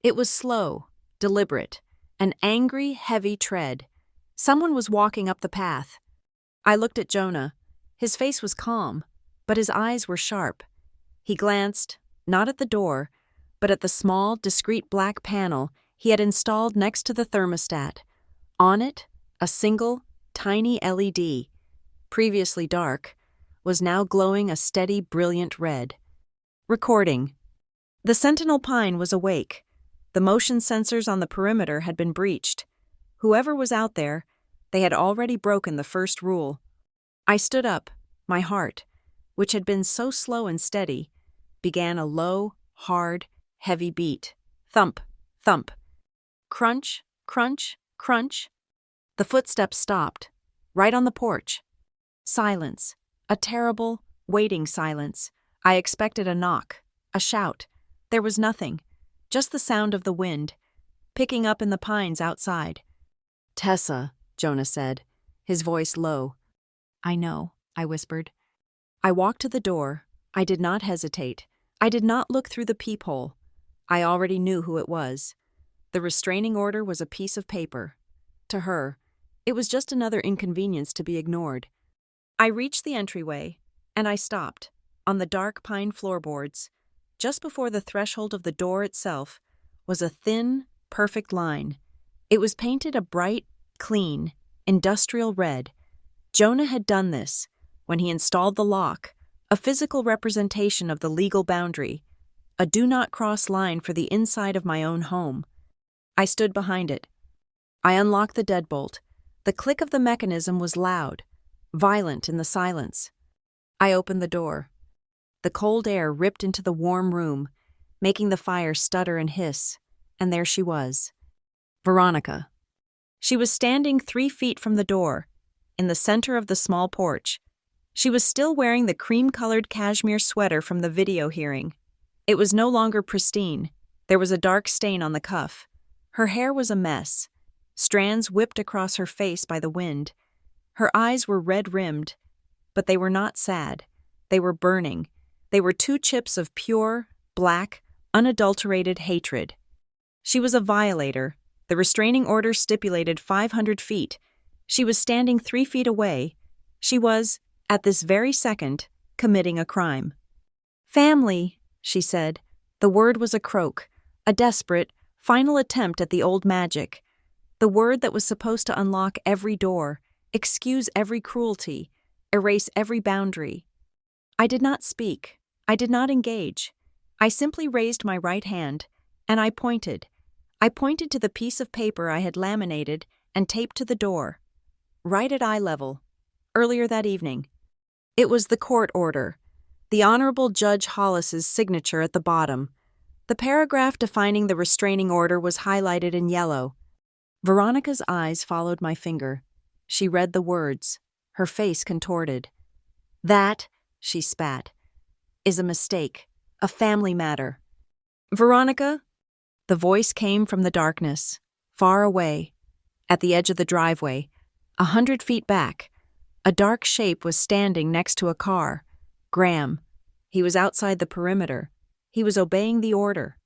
It was slow, deliberate, an angry, heavy tread. Someone was walking up the path. I looked at Jonah. His face was calm, but his eyes were sharp. He glanced, not at the door, but at the small, discreet black panel he had installed next to the thermostat. On it, a single, tiny LED, previously dark, was now glowing a steady, brilliant red. Recording. The sentinel pine was awake. The motion sensors on the perimeter had been breached. Whoever was out there, they had already broken the first rule. I stood up. My heart, which had been so slow and steady, began a low, hard, heavy beat. Thump, thump. Crunch, crunch, crunch. The footsteps stopped, right on the porch. Silence. A terrible, waiting silence. I expected a knock, a shout. There was nothing, just the sound of the wind, picking up in the pines outside. "Tessa," Jonah said, his voice low. "I know," I whispered. I walked to the door. I did not hesitate. I did not look through the peephole. I already knew who it was. The restraining order was a piece of paper. To her, it was just another inconvenience to be ignored. I reached the entryway, and I stopped, on the dark pine floorboards. Just before the threshold of the door itself was a thin, perfect line. It was painted a bright, clean, industrial red. Jonah had done this when he installed the lock, a physical representation of the legal boundary, a do-not-cross line for the inside of my own home. I stood behind it. I unlocked the deadbolt. The click of the mechanism was loud, violent in the silence. I opened the door. The cold air ripped into the warm room, making the fire stutter and hiss, and there she was. Veronica. She was standing 3 feet from the door, in the center of the small porch. She was still wearing the cream-colored cashmere sweater from the video hearing. It was no longer pristine. There was a dark stain on the cuff. Her hair was a mess, strands whipped across her face by the wind. Her eyes were red-rimmed, but they were not sad. They were burning. They were 2 chips of pure, black, unadulterated hatred. She was a violator. The restraining order stipulated 500 feet. She was standing 3 feet away. She was, at this very second, committing a crime. "Family," she said. The word was a croak, a desperate, final attempt at the old magic. The word that was supposed to unlock every door, excuse every cruelty, erase every boundary. I did not speak. I did not engage. I simply raised my right hand, and I pointed. I pointed to the piece of paper I had laminated and taped to the door, right at eye level, earlier that evening. It was the court order, the Honorable Judge Hollis's signature at the bottom. The paragraph defining the restraining order was highlighted in yellow. Veronica's eyes followed my finger. She read the words, her face contorted. "That," she spat, "is a mistake, a family matter." "Veronica?" The voice came from the darkness, far away, at the edge of the driveway, 100 feet back. A dark shape was standing next to a car. Graham. He was outside the perimeter. He was obeying the order.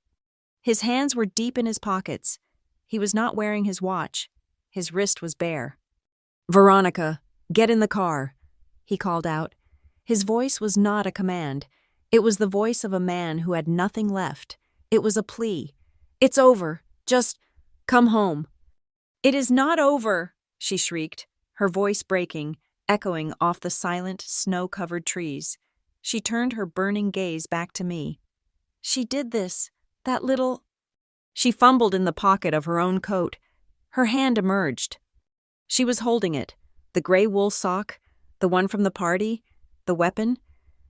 His hands were deep in his pockets. He was not wearing his watch. His wrist was bare. "Veronica, get in the car," he called out. His voice was not a command. It was the voice of a man who had nothing left. It was a plea. "It's over. Just come home." "It is not over," she shrieked, her voice breaking, echoing off the silent, snow-covered trees. She turned her burning gaze back to me. "She did this. That little—" She fumbled in the pocket of her own coat. Her hand emerged. She was holding it, the gray wool sock, the one from the party, the weapon.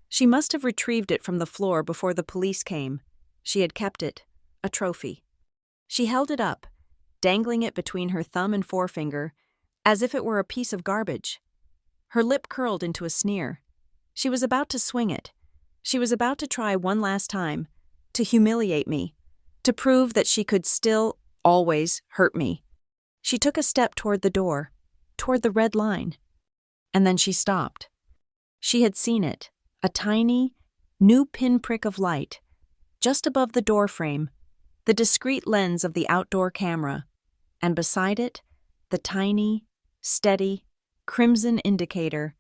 She must have retrieved it from the floor before the police came. She had kept it, a trophy. She held it up, dangling it between her thumb and forefinger, as if it were a piece of garbage. Her lip curled into a sneer. She was about to swing it. She was about to try one last time, to humiliate me, to prove that she could still, always, hurt me. She took a step toward the door, toward the red line. And then she stopped. She had seen it, a tiny, new pinprick of light, just above the doorframe, the discreet lens of the outdoor camera, and beside it, the tiny, steady, crimson indicator,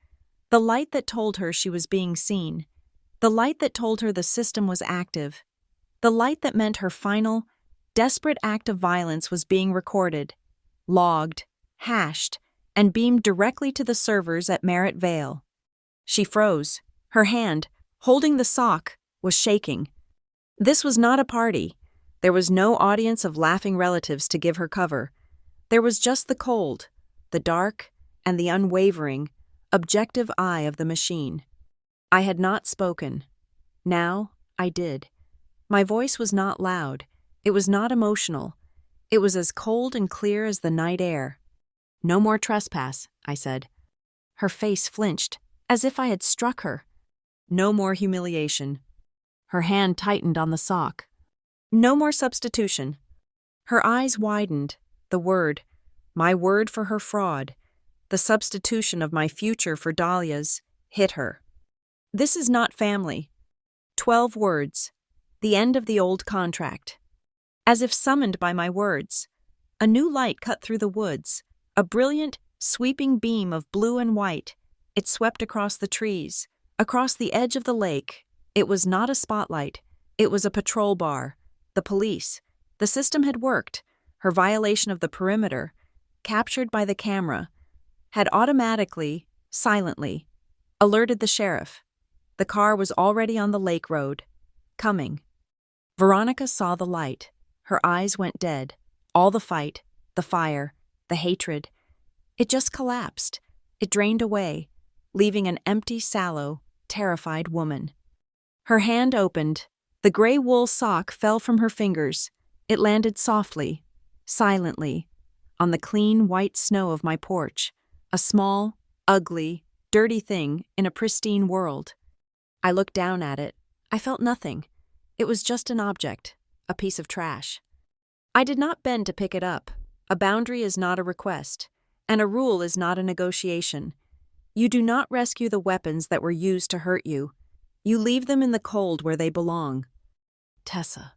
the light that told her she was being seen, the light that told her the system was active, the light that meant her final, desperate act of violence was being recorded, logged, hashed, and beamed directly to the servers at Merritt Vale. She froze. Her hand, holding the sock, was shaking. This was not a party. There was no audience of laughing relatives to give her cover. There was just the cold, the dark, and the unwavering, objective eye of the machine. I had not spoken. Now I did. My voice was not loud. It was not emotional. It was as cold and clear as the night air. "No more trespass," I said. Her face flinched, as if I had struck her. "No more humiliation." Her hand tightened on the sock. "No more substitution." Her eyes widened. The word, my word for her fraud, the substitution of my future for Dahlia's, hit her. "This is not family." 12 words. The end of the old contract. As if summoned by my words, a new light cut through the woods, a brilliant, sweeping beam of blue and white. It swept across the trees, across the edge of the lake. It was not a spotlight. It was a patrol bar. The police. The system had worked. Her violation of the perimeter, captured by the camera, had automatically, silently, alerted the sheriff. The car was already on the lake road, coming. Veronica saw the light. Her eyes went dead. All the fight, the fire, the hatred. It just collapsed. It drained away, leaving an empty, sallow, terrified woman. Her hand opened. The gray wool sock fell from her fingers. It landed softly, silently, on the clean white snow of my porch, a small, ugly, dirty thing in a pristine world. I looked down at it. I felt nothing. It was just an object, a piece of trash. I did not bend to pick it up. A boundary is not a request, and a rule is not a negotiation. You do not rescue the weapons that were used to hurt you. You leave them in the cold where they belong. "Tessa."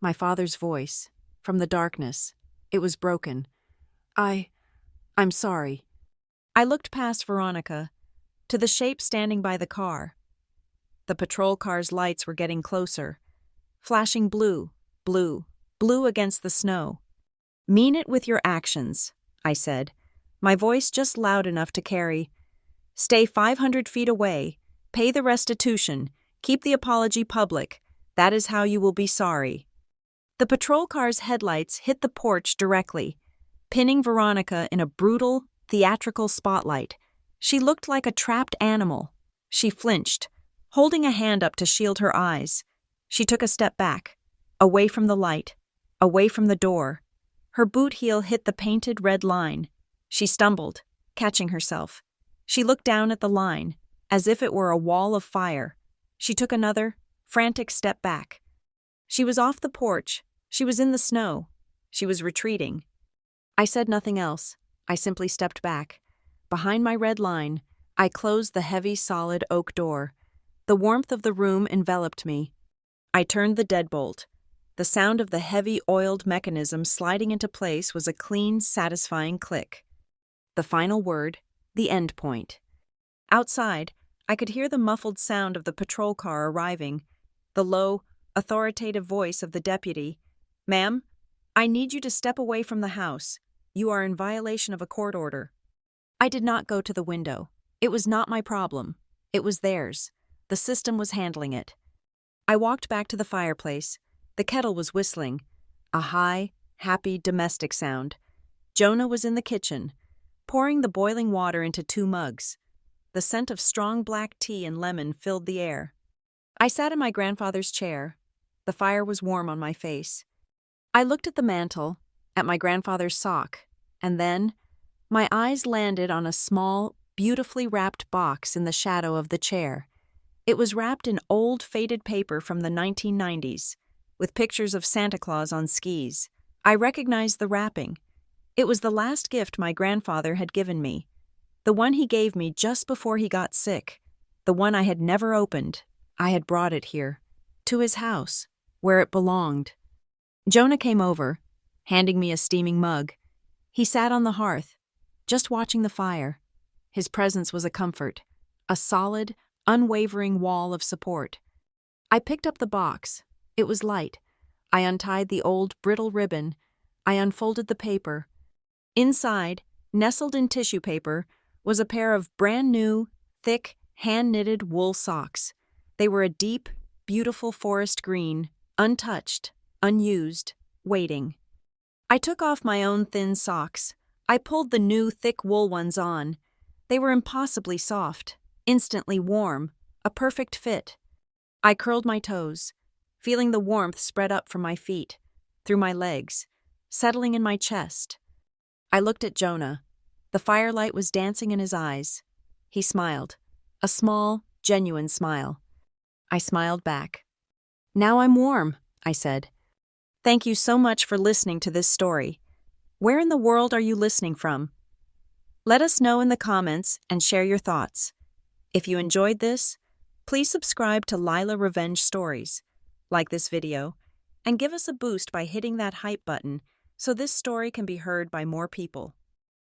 My father's voice, from the darkness. It was broken. I'm sorry." I looked past Veronica, to the shape standing by the car. The patrol car's lights were getting closer, flashing blue, blue, blue against the snow. "Mean it with your actions," I said, my voice just loud enough to carry. "Stay 500 feet away, pay the restitution, keep the apology public. That is how you will be sorry." The patrol car's headlights hit the porch directly, pinning Veronica in a brutal, theatrical spotlight. She looked like a trapped animal. She flinched, holding a hand up to shield her eyes. She took a step back, away from the light, away from the door. Her boot heel hit the painted red line. She stumbled, catching herself. She looked down at the line, as if it were a wall of fire. She took another, frantic step back. She was off the porch. She was in the snow. She was retreating. I said nothing else. I simply stepped back. Behind my red line, I closed the heavy, solid oak door. The warmth of the room enveloped me. I turned the deadbolt. The sound of the heavy, oiled mechanism sliding into place was a clean, satisfying click. The final word, the end point. Outside, I could hear the muffled sound of the patrol car arriving, the low, authoritative voice of the deputy. "Ma'am, I need you to step away from the house. You are in violation of a court order." I did not go to the window. It was not my problem. It was theirs. The system was handling it. I walked back to the fireplace. The kettle was whistling, a high, happy, domestic sound. Jonah was in the kitchen, pouring the boiling water into 2 mugs. The scent of strong black tea and lemon filled the air. I sat in my grandfather's chair. The fire was warm on my face. I looked at the mantel, at my grandfather's sock, and then my eyes landed on a small, beautifully wrapped box in the shadow of the chair. It was wrapped in old, faded paper from the 1990s, with pictures of Santa Claus on skis. I recognized the wrapping. It was the last gift my grandfather had given me, the one he gave me just before he got sick, the one I had never opened. I had brought it here, to his house, where it belonged. Jonah came over, handing me a steaming mug. He sat on the hearth, just watching the fire. His presence was a comfort, a solid, unwavering wall of support. I picked up the box. It was light. I untied the old, brittle ribbon. I unfolded the paper. Inside, nestled in tissue paper, was a pair of brand-new, thick, hand-knitted wool socks. They were a deep, beautiful forest green, untouched, unused, waiting. I took off my own thin socks. I pulled the new, thick wool ones on. They were impossibly soft, instantly warm, a perfect fit. I curled my toes, feeling the warmth spread up from my feet, through my legs, settling in my chest. I looked at Jonah. The firelight was dancing in his eyes. He smiled, a small, genuine smile. I smiled back. "Now I'm warm," I said. "Thank you so much for listening to this story. Where in the world are you listening from? Let us know in the comments and share your thoughts. If you enjoyed this, please subscribe to Lila Revenge Stories, like this video, and give us a boost by hitting that hype button so this story can be heard by more people.